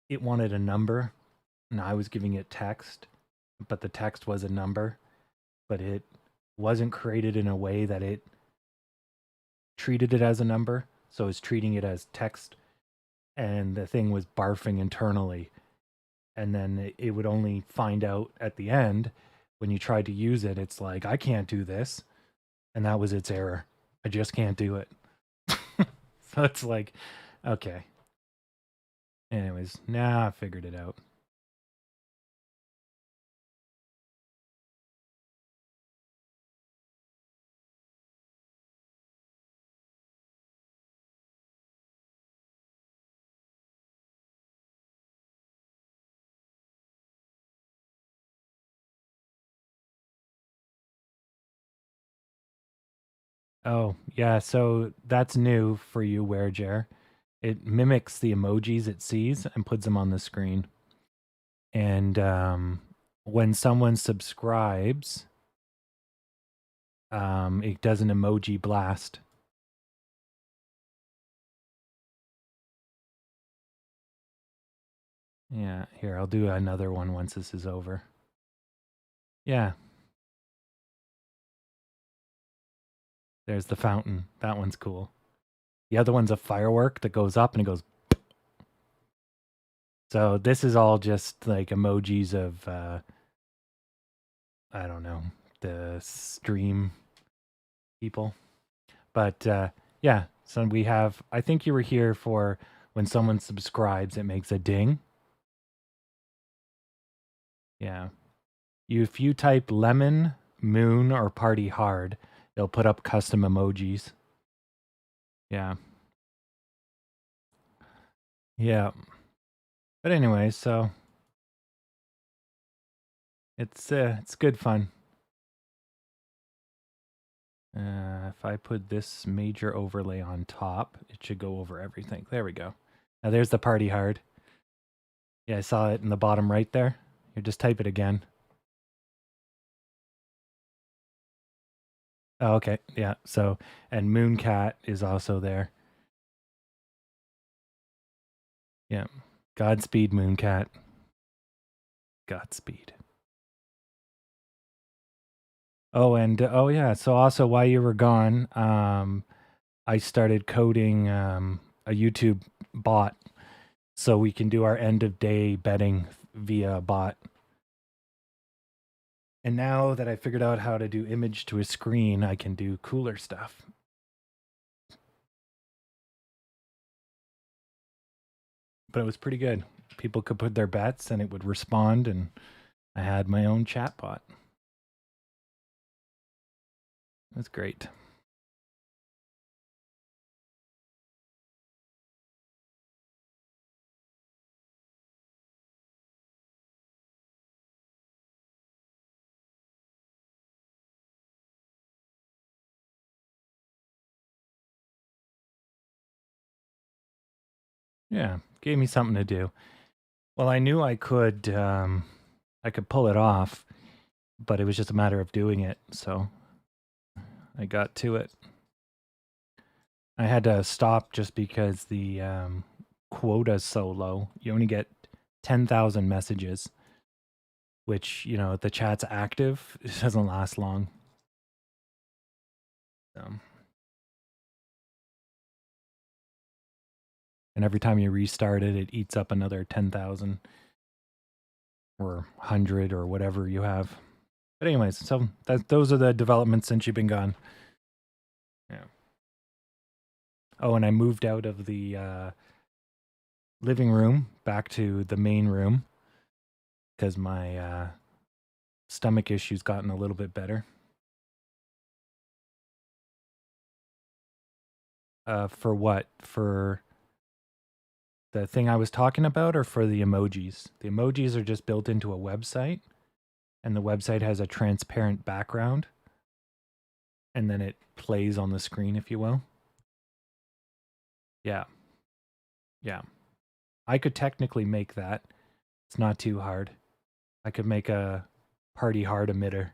it wanted a number, and I was giving it text, but the text was a number, but it wasn't created in a way that it treated it as a number. So it's treating it as text, and the thing was barfing internally. And then it would only find out at the end when you tried to use it, it's like, I can't do this. And that was its error. I just can't do it. So it's like, okay. Anyways, now I figured it out. Oh, yeah, so that's new for you, Werejar. It mimics the emojis it sees and puts them on the screen. And when someone subscribes, it does an emoji blast. Yeah, here, I'll do another one once this is over. Yeah. There's the fountain. That one's cool. The other one's a firework that goes up and it goes. So this is all just like emojis of, I don't know, the stream people. But yeah, so we have, I think you were here for when someone subscribes, it makes a ding. Yeah. If you type lemon, moon, or party hard, it'll put up custom emojis. Yeah. Yeah. But anyway, so it's good fun. If I put this major overlay on top, it should go over everything. There we go. Now there's the party hard. Yeah, I saw it in the bottom right there. You just type it again. Oh, okay. Yeah. So, and Mooncat is also there. Yeah. Godspeed, Mooncat. Godspeed. Oh, and oh yeah. So also while you were gone, I started coding a YouTube bot so we can do our end of day betting via a bot. And now that I figured out how to do image to a screen, I can do cooler stuff. But it was pretty good. People could put their bets and it would respond, and I had my own chatbot. That's great. Yeah, gave me something to do. Well, I knew I could pull it off, but it was just a matter of doing it. So I got to it. I had to stop just because the quota is so low. You only get 10,000 messages, which, you know, the chat's active. It doesn't last long. And every time you restart it, it eats up another 10,000 or 100 or whatever you have. But anyways, so those are the developments since you've been gone. Yeah. Oh, and I moved out of the living room back to the main room because my stomach issues gotten a little bit better. For what? For the thing I was talking about, or for the emojis? The emojis are just built into a website, and the website has a transparent background, and then it plays on the screen, if you will. Yeah. Yeah. I could technically make that. It's not too hard. I could make a party hard emitter.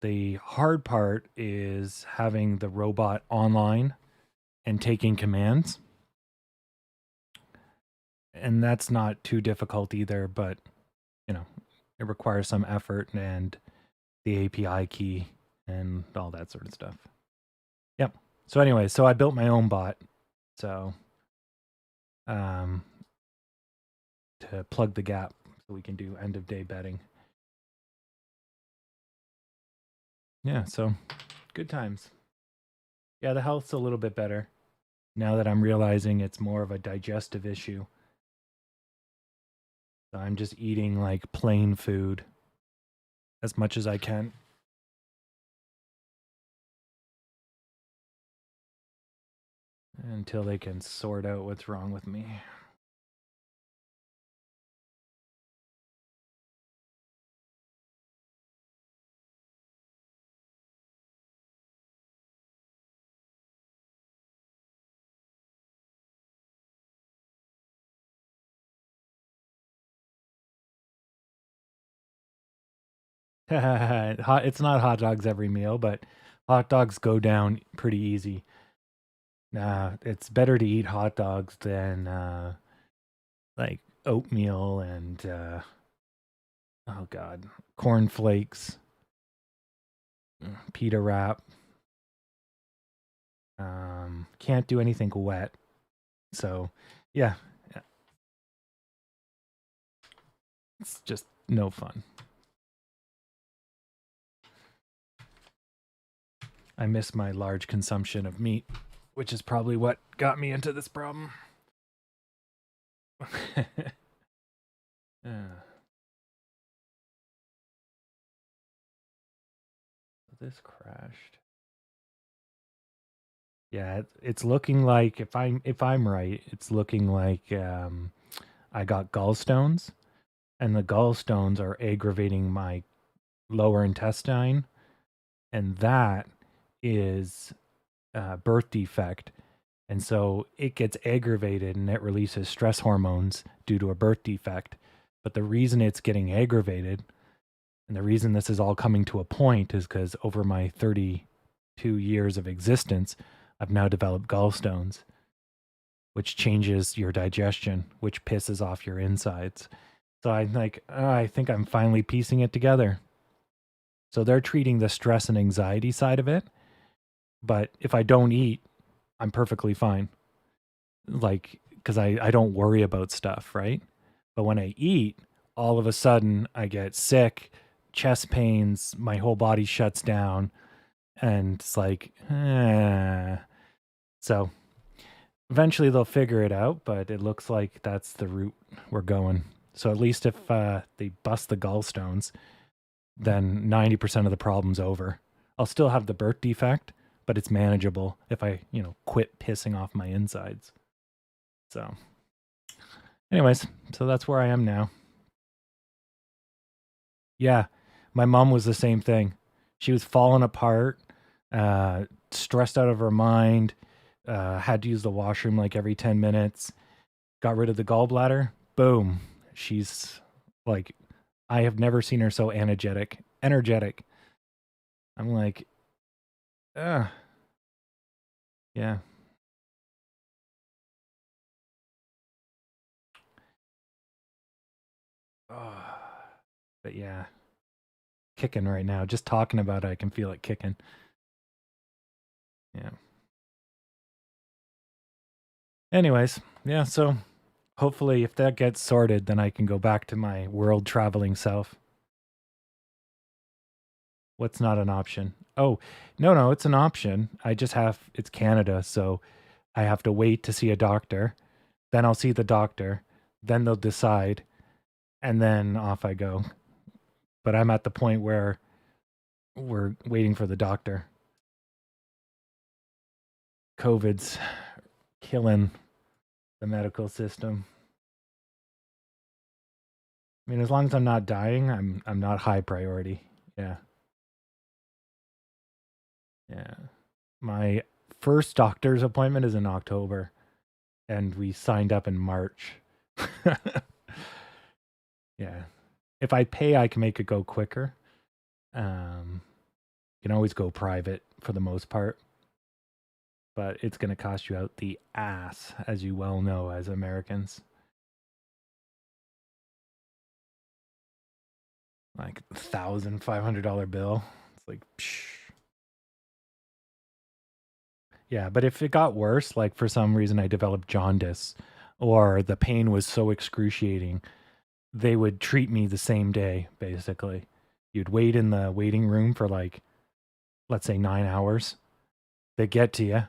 The hard part is having the robot online and taking commands. And that's not too difficult either, but you know, it requires some effort and the API key and all that sort of stuff. Yep. So anyway, so I built my own bot. So to plug the gap so we can do end of day betting. Yeah, so good times. Yeah, the health's a little bit better now that I'm realizing it's more of a digestive issue. So I'm just eating like plain food as much as I can. Until they can sort out what's wrong with me. It's not hot dogs every meal, but hot dogs go down pretty easy. It's better to eat hot dogs than like oatmeal and oh god, cornflakes, pita wrap. Can't do anything wet. So, yeah. It's just no fun. I miss my large consumption of meat, which is probably what got me into this problem. This crashed. Yeah, it's looking like if I'm right, it's looking like I got gallstones, and the gallstones are aggravating my lower intestine, and that is a birth defect. And so it gets aggravated and it releases stress hormones due to a birth defect. But the reason it's getting aggravated and the reason this is all coming to a point is because over my 32 years of existence, I've now developed gallstones, which changes your digestion, which pisses off your insides. So I'm like, I think I'm finally piecing it together. So they're treating the stress and anxiety side of it. But if I don't eat, I'm perfectly fine. Like, because I don't worry about stuff, right? But when I eat, all of a sudden I get sick, chest pains, my whole body shuts down, and it's like, So eventually they'll figure it out, but it looks like that's the route we're going. So at least if they bust the gallstones, then 90% of the problem's over. I'll still have the birth defect, but it's manageable if I, quit pissing off my insides. So, anyways, so that's where I am now. Yeah, my mom was the same thing. She was falling apart, stressed out of her mind, had to use the washroom like every 10 minutes, got rid of the gallbladder. Boom. She's like, I have never seen her so energetic. I'm like, yeah. Oh, but yeah, kicking right now. Just talking about it, I can feel it kicking. Yeah. Anyways, yeah, so hopefully if that gets sorted, then I can go back to my world traveling self. What's not an option? Oh, no, it's an option. It's Canada, so I have to wait to see a doctor. Then I'll see the doctor. Then they'll decide. And then off I go. But I'm at the point where we're waiting for the doctor. COVID's killing the medical system. I mean, as long as I'm not dying, I'm not high priority. Yeah. Yeah. My first doctor's appointment is in October, and we signed up in March. Yeah. If I pay, I can make it go quicker. You can always go private for the most part, but it's going to cost you out the ass, as you well know, as Americans. Like $1,500 bill. It's like, psh. Yeah, but if it got worse, like for some reason I developed jaundice or the pain was so excruciating, they would treat me the same day, basically. You'd wait in the waiting room for like, let's say 9 hours. They get to you,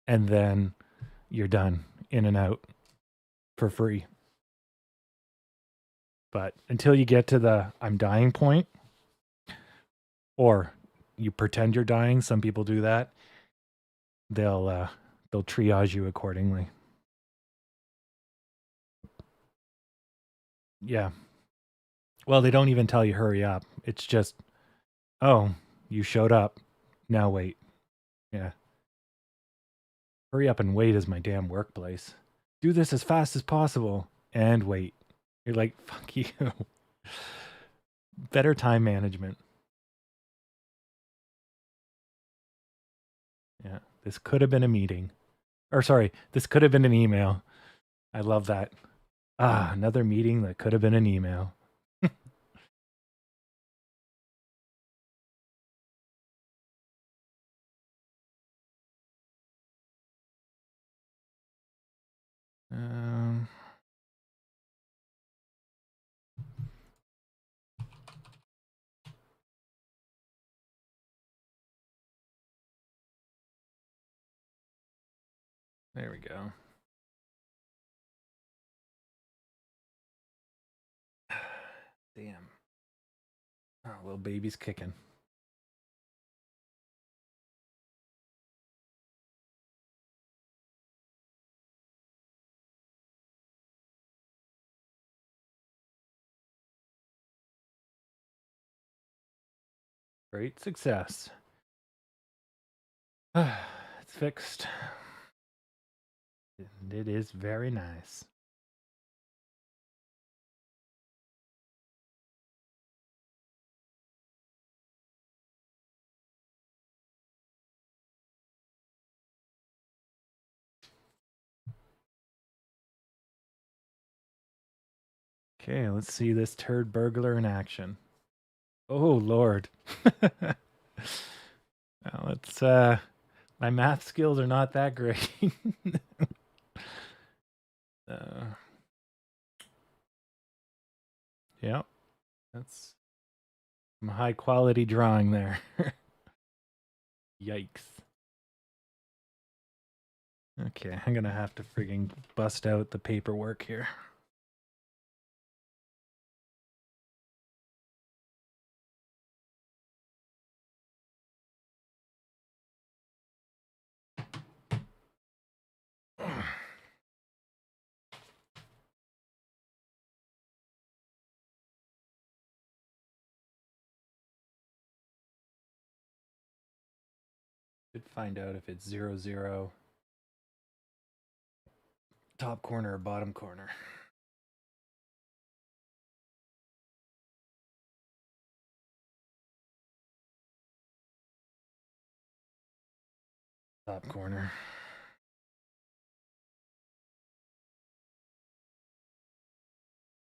and then you're done, in and out for free. But until you get to the I'm dying point, or you pretend you're dying, some people do that, they'll triage you accordingly. Yeah. Well, they don't even tell you hurry up. It's just, oh, you showed up. Now wait. Yeah. Hurry up and wait is my damn workplace. Do this as fast as possible and wait. You're like, fuck you. Better time management. Yeah. This could have been a meeting. Or sorry, this could have been an email. I love that. Ah, another meeting that could have been an email. Um, there we go. Damn. Oh, little baby's kicking. Great success. It's fixed. It is very nice. Okay, let's see this turd burglar in action. Oh Lord. Well, it's my math skills are not that great. uh, yeah, that's some high quality drawing there. Yikes. Okay, I'm gonna have to frigging bust out the paperwork here. Should find out if it's 0, 0, top corner or bottom corner. Top corner.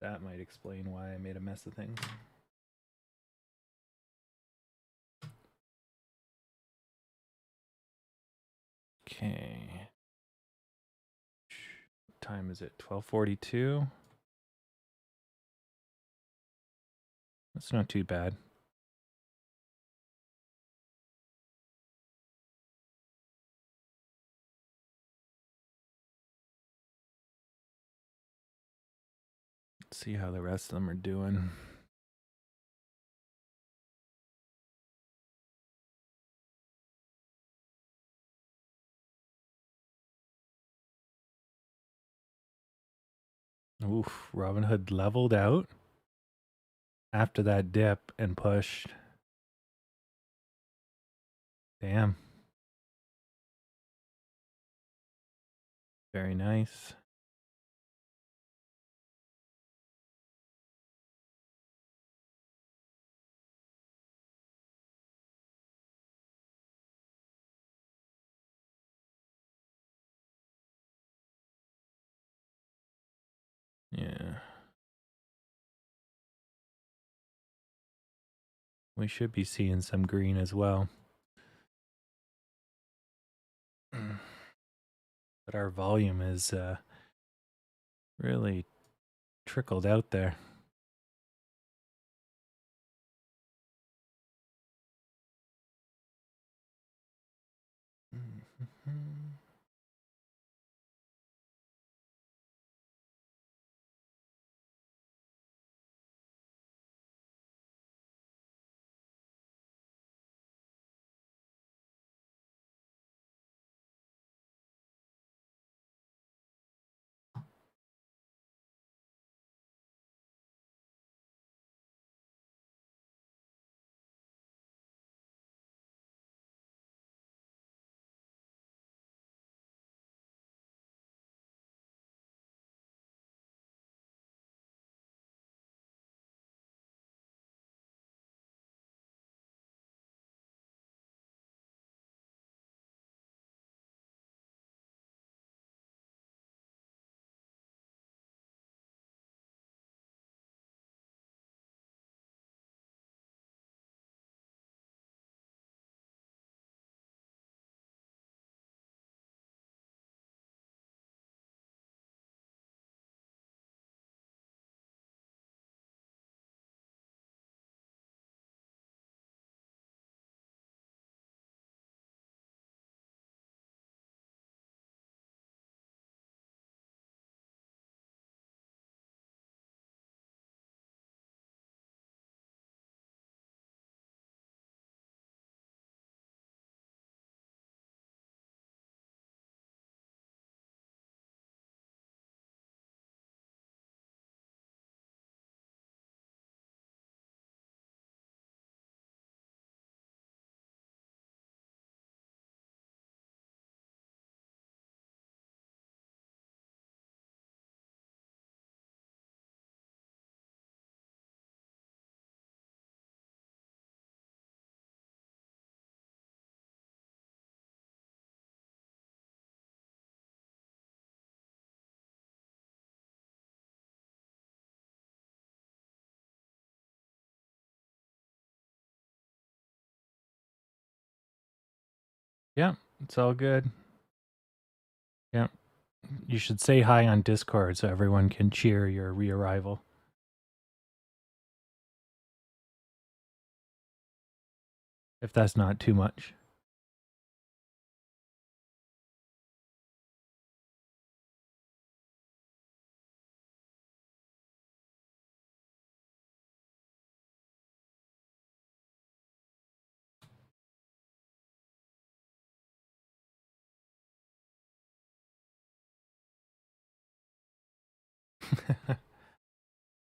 That might explain why I made a mess of things. Okay. What time is it? 12:42. That's not too bad. Let's see how the rest of them are doing. Oof, Robin Hood leveled out after that dip and pushed. Damn. Very nice. Yeah. We should be seeing some green as well. But our volume is really trickled out there. Yeah, it's all good. Yeah. You should say hi on Discord so everyone can cheer your re-arrival. If that's not too much.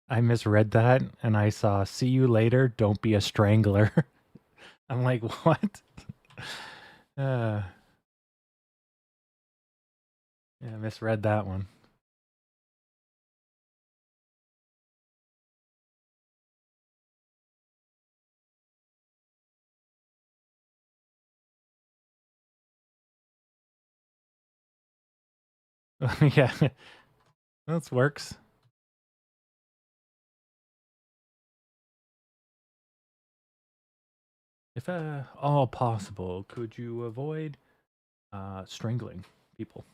I misread that and I saw "see you later, don't be a strangler." I'm like, what? Yeah, I misread that one. Yeah, that works. If all possible, could you avoid strangling people?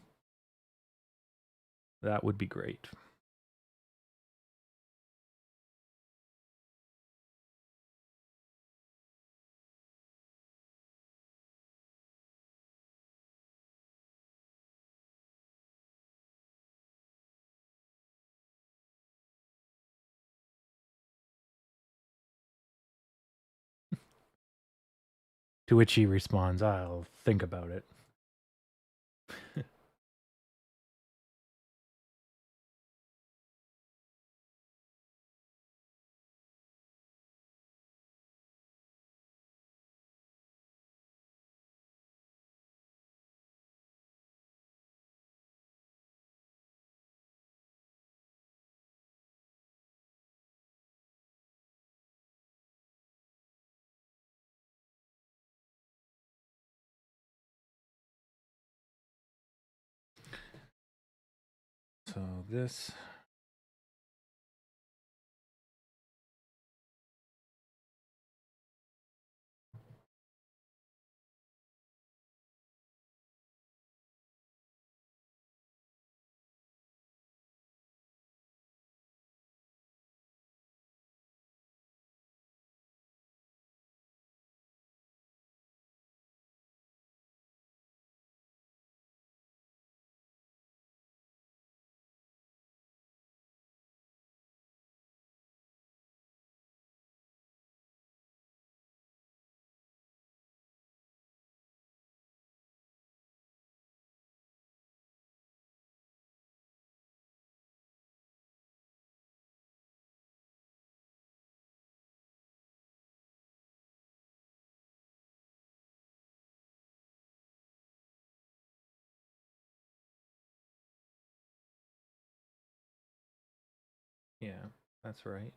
That would be great. To which he responds, I'll think about it. So this Yeah, that's right.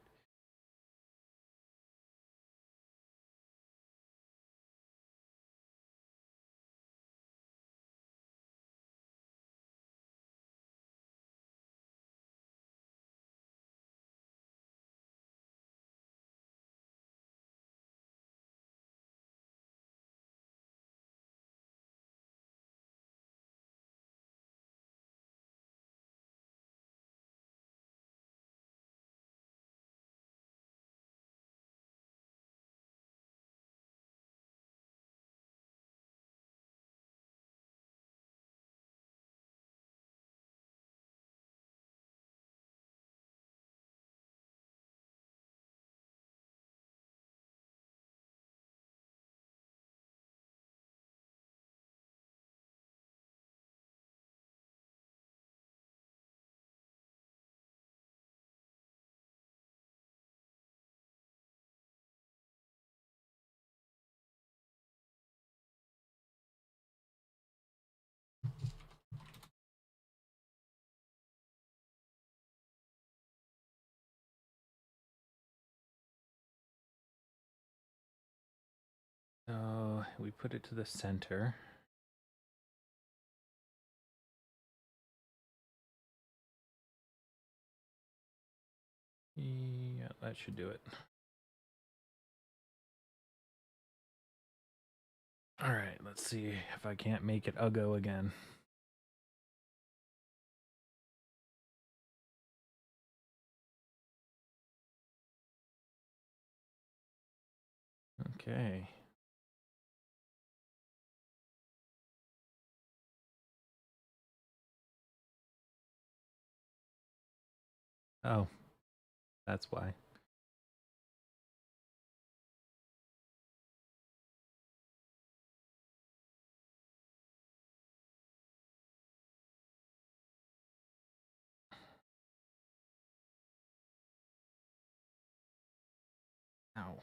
So we put it to the center. Yeah, that should do it. All right, let's see if I can't make it uggo again. Okay. Oh, that's why. Ow.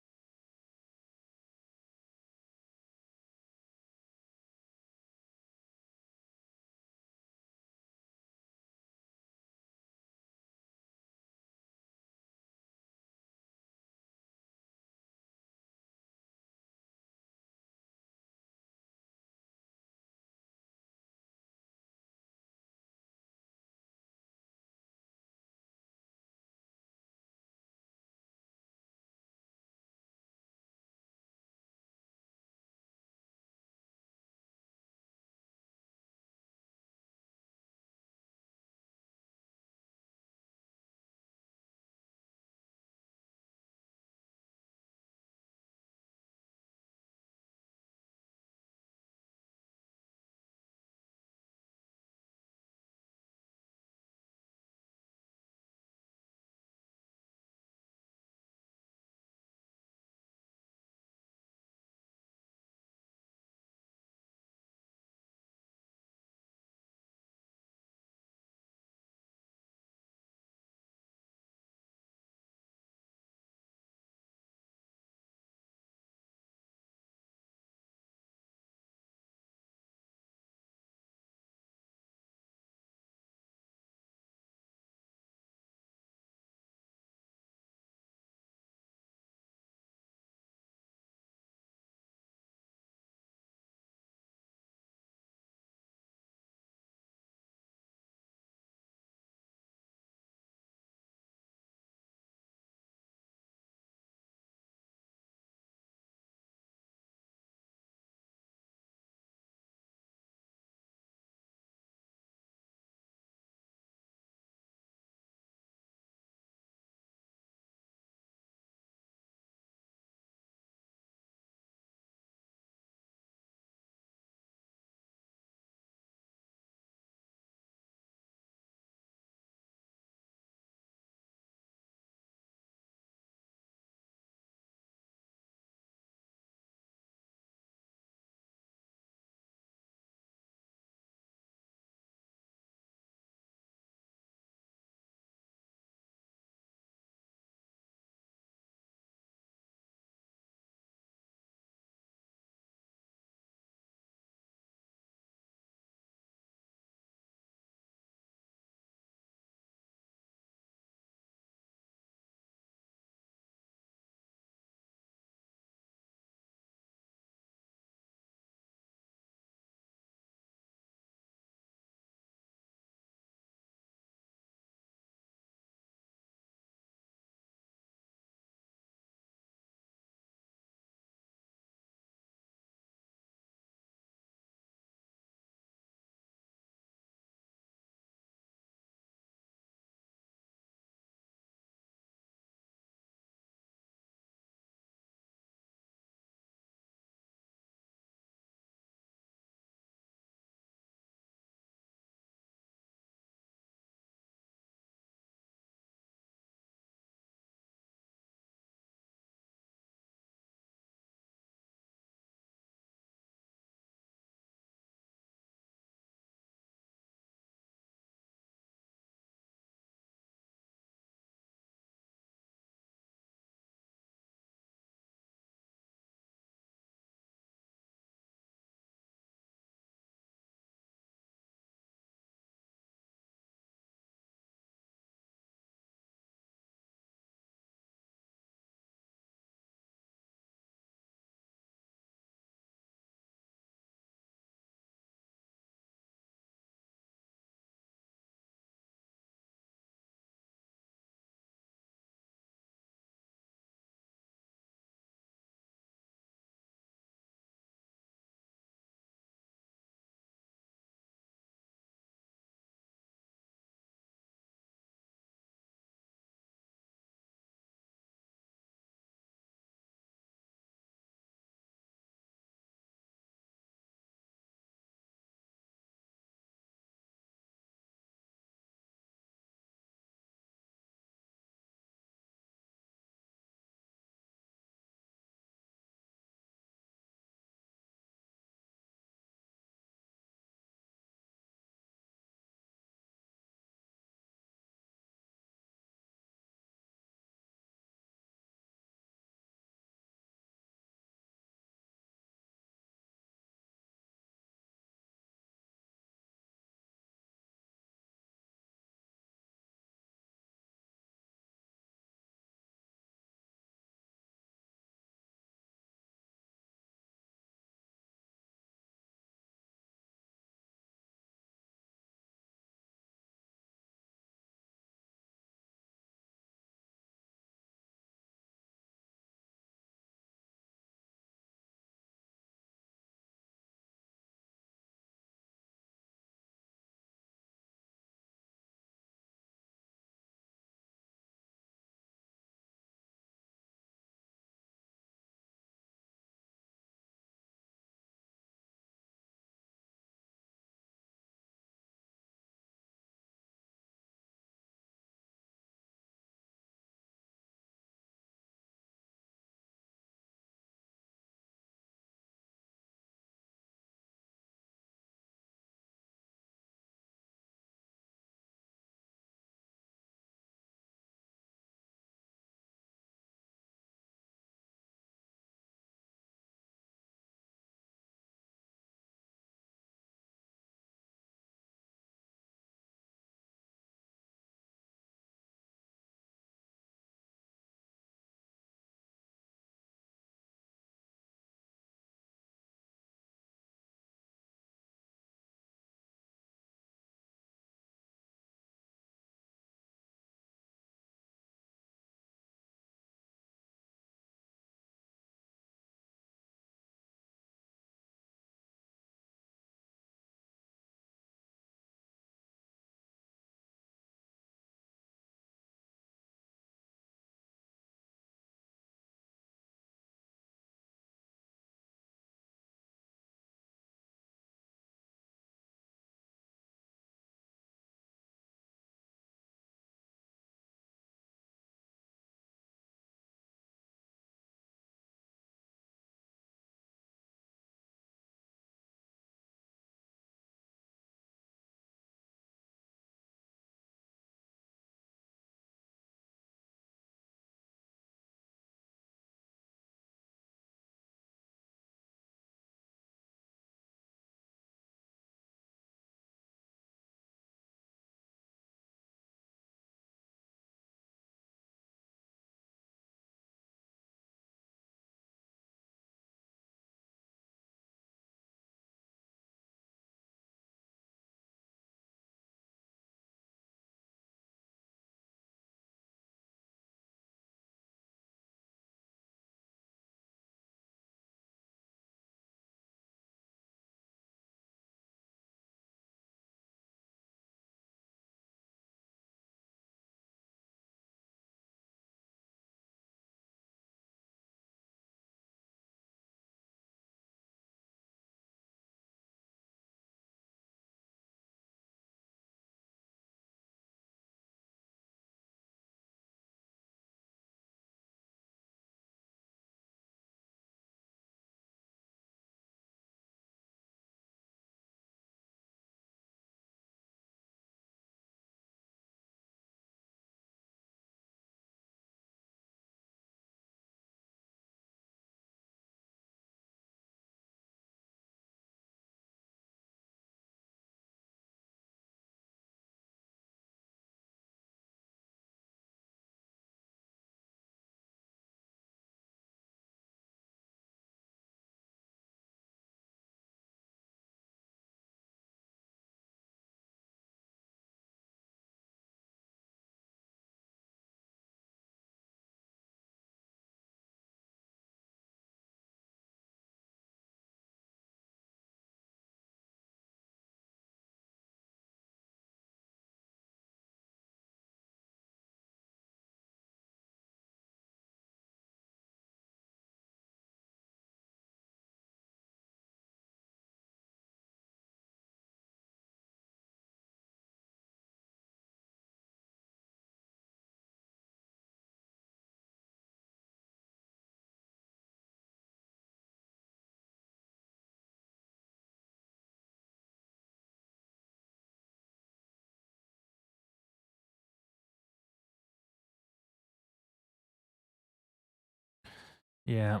Yeah,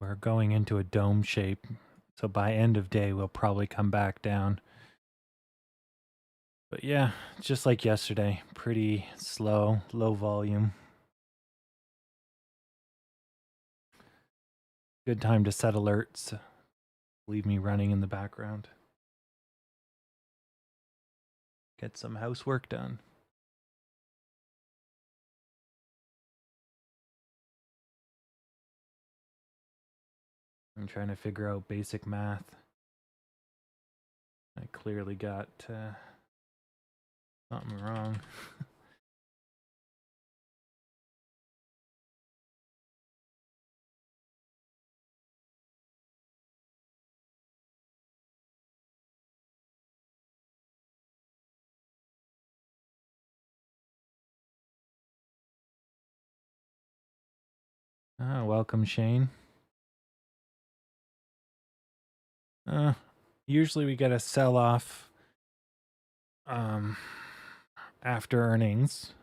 we're going into a dome shape. So by end of day, we'll probably come back down. But yeah, just like yesterday, pretty slow, low volume. Good time to set alerts. Leave me running in the background. Get some housework done. I'm trying to figure out basic math. I clearly got something wrong. Welcome, Shane. Usually we get a sell-off after earnings,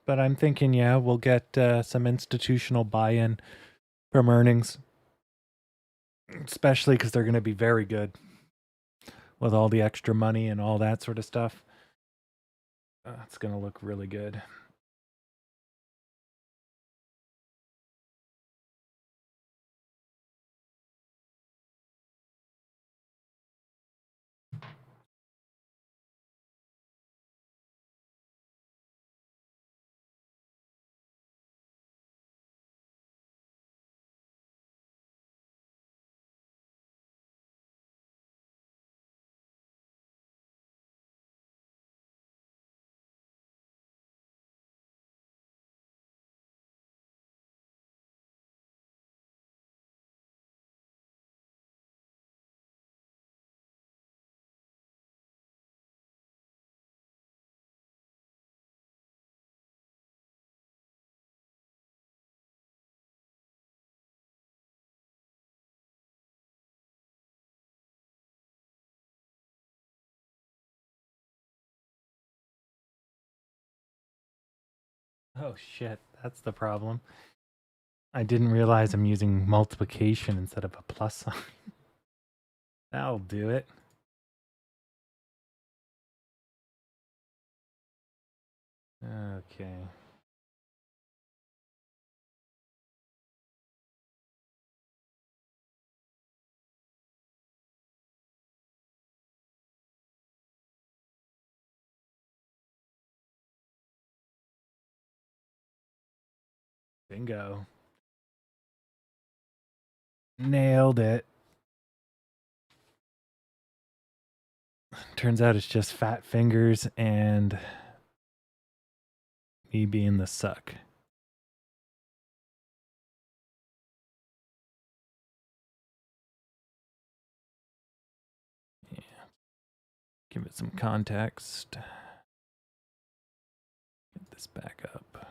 but I'm thinking, yeah, we'll get some institutional buy-in from earnings, especially because they're going to be very good with all the extra money and all that sort of stuff. It's going to look really good. Oh shit, that's the problem. I didn't realize I'm using multiplication instead of a plus sign. That'll do it. Okay. Bingo. Nailed it. Turns out it's just fat fingers and me being the suck. Yeah. Give it some context. Get this back up.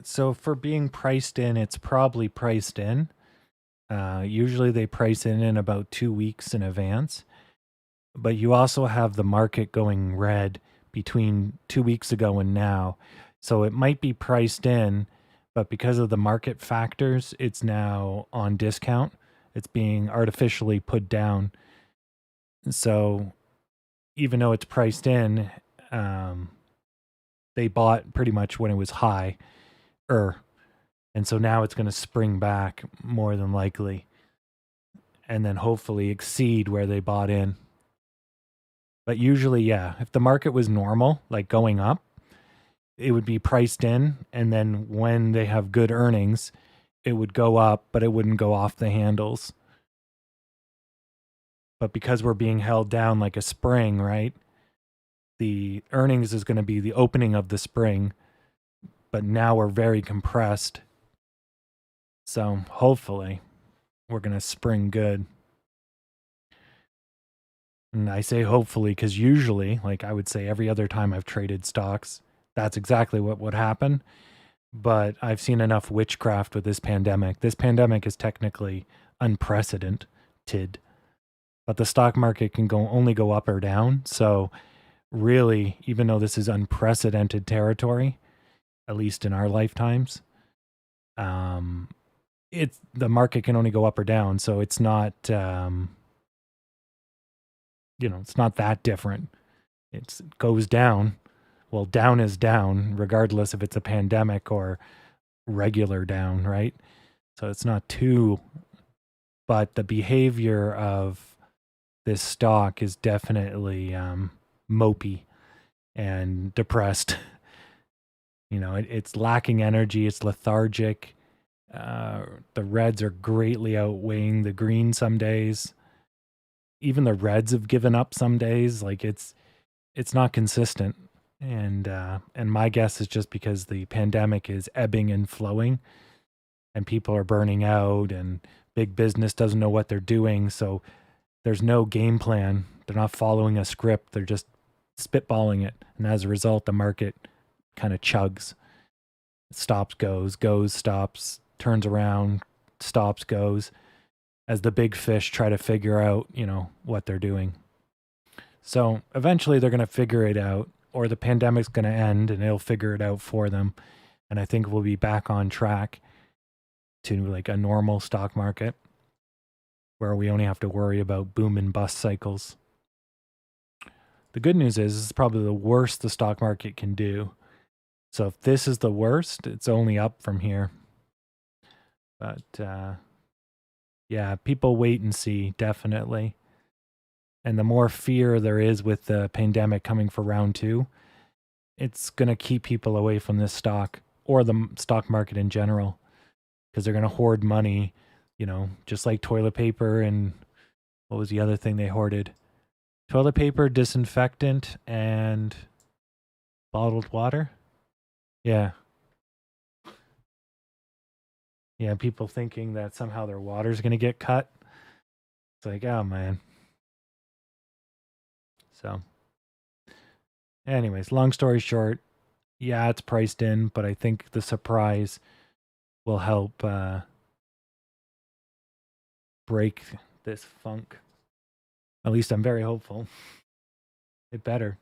So for being priced in, it's probably priced in. Usually they price in about 2 weeks in advance, but you also have the market going red between 2 weeks ago and now. So it might be priced in, but because of the market factors, it's now on discount. It's being artificially put down. So even though it's priced in, they bought pretty much when it was high, and so now it's going to spring back more than likely, and then hopefully exceed where they bought in. But usually, yeah, if the market was normal, like going up, it would be priced in, and then when they have good earnings, it would go up, but it wouldn't go off the handles. But because we're being held down like a spring, right? The earnings is going to be the opening of the spring, but now we're very compressed. So hopefully we're going to spring good. And I say hopefully because usually, like I would say every other time I've traded stocks, that's exactly what would happen. But I've seen enough witchcraft with this pandemic. This pandemic is technically unprecedented, but the stock market can only go up or down. So really, even though this is unprecedented territory, at least in our lifetimes, um, it's the market can only go up or down. So it's not, it's not that different. It goes down. Well, down is down, regardless if it's a pandemic or regular down, right? So it's not too, but the behavior of this stock is definitely mopey and depressed. It's lacking energy. It's lethargic. The reds are greatly outweighing the green some days. Even the reds have given up some days. Like it's not consistent. And my guess is just because the pandemic is ebbing and flowing, and people are burning out, and big business doesn't know what they're doing. So there's no game plan. They're not following a script. They're just spitballing it. And as a result, the market kind of chugs, stops, goes, stops, turns around, stops, goes, as the big fish try to figure out, what they're doing. So eventually they're going to figure it out, or the pandemic's going to end and it'll figure it out for them. And I think we'll be back on track to like a normal stock market where we only have to worry about boom and bust cycles. The good news is, this is probably the worst the stock market can do. So if this is the worst, it's only up from here. But yeah, people wait and see, definitely. And the more fear there is with the pandemic coming for round two, it's going to keep people away from this stock or the stock market in general, because they're going to hoard money, just like toilet paper. And what was the other thing they hoarded? Toilet paper, disinfectant, and bottled water. Yeah. Yeah, people thinking that somehow their water's going to get cut. It's like, oh man. So, anyways, long story short, yeah, it's priced in, but I think the surprise will help break this funk. At least I'm very hopeful. It better.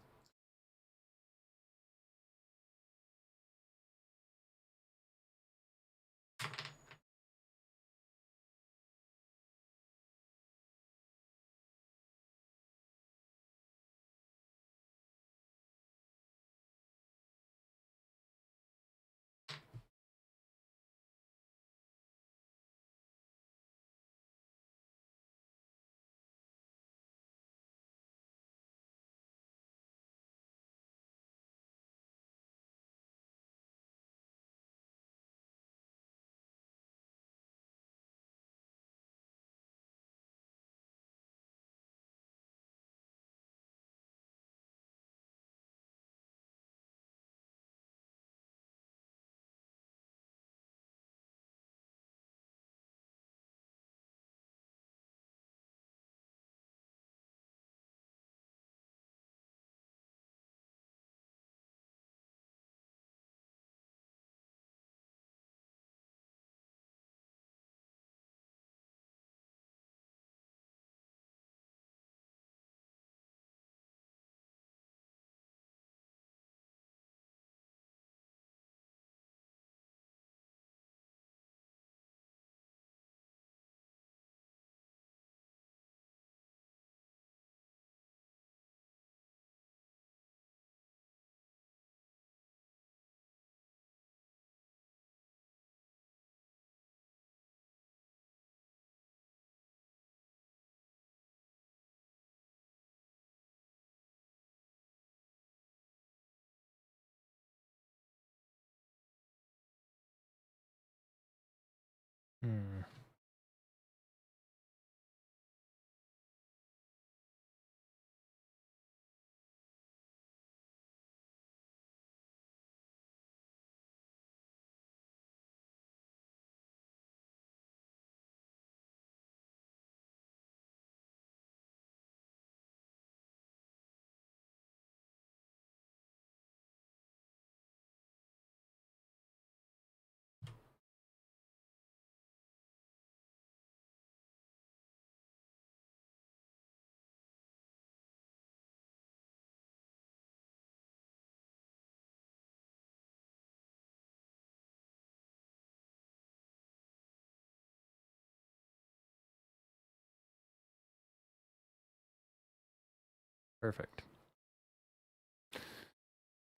Perfect.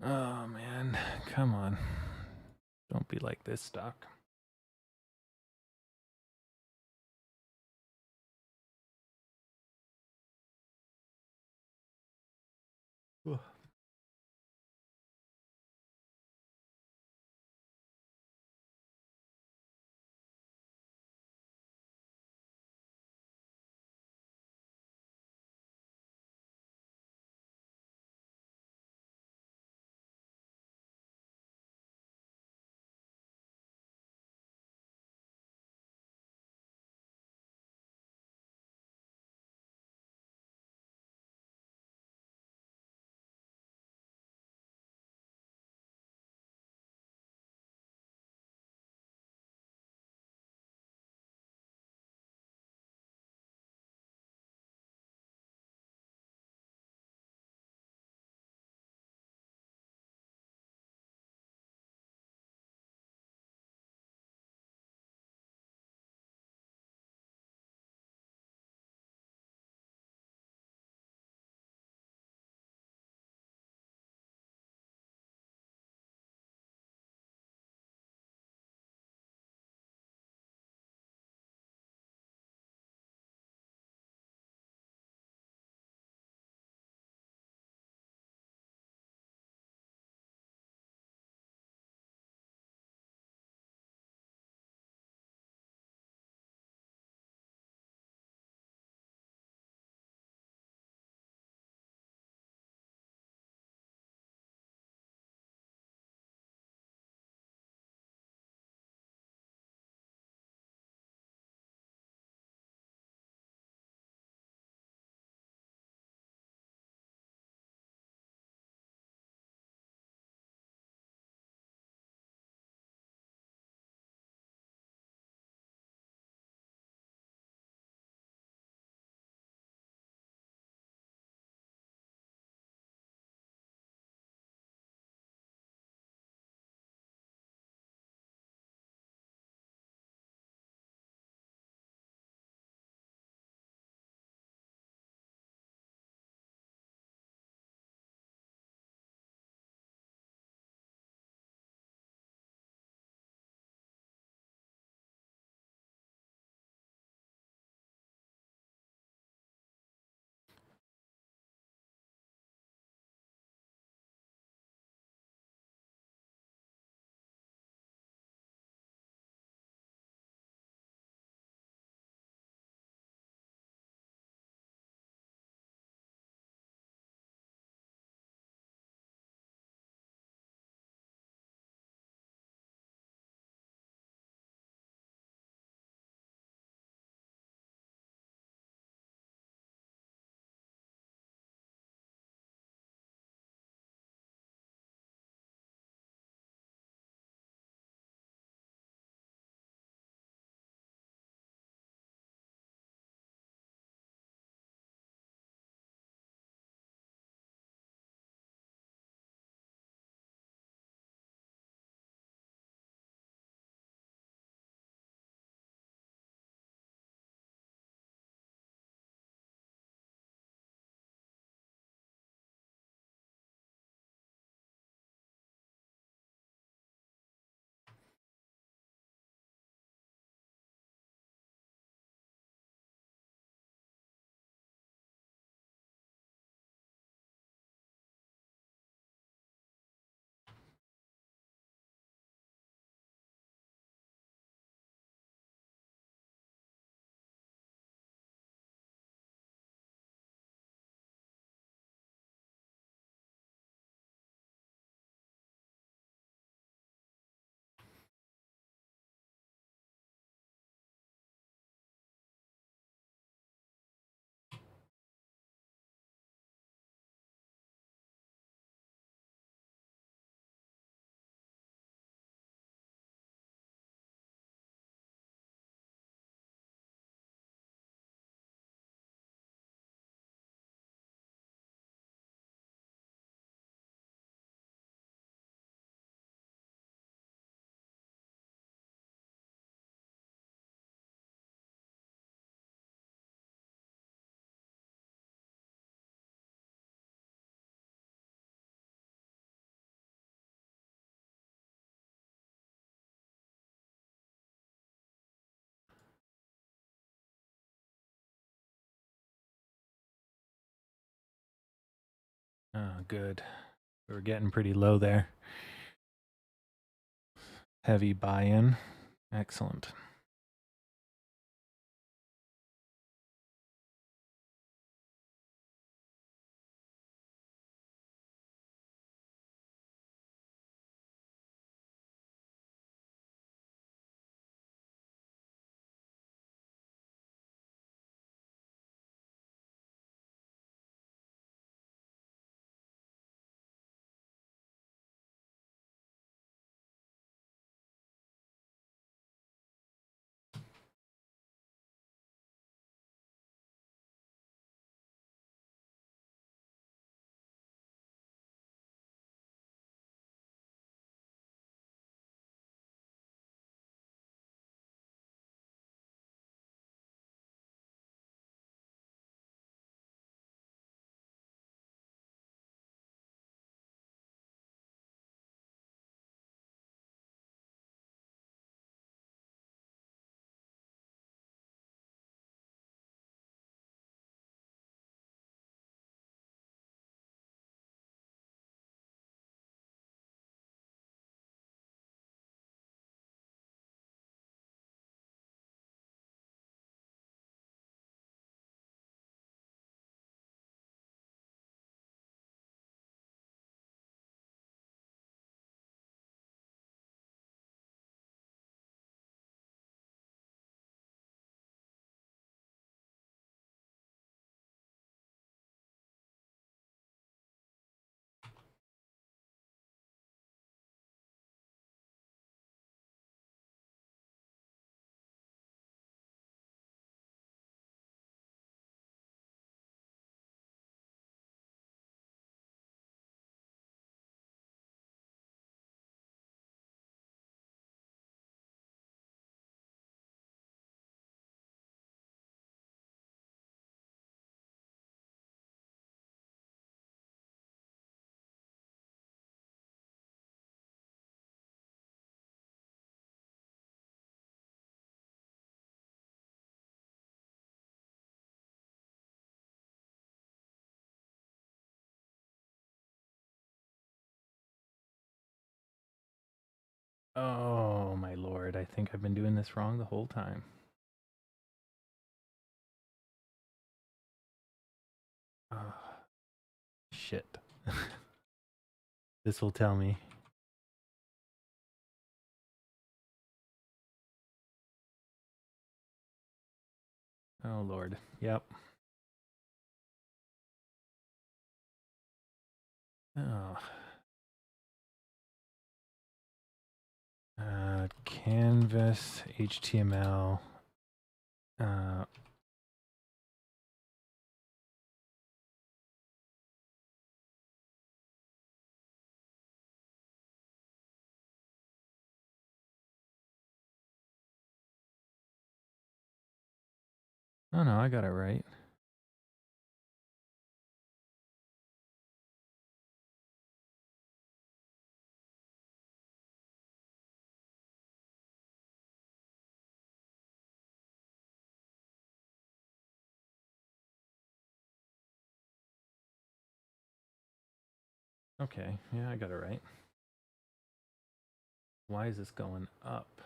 Oh man, come on. Don't be like this, Doc. Ugh. Oh, good. We were getting pretty low there. Heavy buy-in. Excellent. Oh, my lord. I think I've been doing this wrong the whole time. Oh, shit. This will tell me. Oh, lord. Yep. Oh. Canvas, HTML. Oh, no, I got it right. Okay, yeah, I got it right. Why is this going up?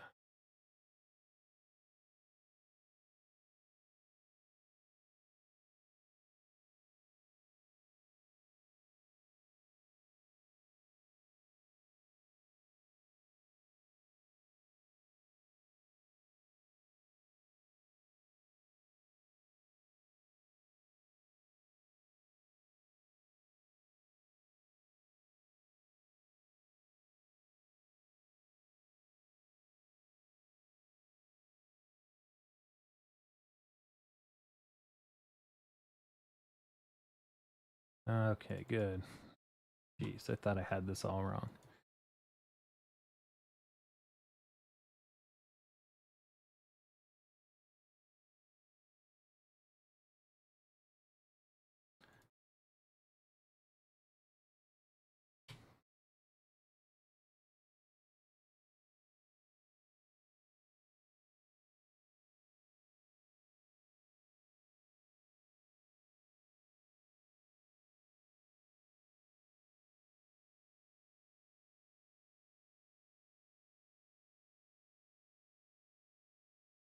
Okay, good. Jeez, I thought I had this all wrong.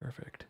Perfect.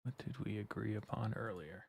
What did we agree upon earlier?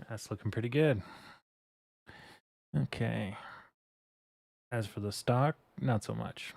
That's looking pretty good. Okay. As for the stock, not so much.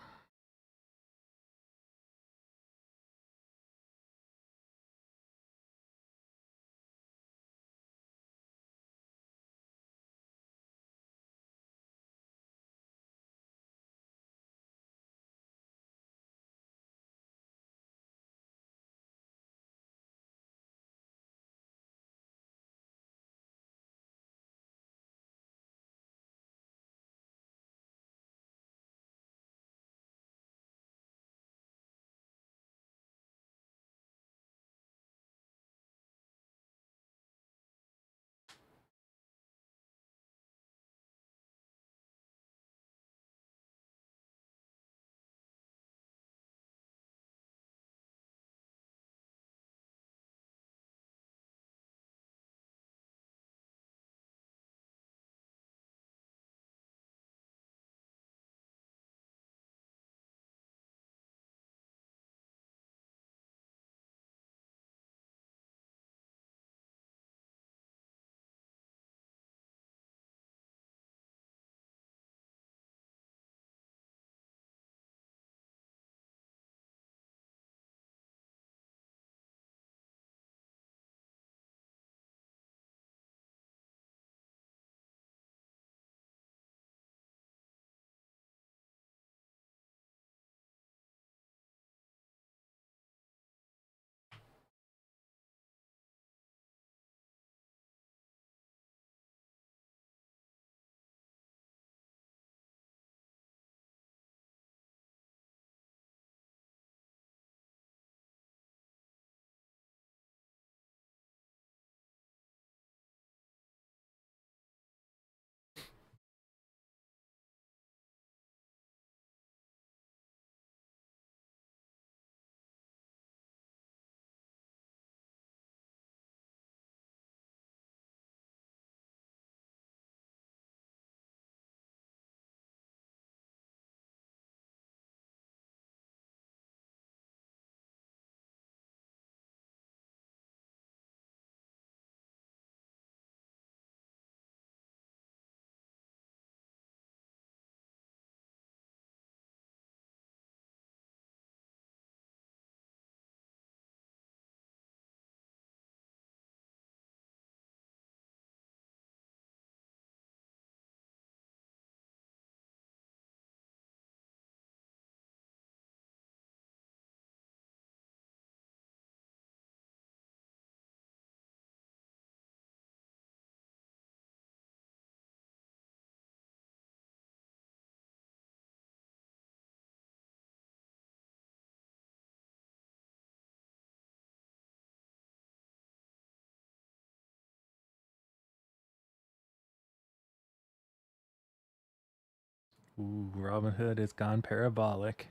Ooh, Robinhood has gone parabolic.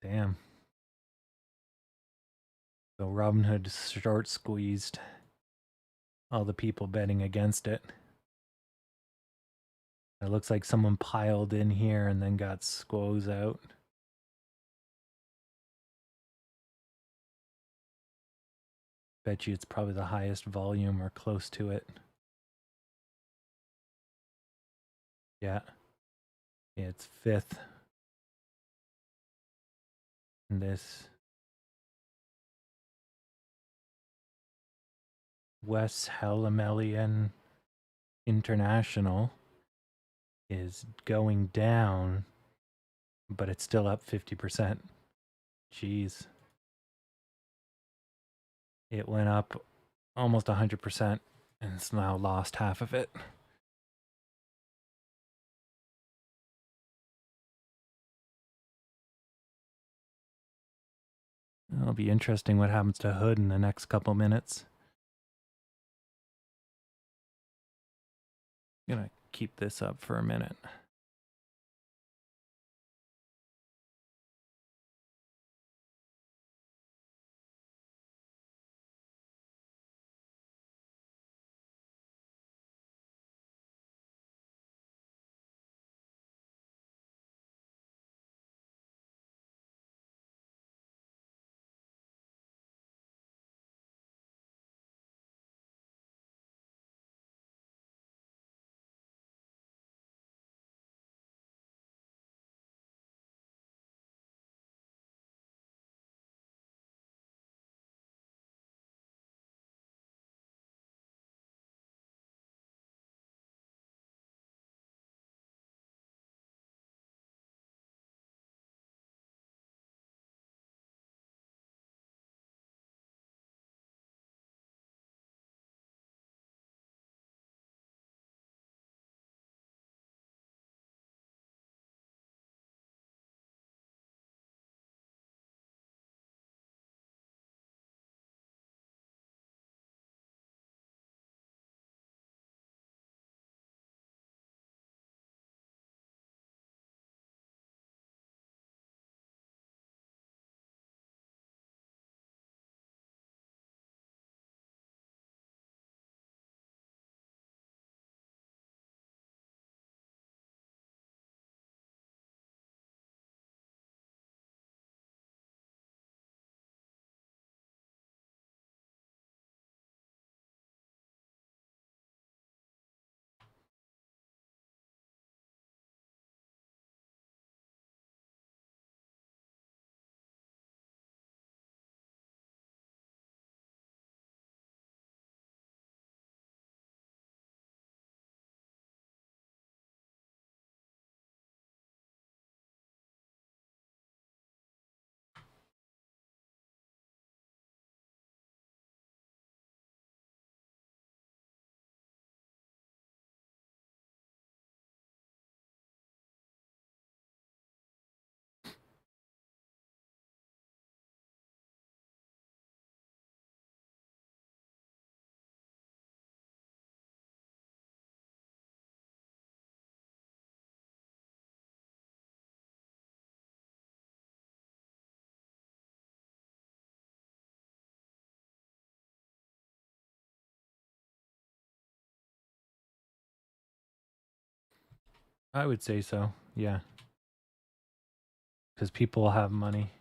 Damn. So Robinhood short squeezed all the people betting against it. It looks like someone piled in here and then got squoze out. Bet you it's probably the highest volume or close to it. Yeah. It's fifth. And this West Halimelian International is going down, but it's still up 50%. Jeez. It went up almost 100% and it's now lost half of it. It'll be interesting what happens to Hood in the next couple minutes. I'm gonna keep this up for a minute. I would say so. Yeah, because people have money.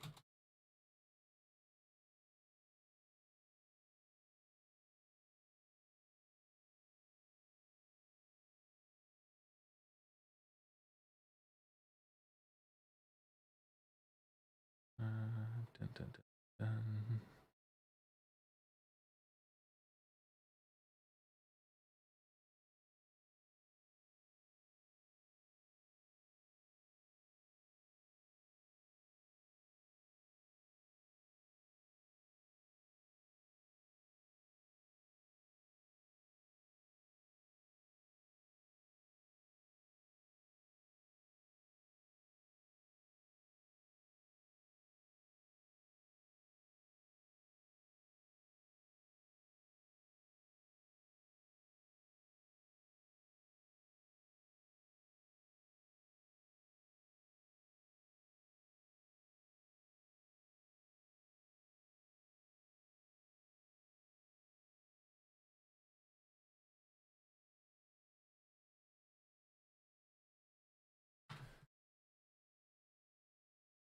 Dun, dun, dun, dun.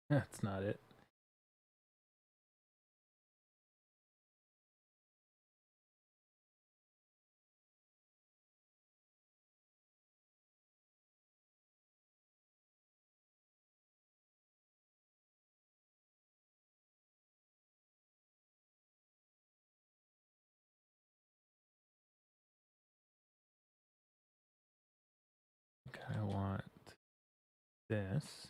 That's not it. Okay, I want this.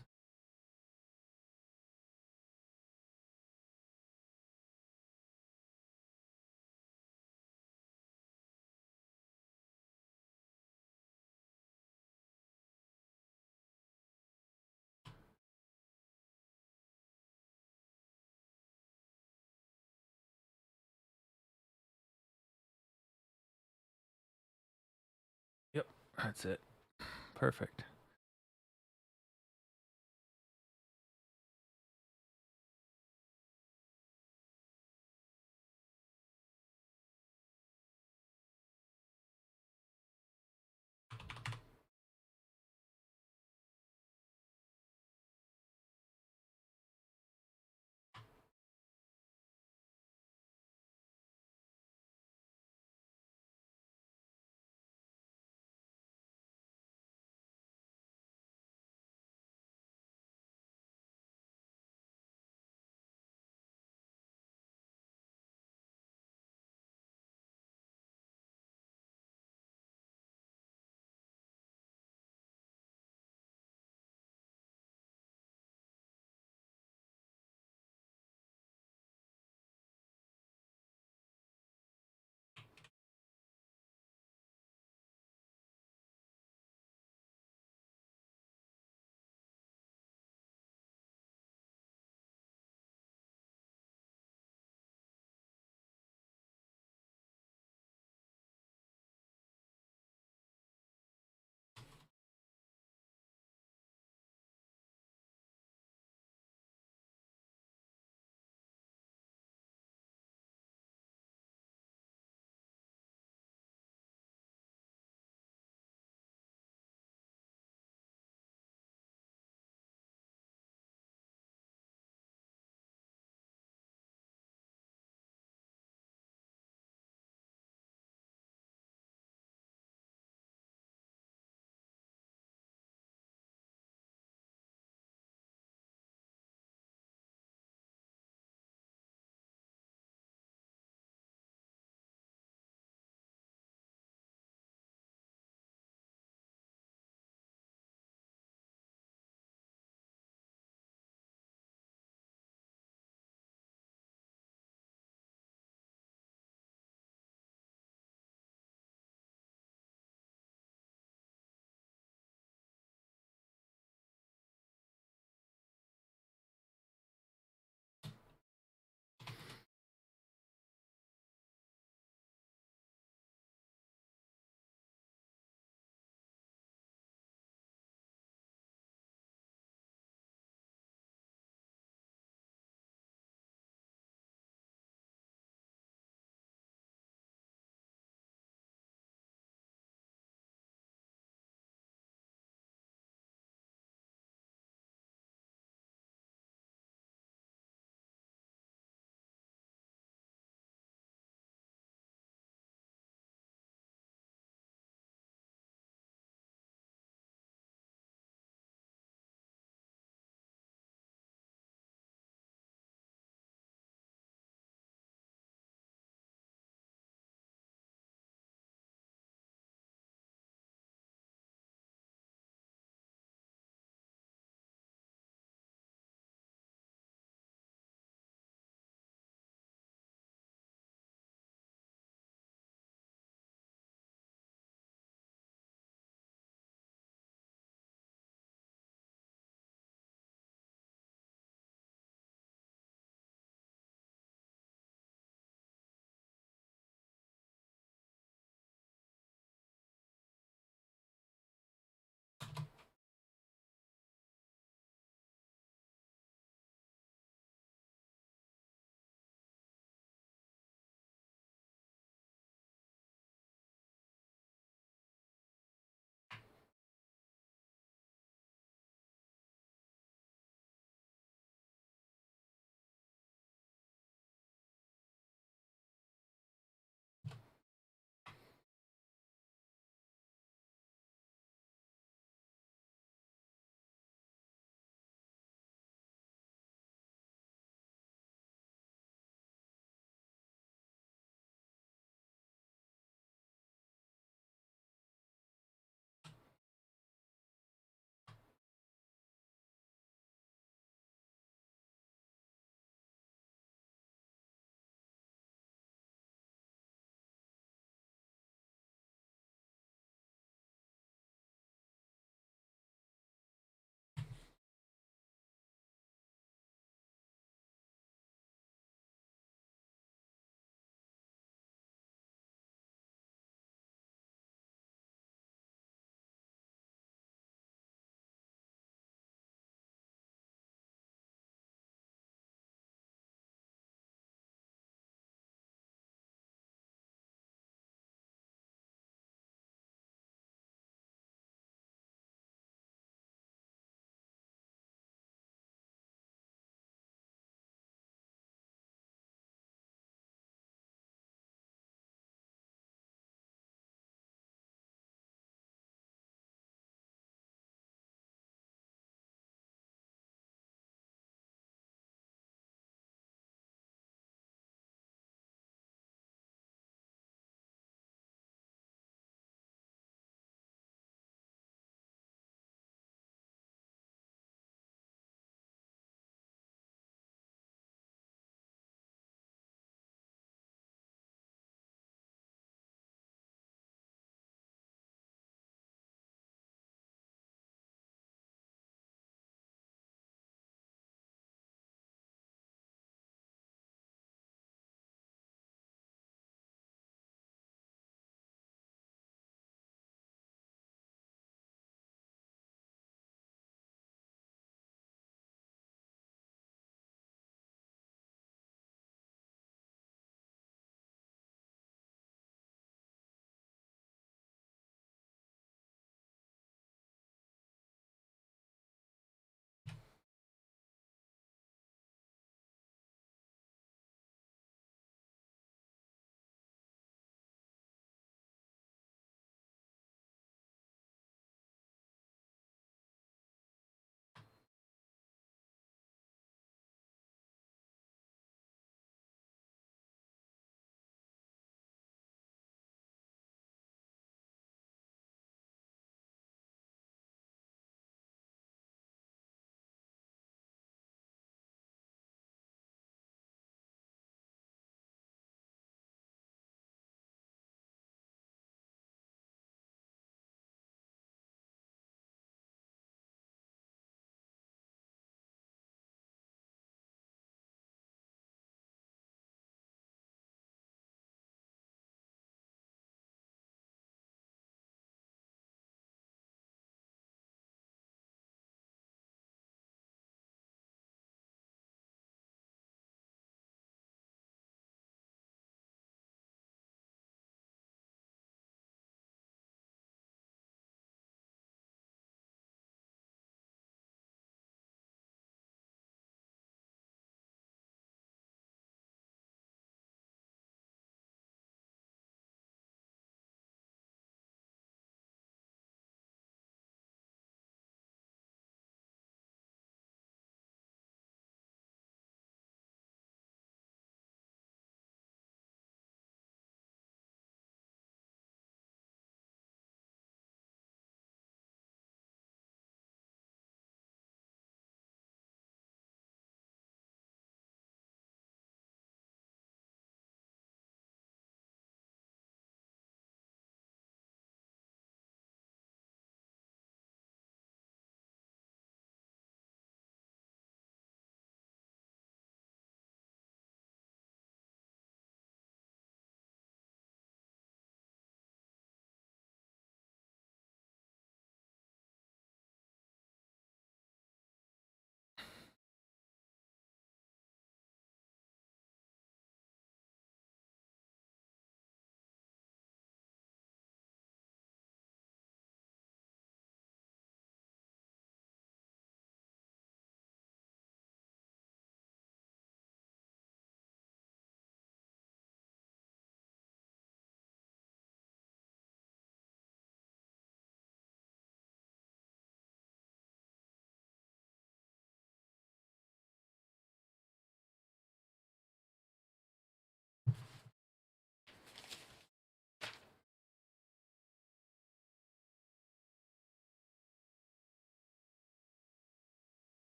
Yep, that's it. Perfect.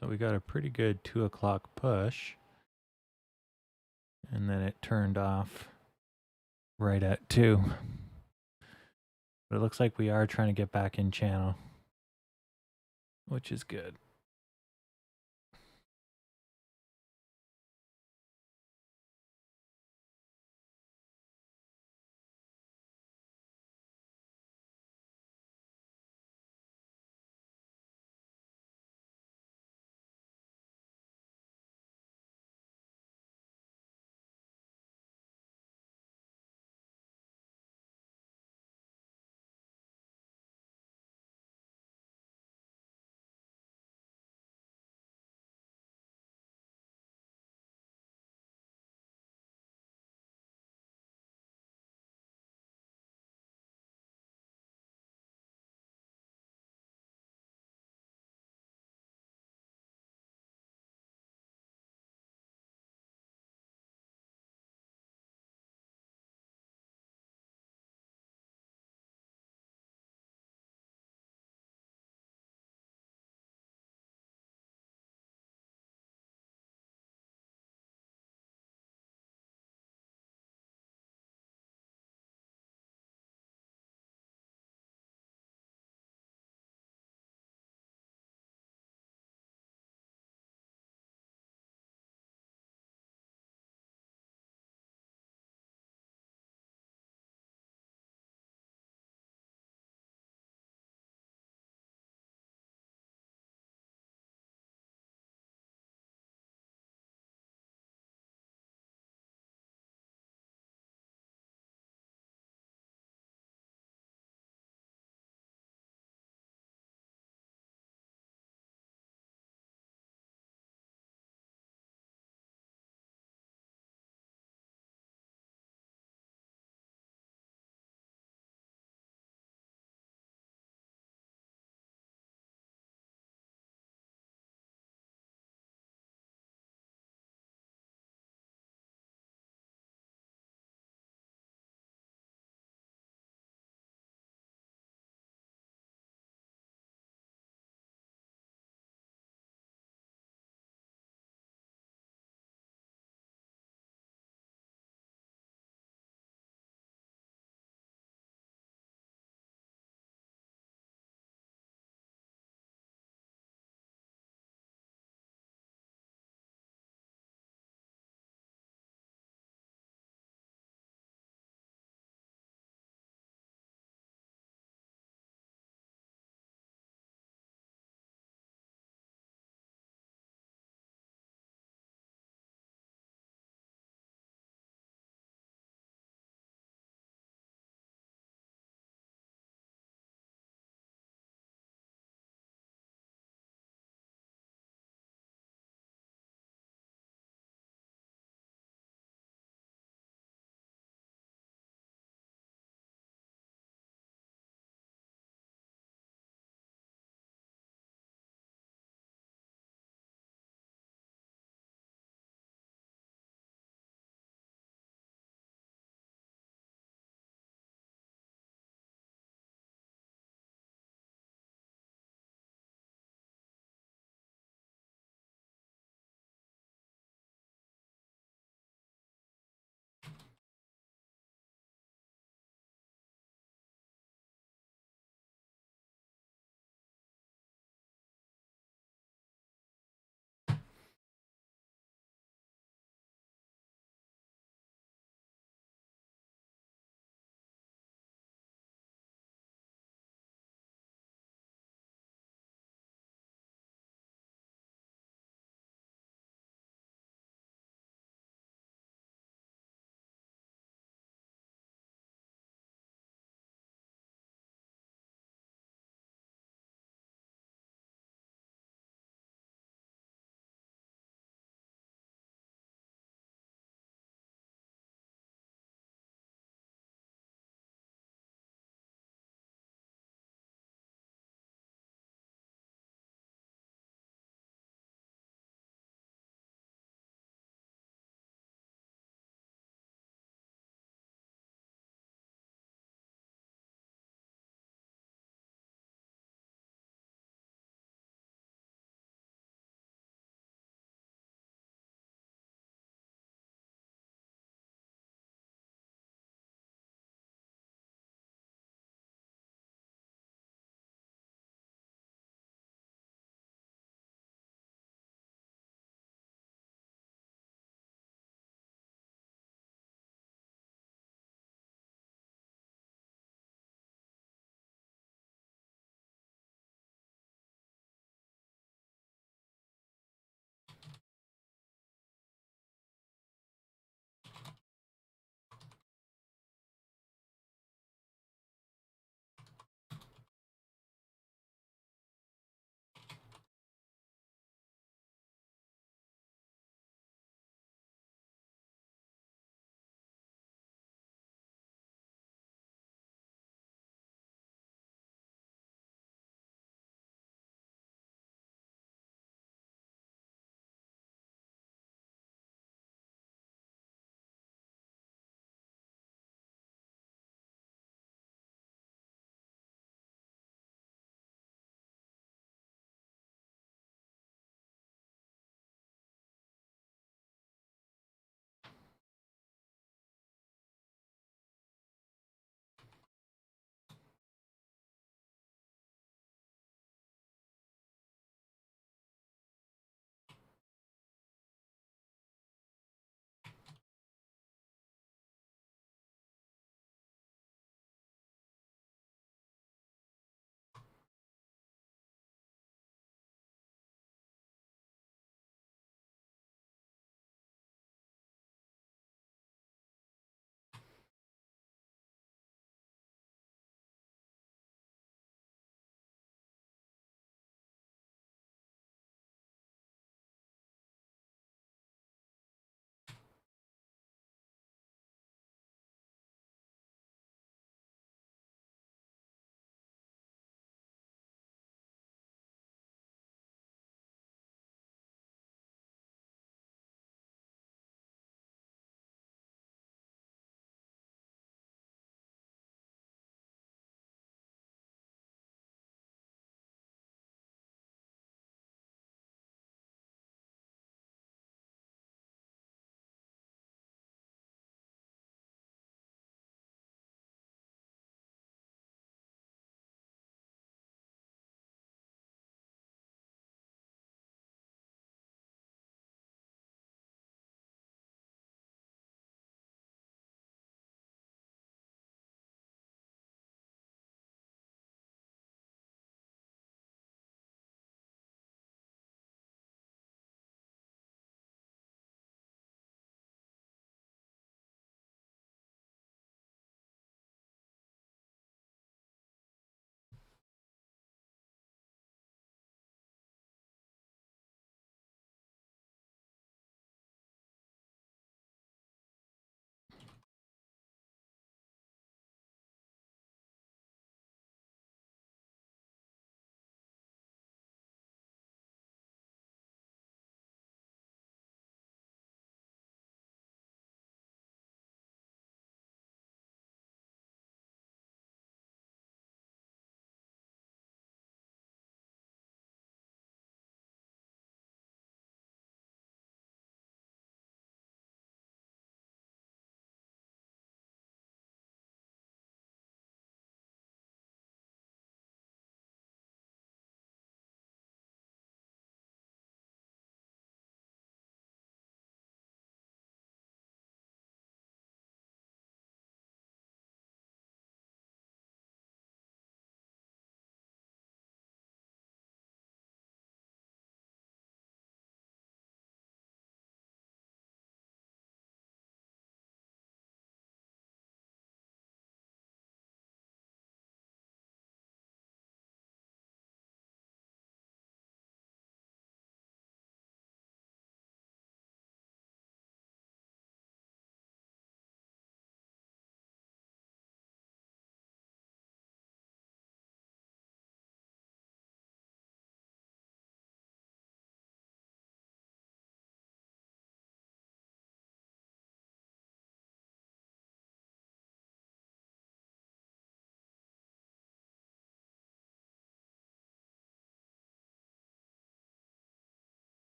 So we got a pretty good 2 o'clock push. And then it turned off right at 2. But it looks like we are trying to get back in channel, which is good.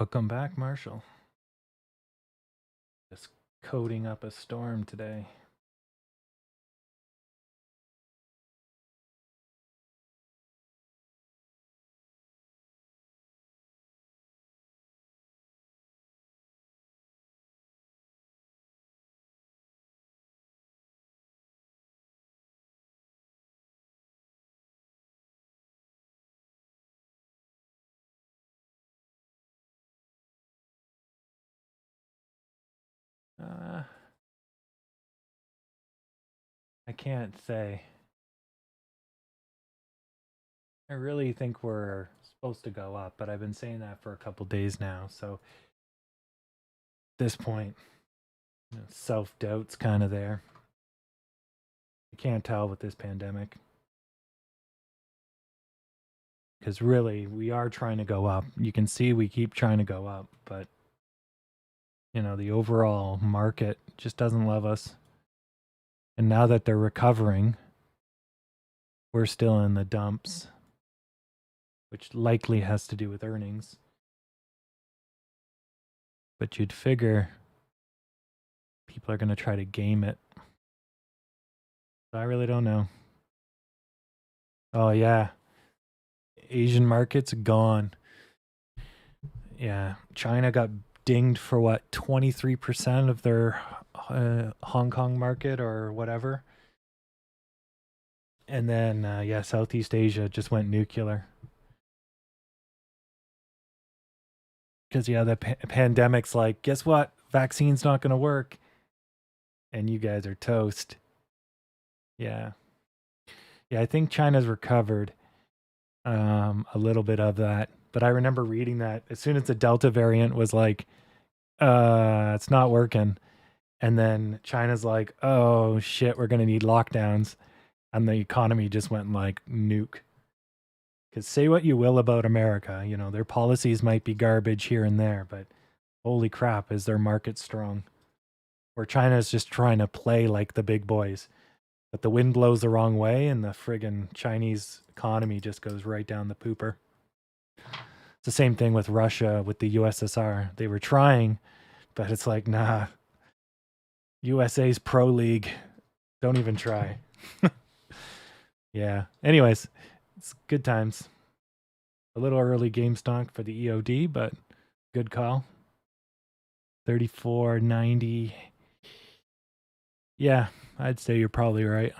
Welcome back, Marshall. Just coding up a storm today. I can't say. I really think we're supposed to go up, but I've been saying that for a couple days now. So at this point, self-doubt's kind of there. You can't tell with this pandemic. Because really, we are trying to go up. You can see we keep trying to go up, but the overall market just doesn't love us. And now that they're recovering, we're still in the dumps, which likely has to do with earnings. But you'd figure people are going to try to game it. I really don't know. Oh, yeah. Asian markets gone. Yeah. China got dinged for what, 23% of their Hong Kong market or whatever. And then, Southeast Asia just went nuclear. Because, the pandemic's like, guess what? Vaccine's not going to work. And you guys are toast. Yeah. Yeah, I think China's recovered a little bit of that. But I remember reading that as soon as the Delta variant was like, it's not working. And then China's like, oh shit, we're going to need lockdowns. And the economy just went like nuke. Because say what you will about America, their policies might be garbage here and there, but holy crap, is their market strong. Where China's just trying to play like the big boys. But the wind blows the wrong way and the friggin' Chinese economy just goes right down the pooper. It's the same thing with Russia, with the USSR. They were trying, but it's like, nah. USA's pro league. Don't even try. Yeah. Anyways, it's good times. A little early game stock for the EOD, but good call. 34.90. Yeah, I'd say you're probably right.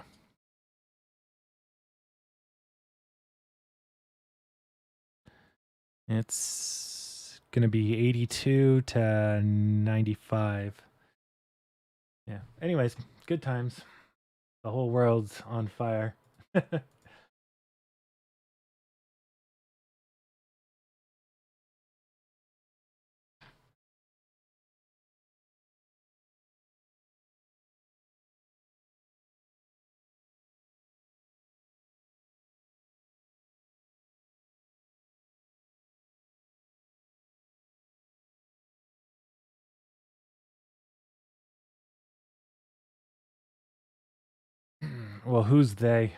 It's going to be 82 to 95. Yeah. Anyways, good times. The whole world's on fire. Well, who's they?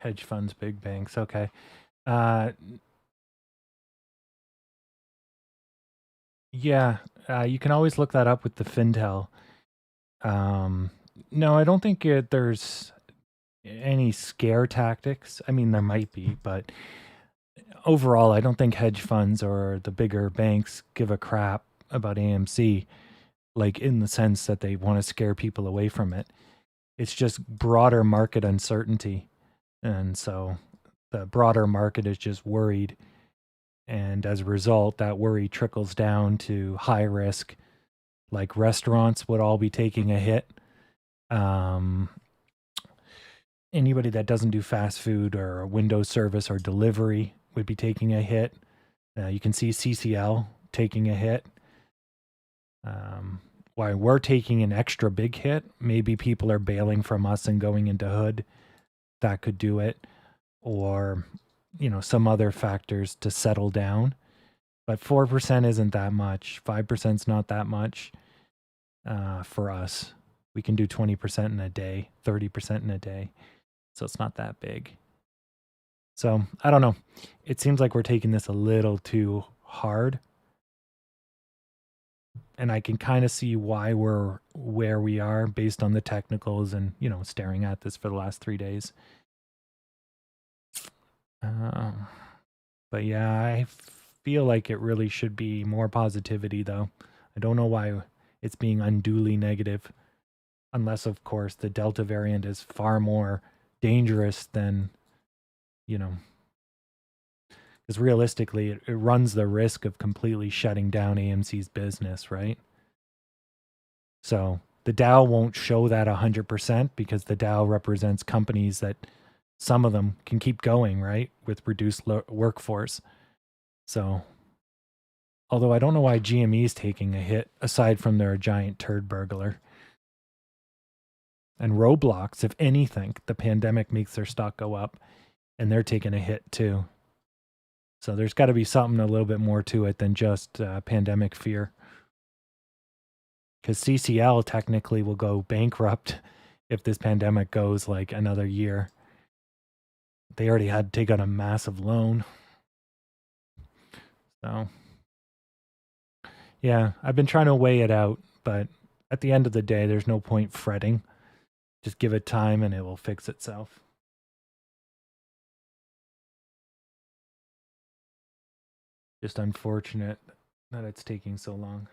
Hedge funds, big banks. Okay. Uh, yeah, you can always look that up with the Fintel. Um, no, I don't think there's any scare tactics. I mean, there might be, but overall, I don't think hedge funds or the bigger banks give a crap about AMC, like in the sense that they want to scare people away from it. It's just broader market uncertainty. And so the broader market is just worried. And as a result, that worry trickles down to high risk, like restaurants would all be taking a hit. Um, Anybody that doesn't do fast food or a window service or delivery would be taking a hit. You can see CCL taking a hit. Why we're taking an extra big hit, maybe people are bailing from us and going into Hood. That could do it. Or, some other factors to settle down. But 4% isn't that much. 5% is not that much for us. We can do 20% in a day, 30% in a day. So it's not that big. So I don't know. It seems like we're taking this a little too hard. And I can kind of see why we're where we are based on the technicals and, staring at this for the last 3 days. But yeah, I feel like it really should be more positivity, though. I don't know why it's being unduly negative, unless, of course, the Delta variant is far more dangerous than, because realistically, it runs the risk of completely shutting down AMC's business, right? So the Dow won't show that 100% because the Dow represents companies that some of them can keep going, right, with reduced workforce. So, although I don't know why GME is taking a hit aside from their giant turd burglar. And Roblox, if anything, the pandemic makes their stock go up and they're taking a hit too. So there's got to be something a little bit more to it than just pandemic fear. Because CCL technically will go bankrupt if this pandemic goes like another year. They already had to take out a massive loan. So, yeah, I've been trying to weigh it out, but at the end of the day, there's no point fretting. Just give it time and it will fix itself. Just unfortunate that it's taking so long.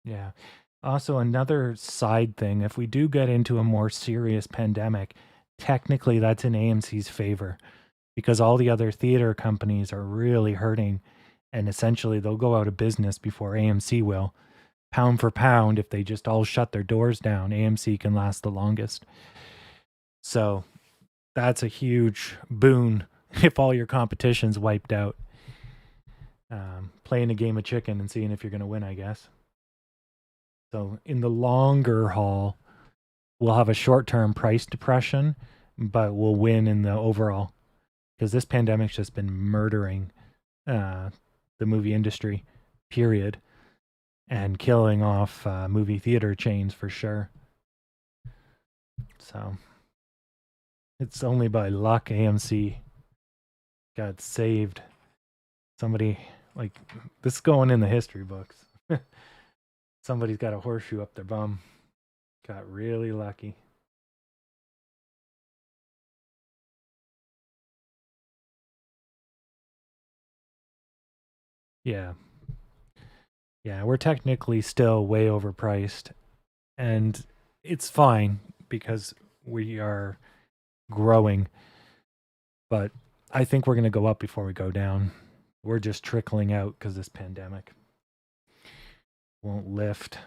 Yeah. Also, another side thing, if we do get into a more serious pandemic, technically that's in AMC's favor because all the other theater companies are really hurting And essentially, they'll go out of business before AMC will. Pound for pound, if they just all shut their doors down, AMC can last the longest. So that's a huge boon if all your competition's wiped out. Playing a game of chicken and seeing if you're going to win, I guess. So in the longer haul, we'll have a short-term price depression, but we'll win in the overall, because this pandemic's just been murdering the movie industry, period, and killing off movie theater chains for sure. So it's only by luck AMC got saved. Somebody, like, this is going in the history books. Somebody's got a horseshoe up their bum. Got really lucky. Yeah. Yeah, we're technically still way overpriced. And it's fine because we are growing. But I think we're going to go up before we go down. We're just trickling out because this pandemic won't lift.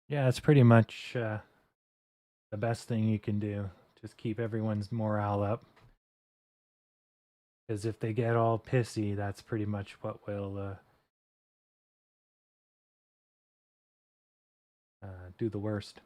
Yeah, it's pretty much the best thing you can do. Just keep everyone's morale up. Because if they get all pissy, that's pretty much what will do the worst.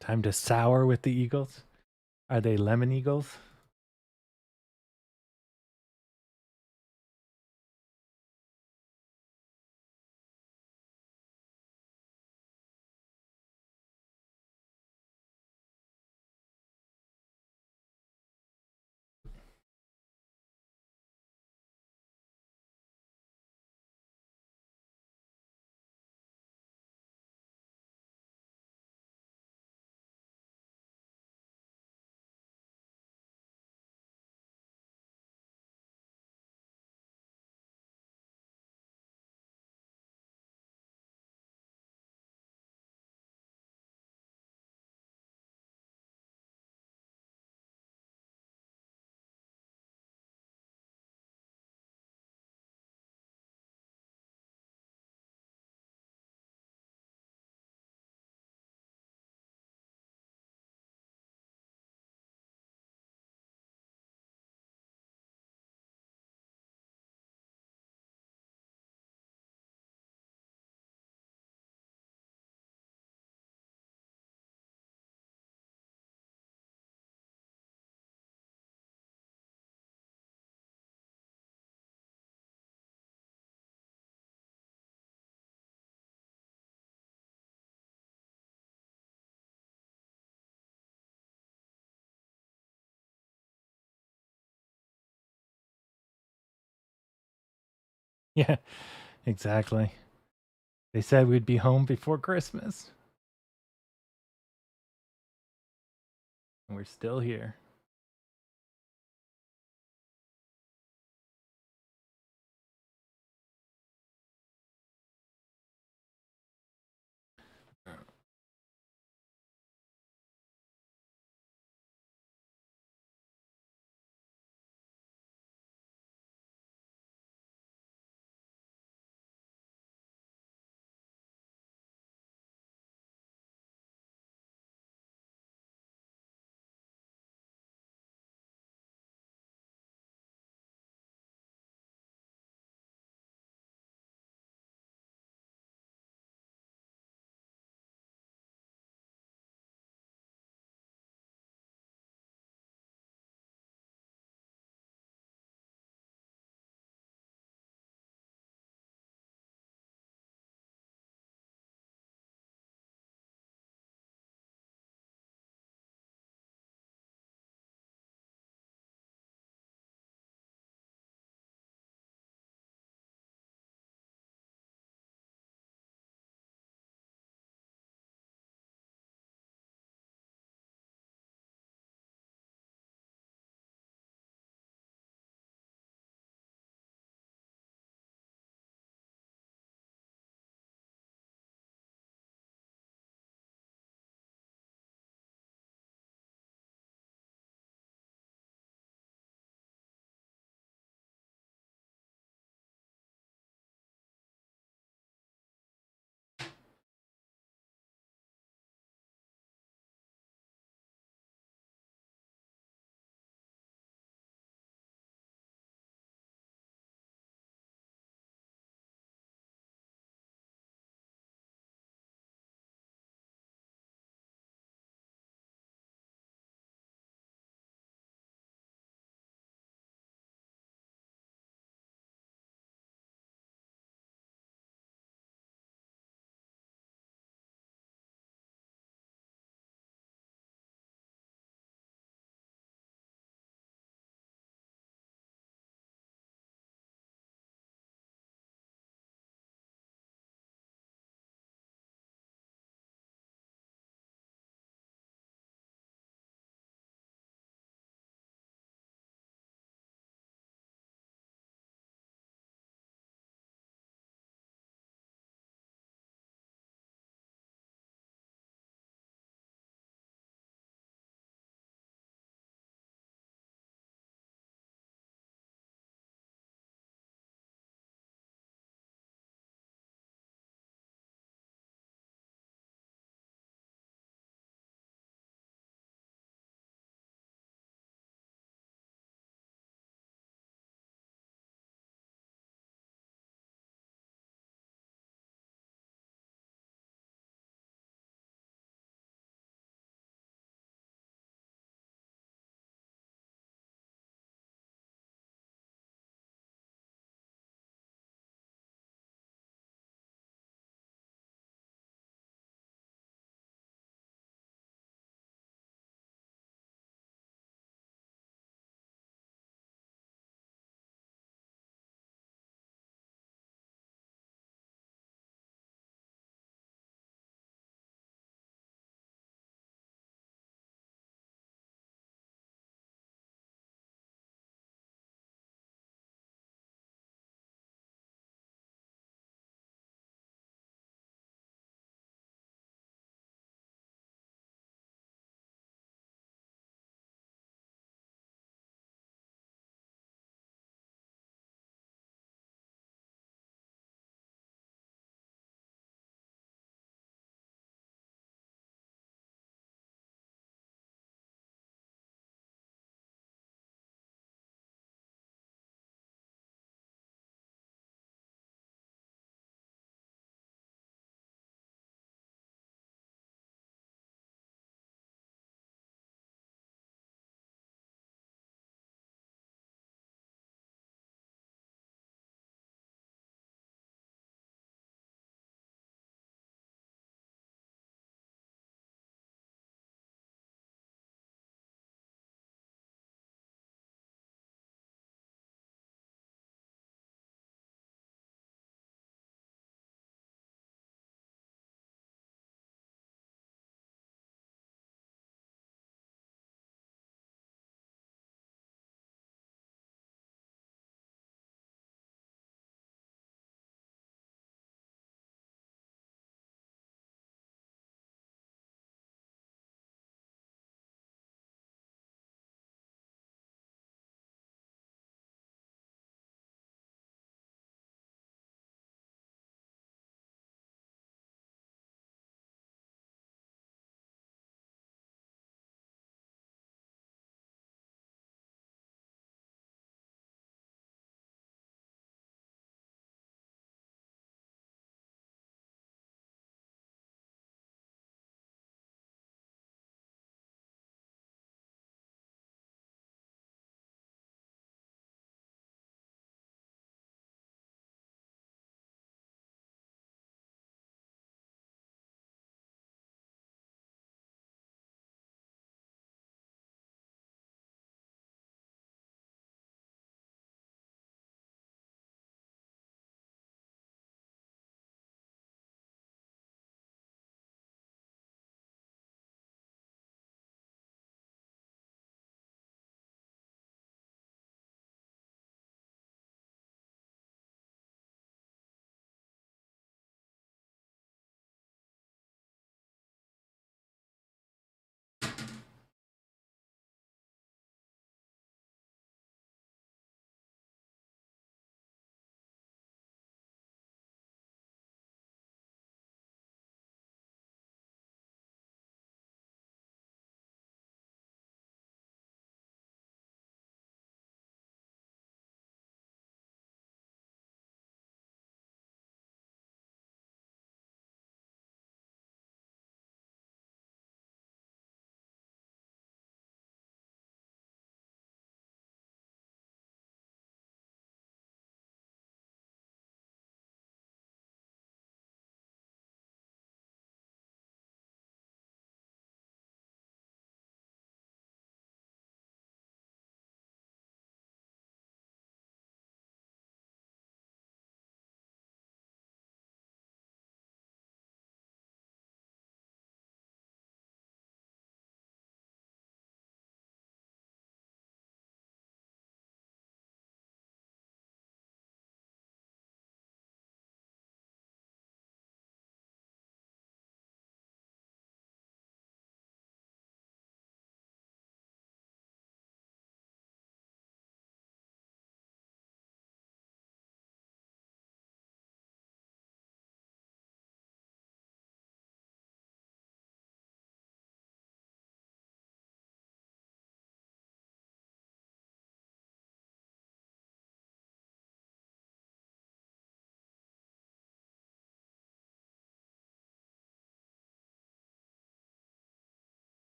Time to sour with the Eagles. Are they lemon Eagles? Yeah, exactly. They said we'd be home before Christmas. And we're still here.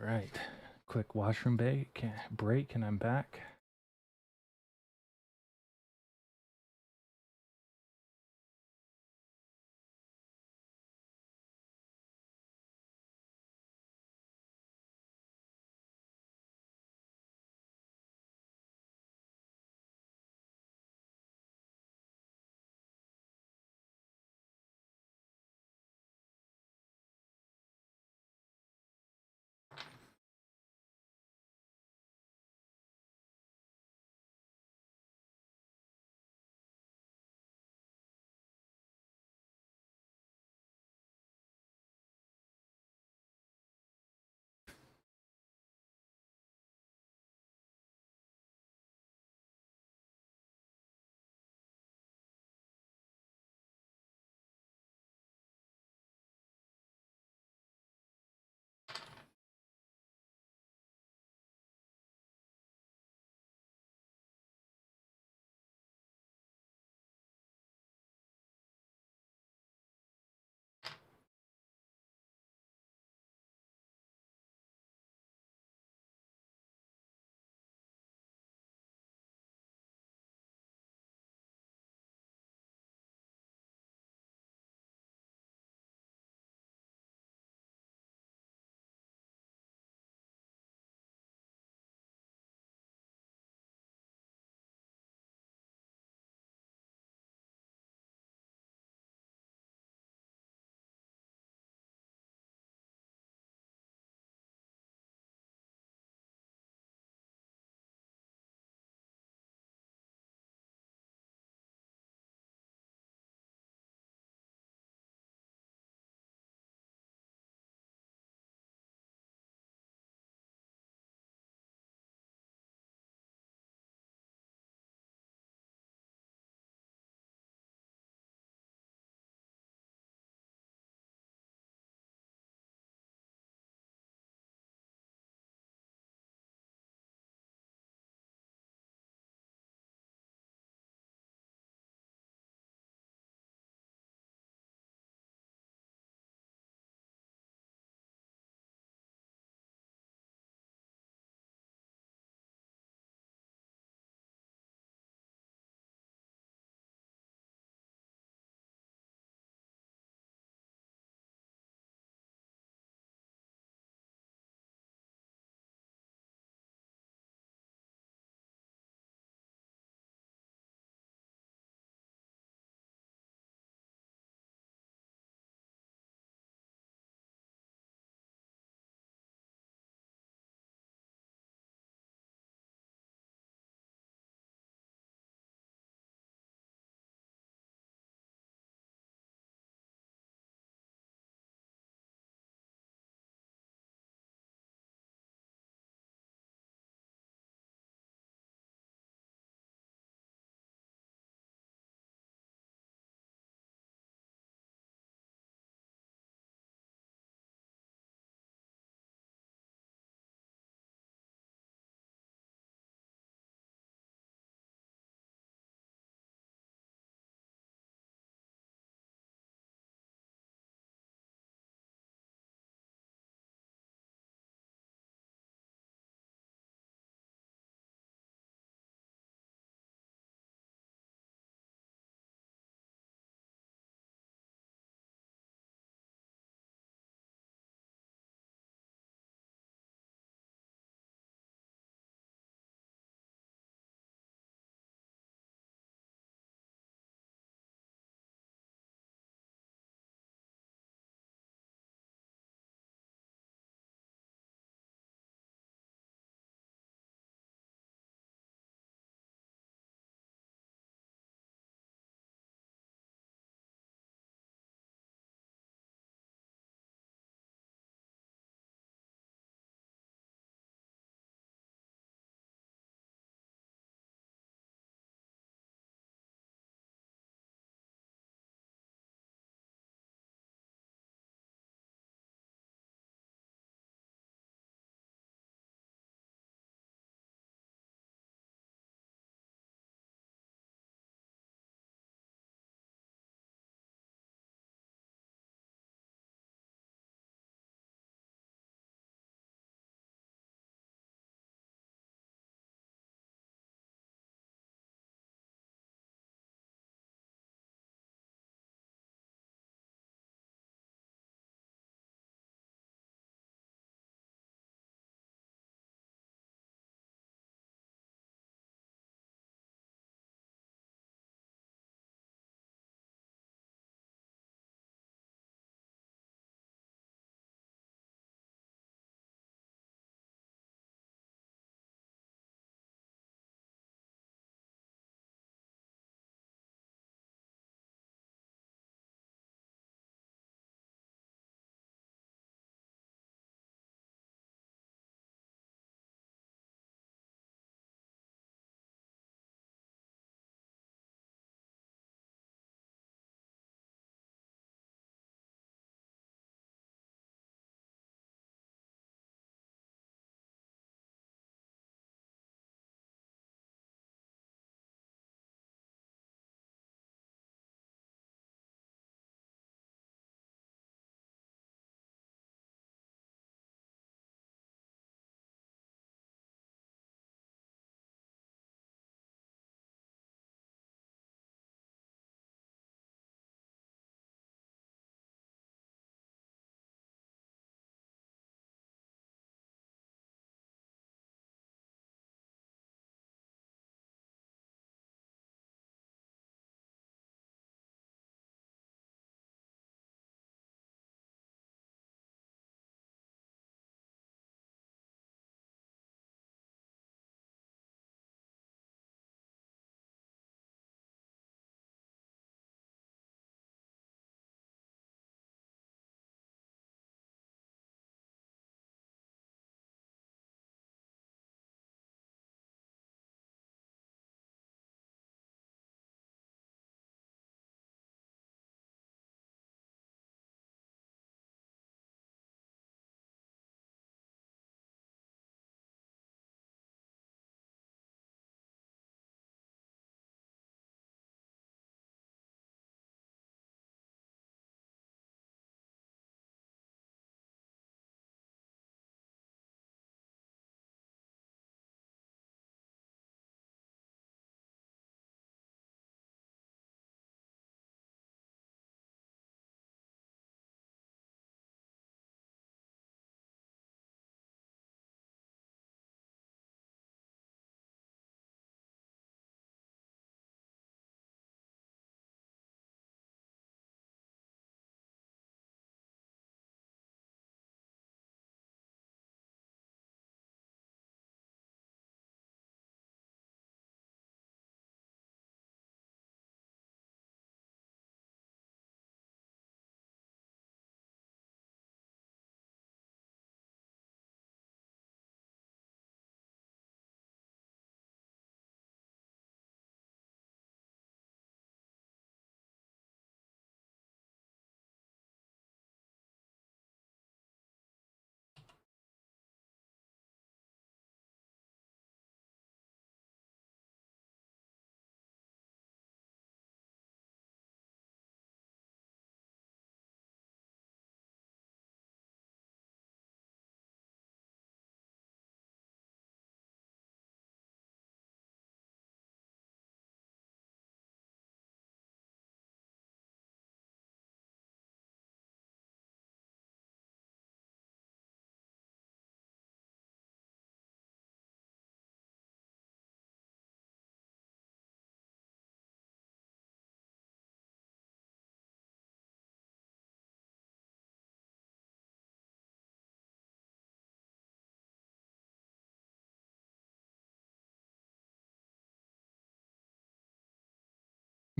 All right. Quick washroom break, and I'm back.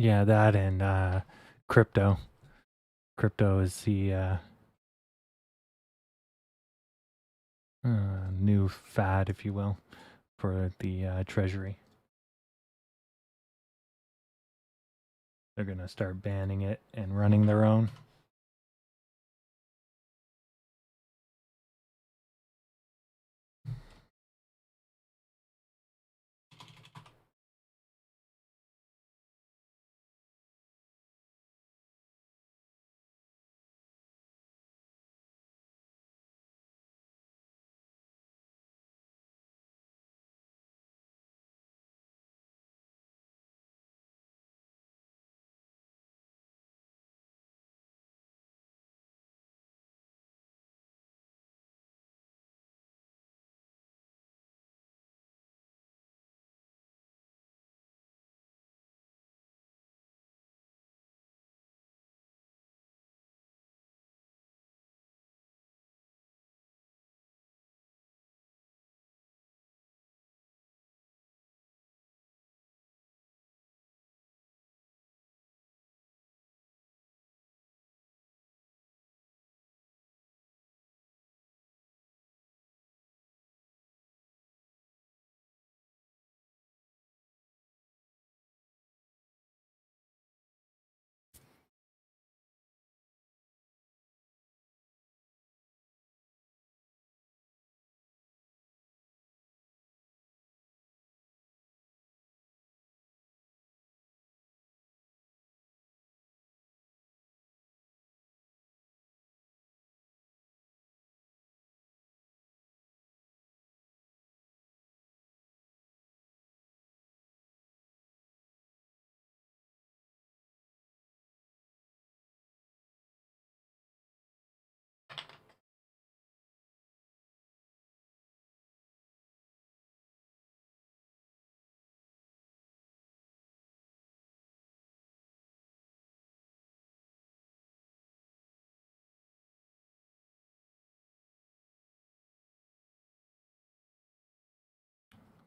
Yeah, that and crypto. Crypto is the new fad, if you will, for the treasury. They're gonna start banning it and running their own.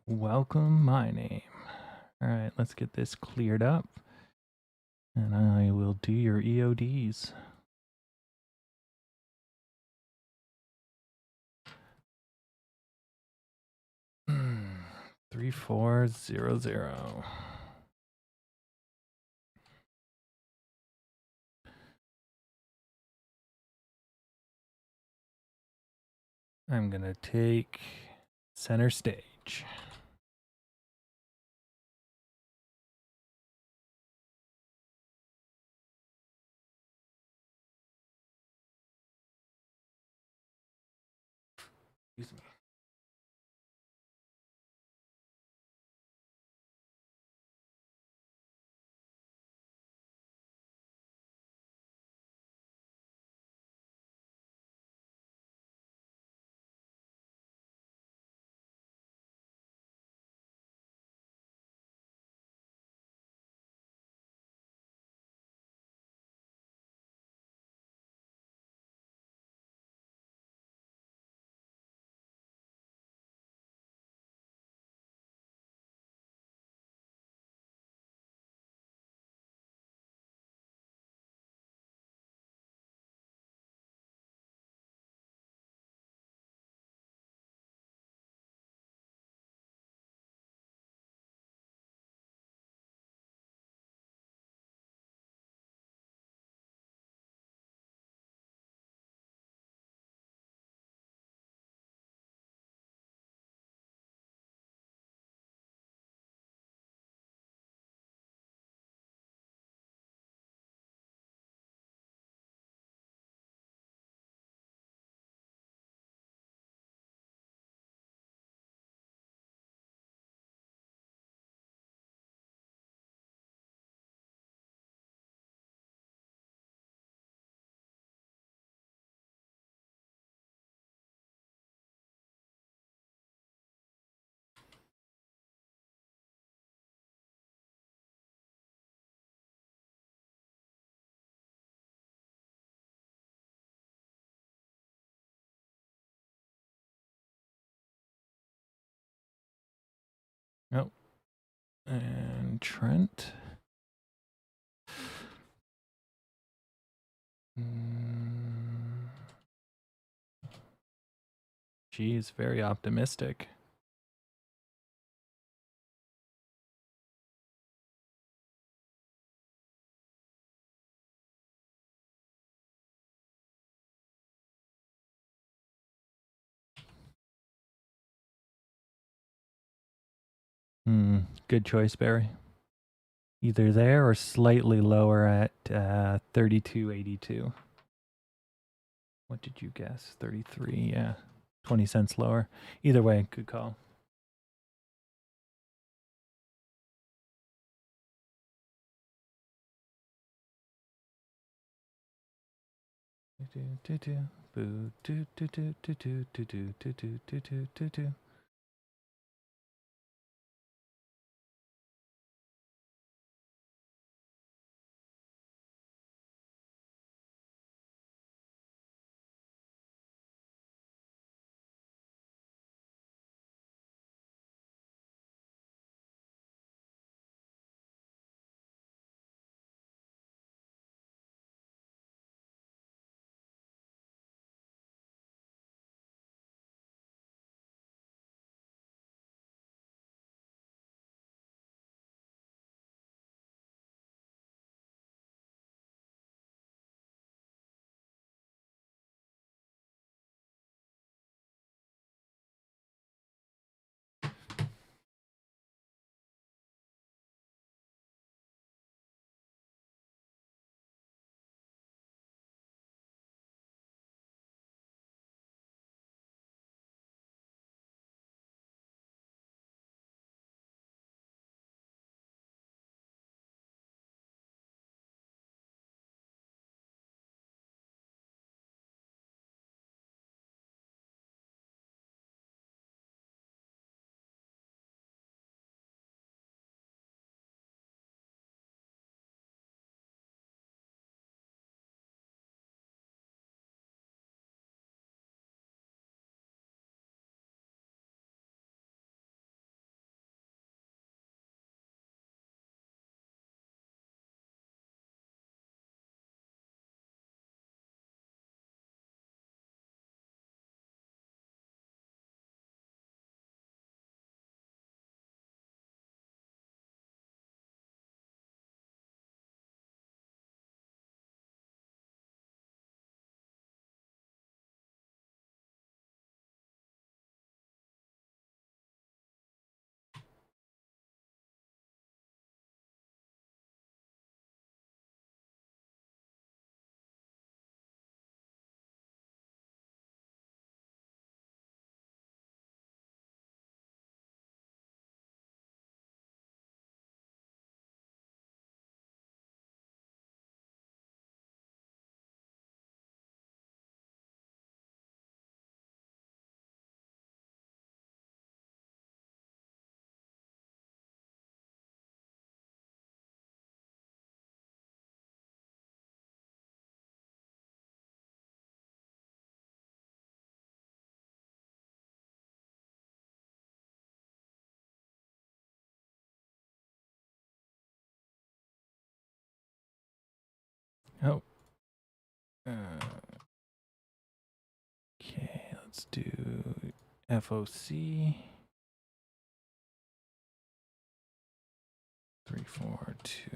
Welcome my name. All right, let's get this cleared up. And I will do your EODs. Hmm, 3400. I'm gonna take center stage. Excuse me. Oh, and Trent. She is very optimistic. Good choice, Barry. Either there or slightly lower at 32.82. What did you guess? 33, yeah. 20 cents lower. Either way, good call. Oh. Okay, let's do FOC. 342.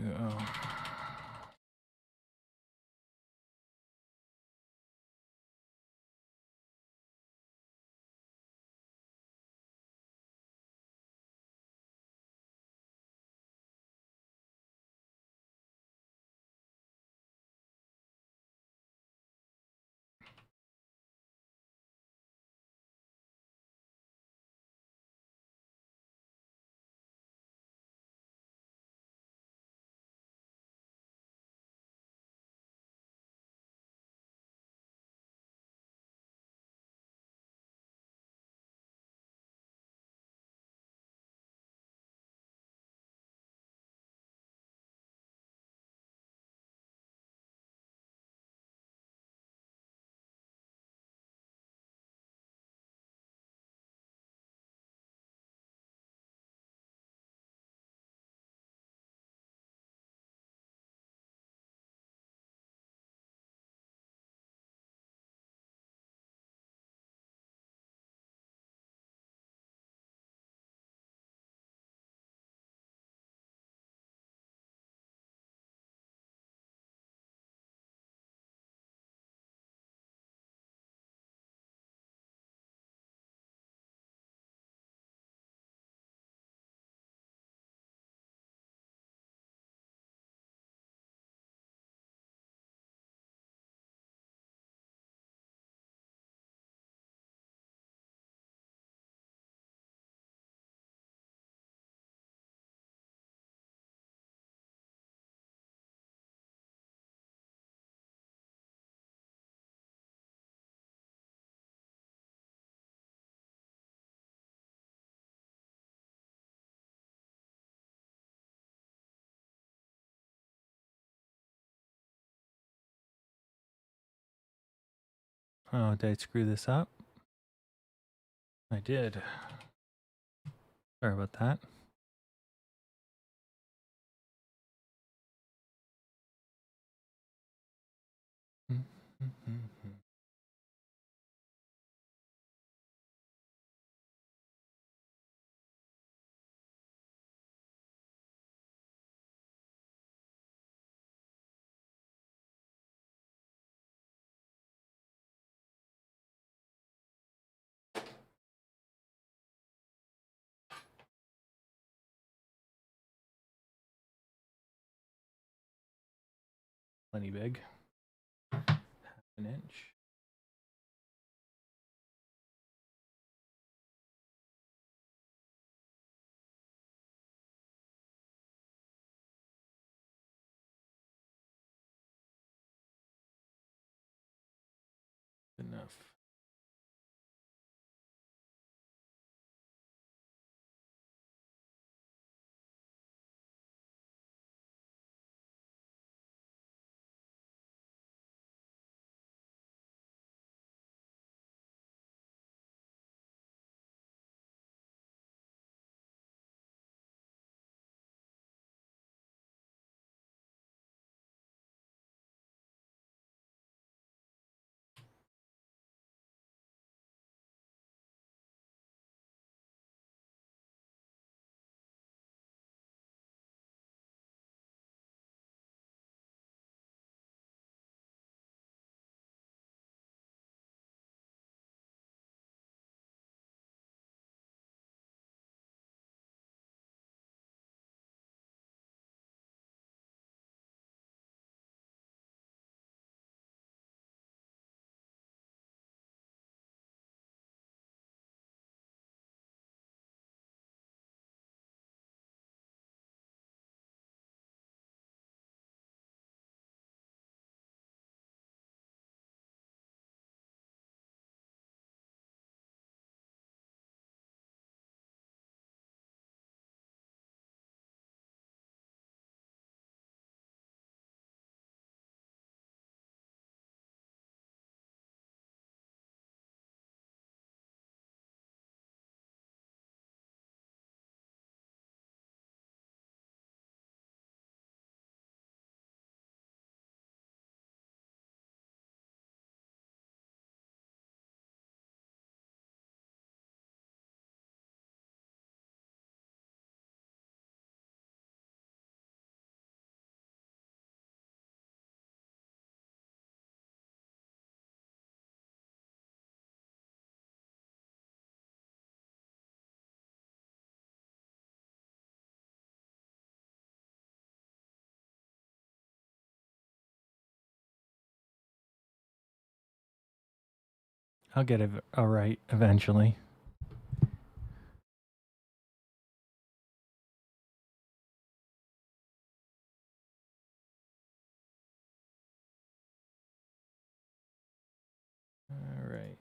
Oh, did I screw this up? I did. Sorry about that. Plenty big. Half an inch. Enough. I'll get it all right eventually. All right.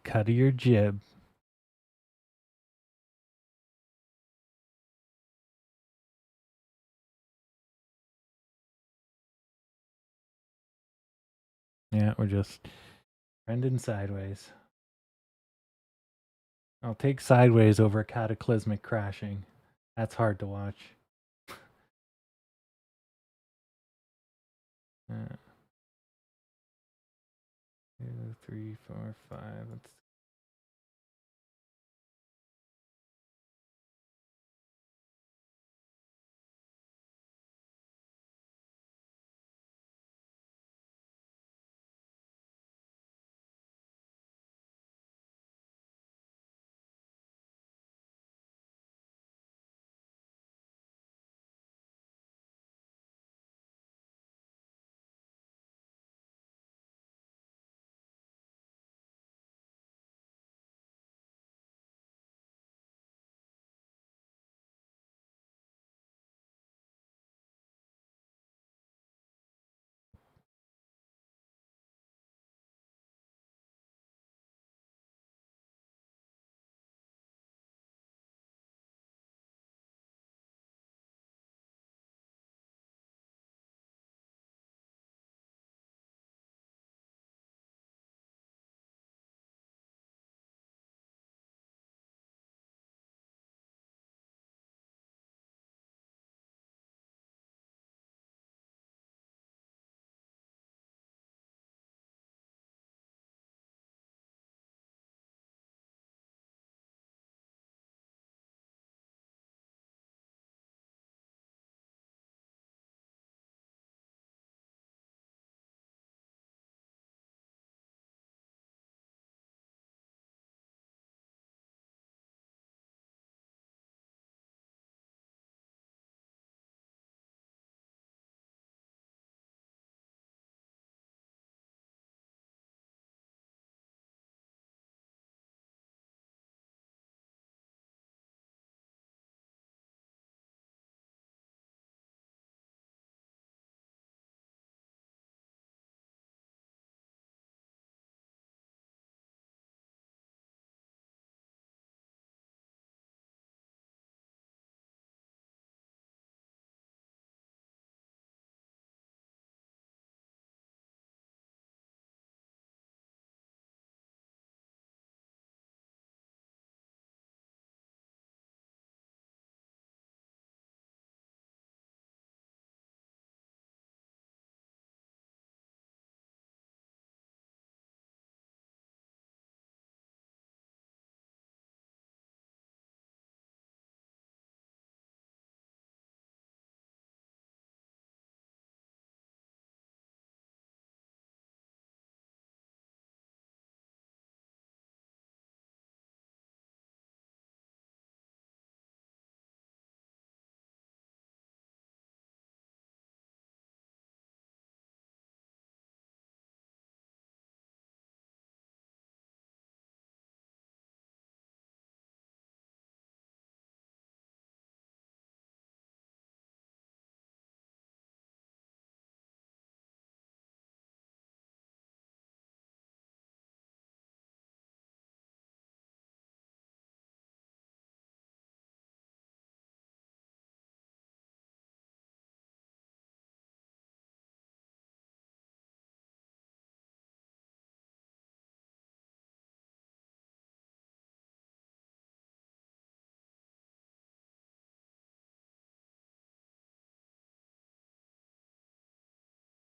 cut of your jib. Yeah, we're just trending sideways. I'll take sideways over cataclysmic crashing. That's hard to watch. 2, 3, 4, 5. Let's.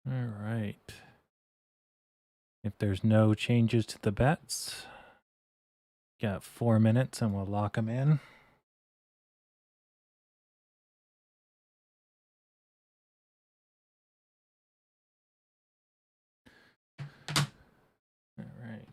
All right. If there's no changes to the bets, got 4 minutes and we'll lock them in. All right.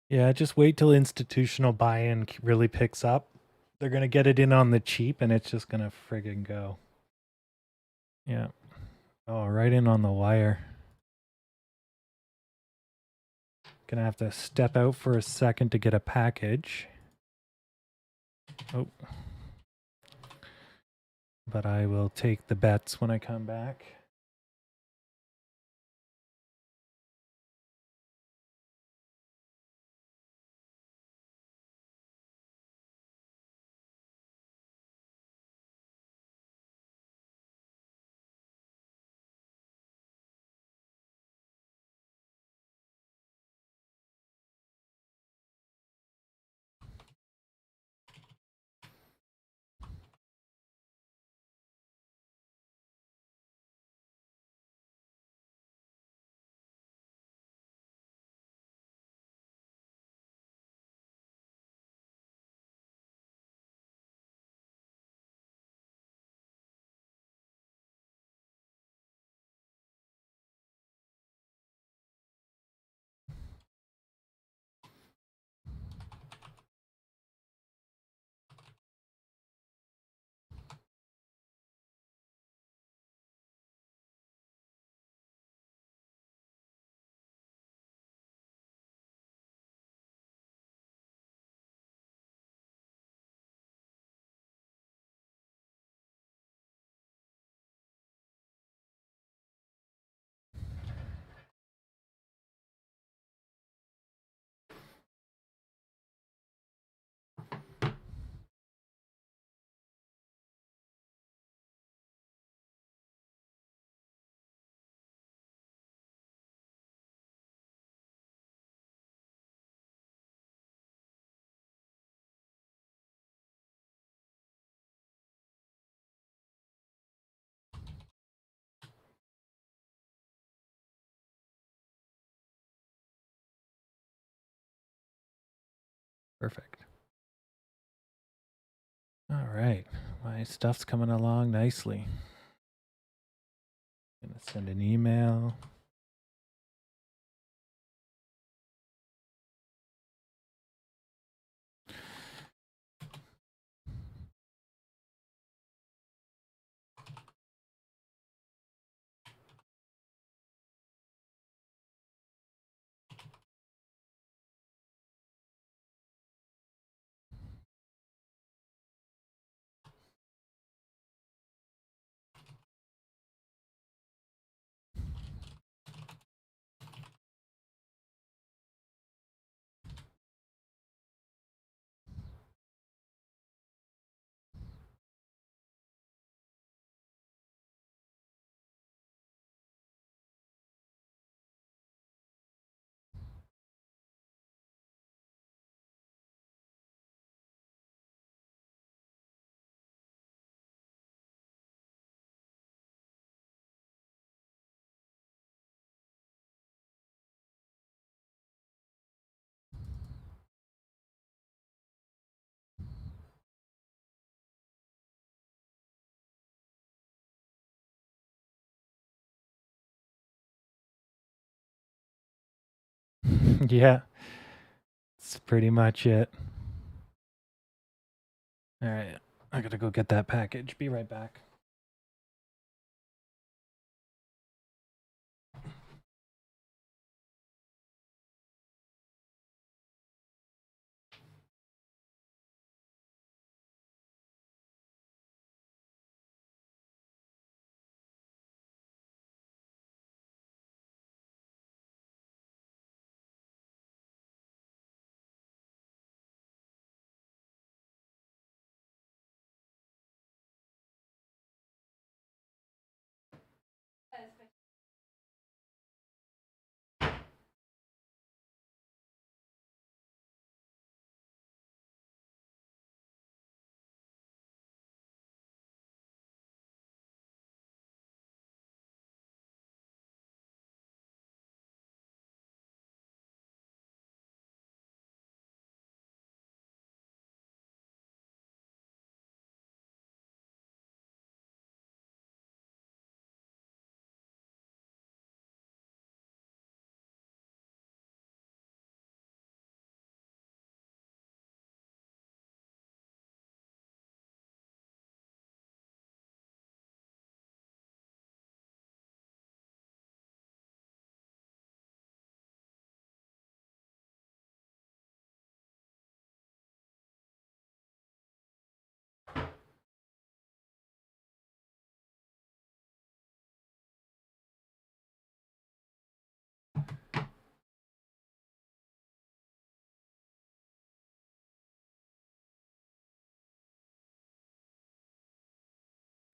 Yeah, just wait till institutional buy-in really picks up. They're gonna get it in on the cheap, and it's just gonna friggin' go. Yeah. Oh, right in on the wire. Gonna have to step out for a second to get a package. Oh. But I will take the bets when I come back. Perfect. All right. My stuff's coming along nicely. Gonna send an email. Yeah. That's pretty much it. All right. I gotta go get that package. Be right back.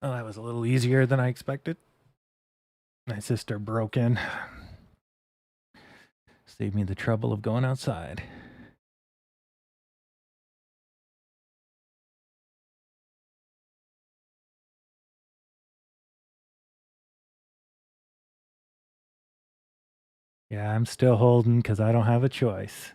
Oh, that was a little easier than I expected. My sister broke in. Saved me the trouble of going outside. Yeah, I'm still holding because I don't have a choice.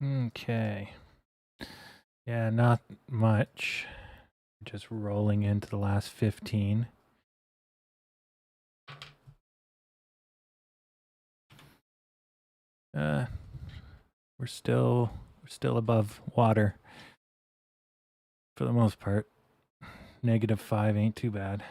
Okay. Yeah, not much. Just rolling into the last 15. We're still above water for the most part. -5 ain't too bad.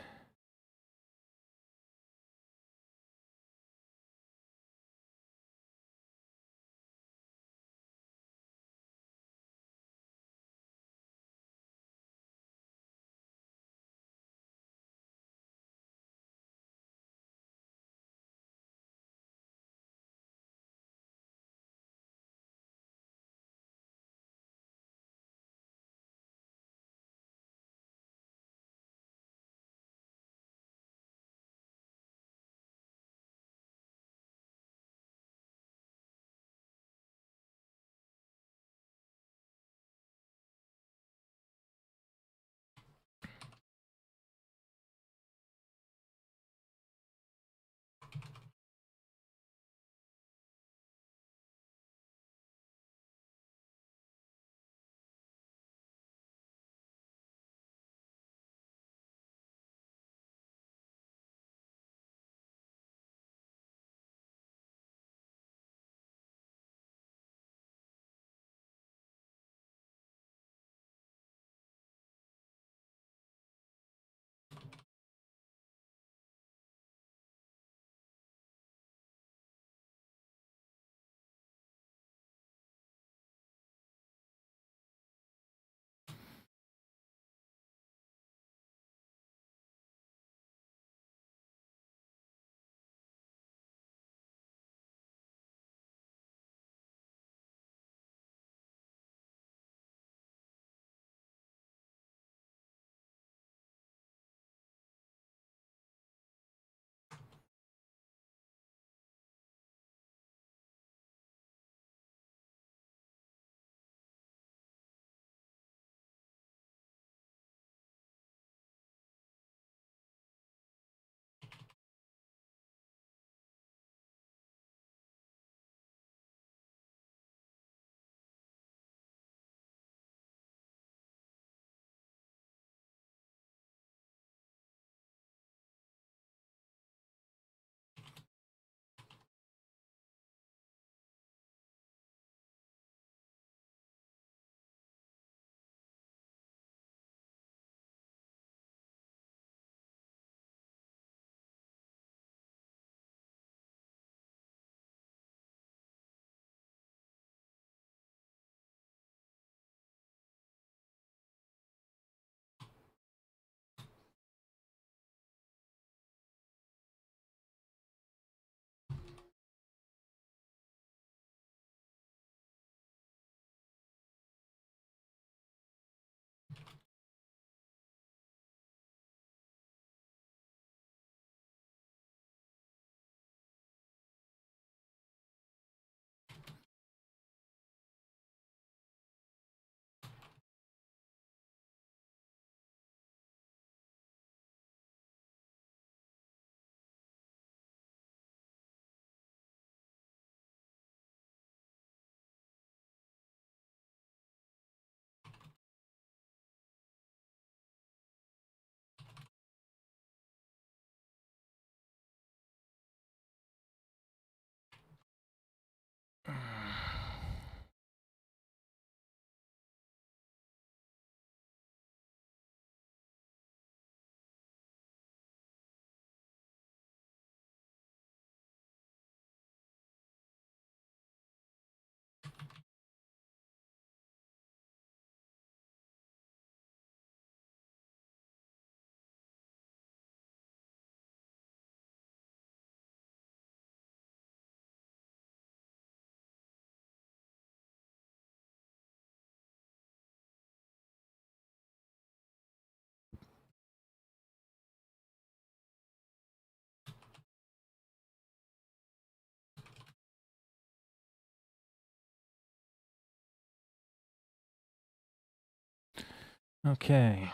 Okay.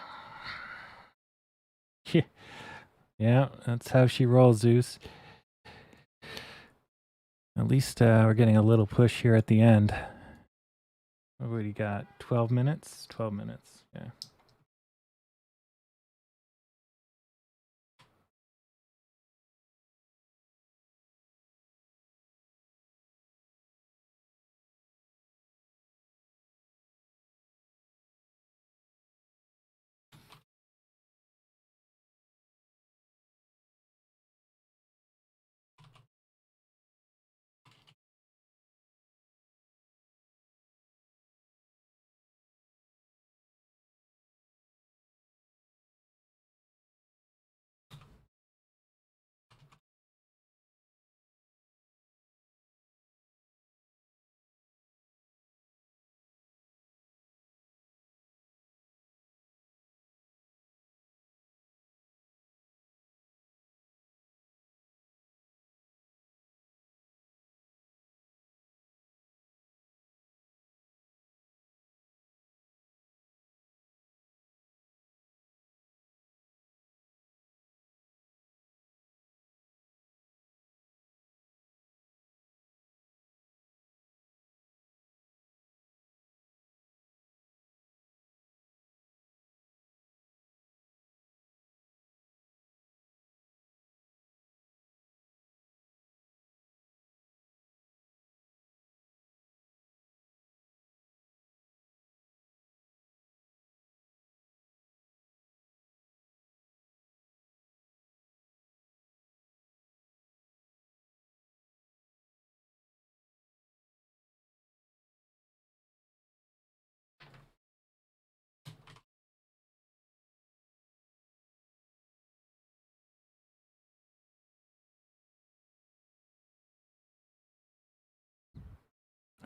Yeah, that's how she rolls, Zeus. At least we're getting a little push here at the end. What do you got? 12 minutes? 12 minutes. Yeah.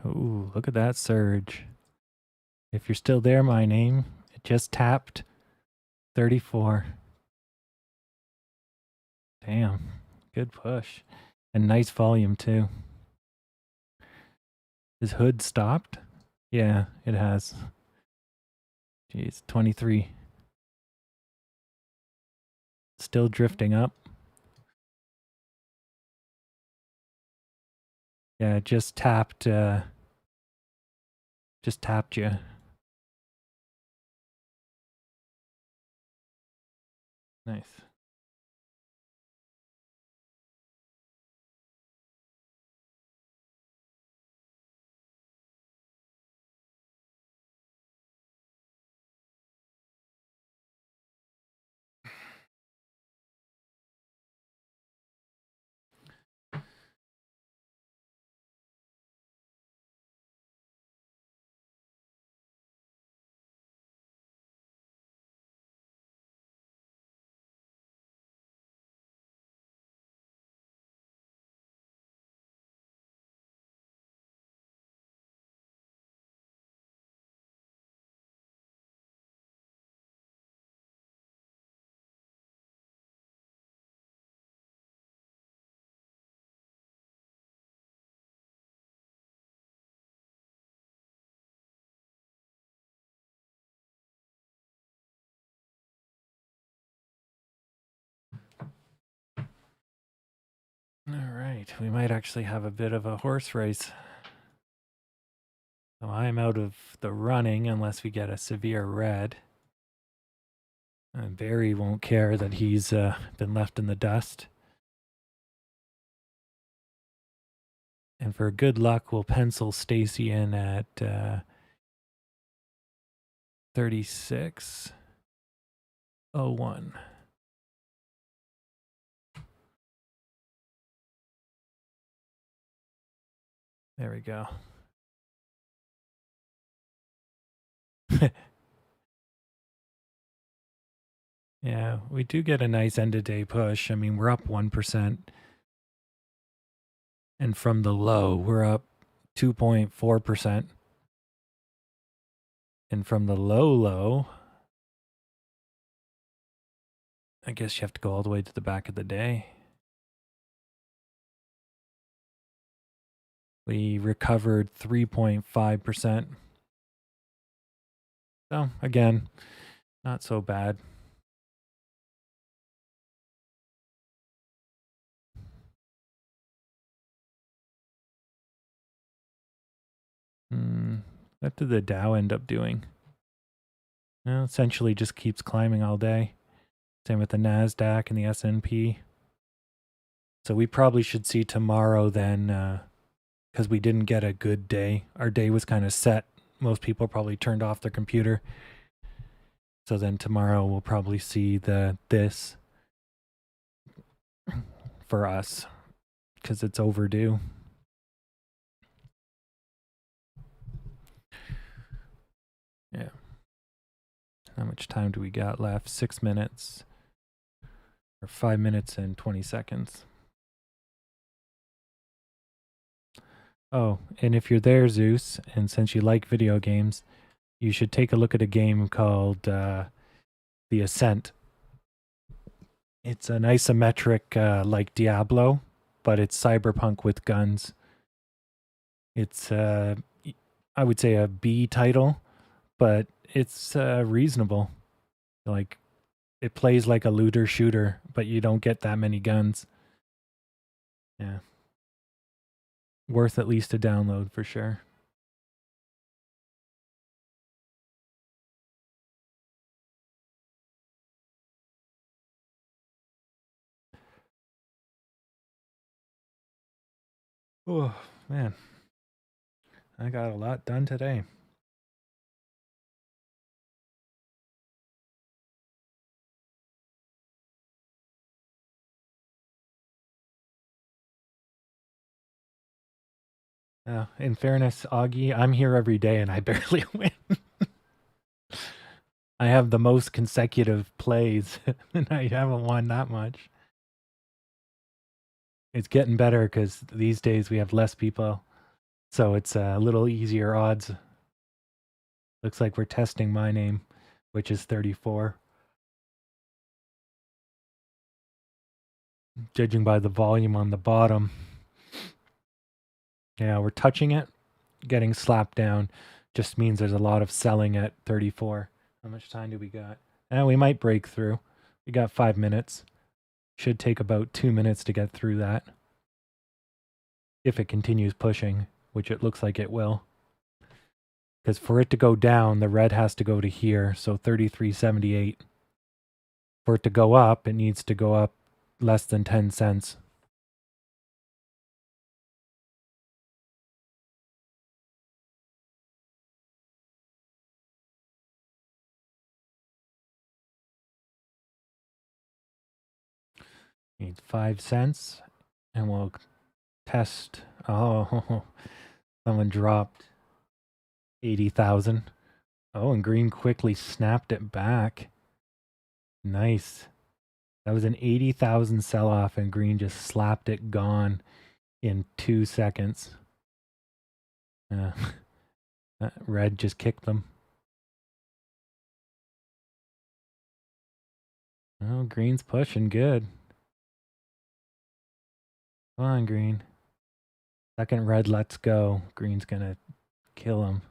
Ooh, look at that surge. If you're still there, my name, it just tapped 34. Damn, good push. And nice volume too. His hood stopped? Yeah, it has. Jeez, 23. Still drifting up. Yeah, it just tapped you. Nice. All right, we might actually have a bit of a horse race. So I'm out of the running unless we get a severe red. Barry won't care that he's been left in the dust. And for good luck, we'll pencil Stacy in at 36.01. There we go. Yeah, we do get a nice end of day push. I mean, we're up 1%. And from the low, we're up 2.4%. And from the low, I guess you have to go all the way to the back of the day. We recovered 3.5%. So, again, not so bad. What did the Dow end up doing? Well, essentially just keeps climbing all day. Same with the NASDAQ and the S&P. So we probably should see tomorrow then, because we didn't get a good day. Our day was kind of set. Most people probably turned off their computer. So then tomorrow we'll probably see this for us because it's overdue. Yeah. How much time do we got left? 6 minutes or 5 minutes and 20 seconds. Oh, and if you're there, Zeus, and since you like video games, you should take a look at a game called The Ascent. It's an isometric like Diablo, but it's cyberpunk with guns. It's, I would say, a B title, but it's reasonable. Like, it plays like a looter shooter, but you don't get that many guns. Yeah. Worth at least a download for sure. Oh, man. I got a lot done today. In fairness, Augie, I'm here every day and I barely win. I have the most consecutive plays and I haven't won that much. It's getting better because these days we have less people. So it's a little easier odds. Looks like we're testing my name, which is 34. Judging by the volume on the bottom. Yeah, we're touching it. Getting slapped down just means there's a lot of selling at 34. How much time do we got? We might break through. We got 5 minutes. Should take about 2 minutes to get through that. If it continues pushing, which it looks like it will. Because for it to go down, the red has to go to here, so 33.78. For it to go up, it needs to go up less than 10 cents. Needs 5 cents, and we'll test. Oh, someone dropped 80,000. Oh, and green quickly snapped it back. Nice. That was an 80,000 sell-off, and green just slapped it gone in 2 seconds. Red just kicked them. Oh, green's pushing good. Come on, green. Second red lets go. Green's gonna kill him.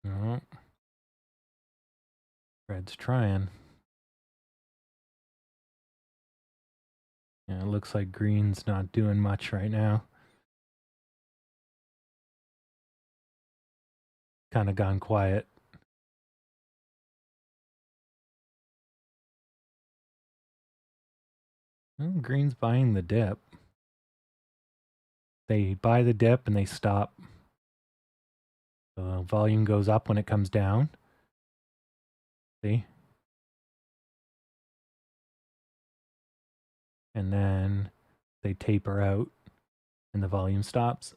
Oh. Red's trying. Yeah, it looks like green's not doing much right now. Kind of gone quiet. Oh, green's buying the dip. They buy the dip and they stop. The volume goes up when it comes down. See? And then they taper out and the volume stops.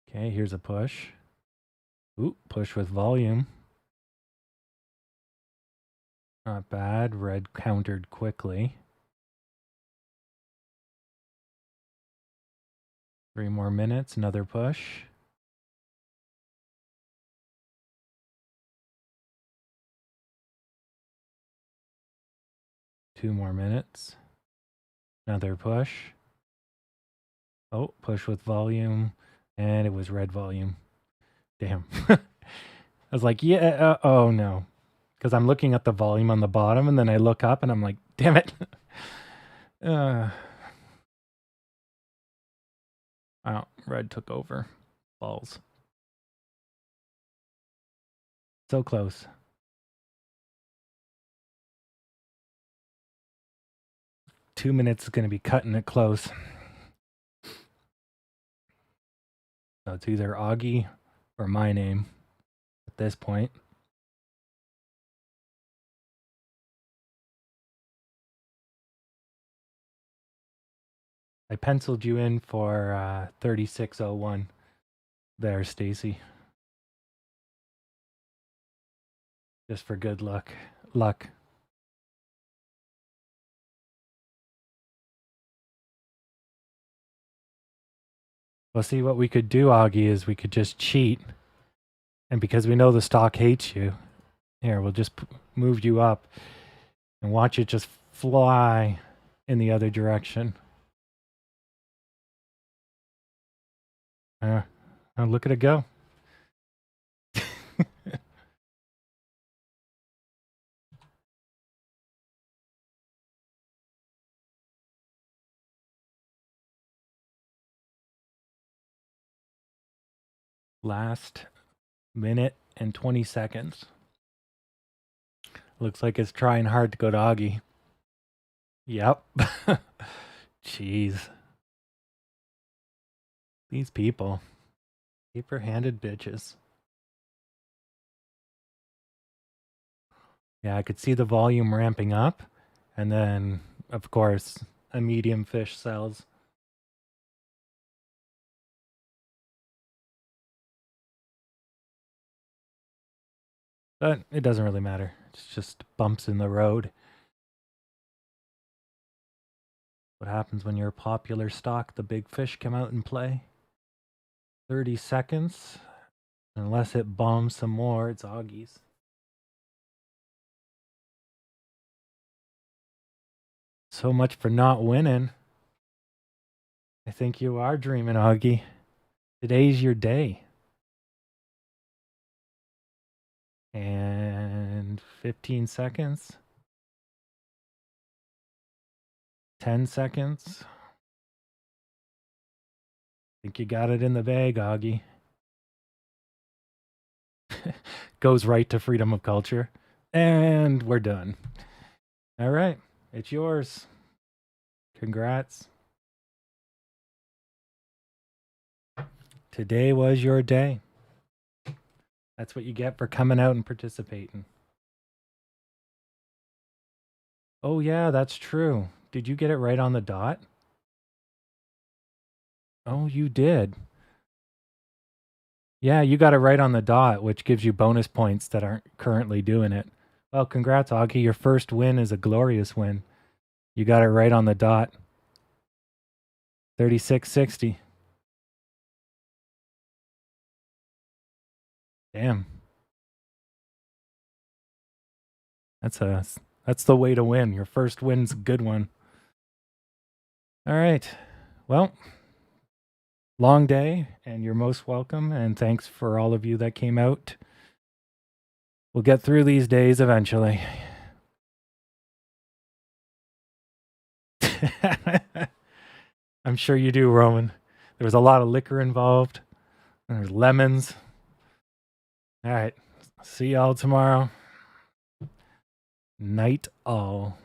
Okay, here's a push. Ooh, push with volume. Not bad. Red countered quickly. 3 more minutes, another push. 2 more minutes. Another push. Oh, push with volume. And it was red volume. Damn. I was like, yeah, oh no. Because I'm looking at the volume on the bottom, and then I look up and I'm like, damn it. Oh, red took over. Balls. So close. Two minutes is going to be cutting it close. So it's either Augie or my name at this point. I penciled you in for 3601 there, Stacy. Just for good luck. Well, see, what we could do, Augie, is we could just cheat. And because we know the stock hates you, here, we'll just move you up and watch it just fly in the other direction. Look at it go. Last minute and 20 seconds. Looks like it's trying hard to go to Augie. Yep. Jeez. These people. Paper-handed bitches. Yeah, I could see the volume ramping up. And then, of course, a medium fish sells. But it doesn't really matter. It's just bumps in the road. What happens when you're a popular stock? The big fish come out and play. 30 seconds. Unless it bombs some more, it's Augie's. So much for not winning. I think you are dreaming, Augie. Today's your day. And 15 seconds. 10 seconds. Think you got it in the bag, Augie. Goes right to freedom of culture. And we're done. All right. It's yours. Congrats. Today was your day. That's what you get for coming out and participating. Oh, yeah, that's true. Did you get it right on the dot? Oh, you did. Yeah, you got it right on the dot, which gives you bonus points that aren't currently doing it. Well, congrats, Augie. Your first win is a glorious win. You got it right on the dot. 36.60. Damn. That's the way to win. Your first win's a good one. All right. Well, long day, and you're most welcome. And thanks for all of you that came out. We'll get through these days eventually. I'm sure you do, Roman. There was a lot of liquor involved. There's lemons. All right. See y'all tomorrow. Night all.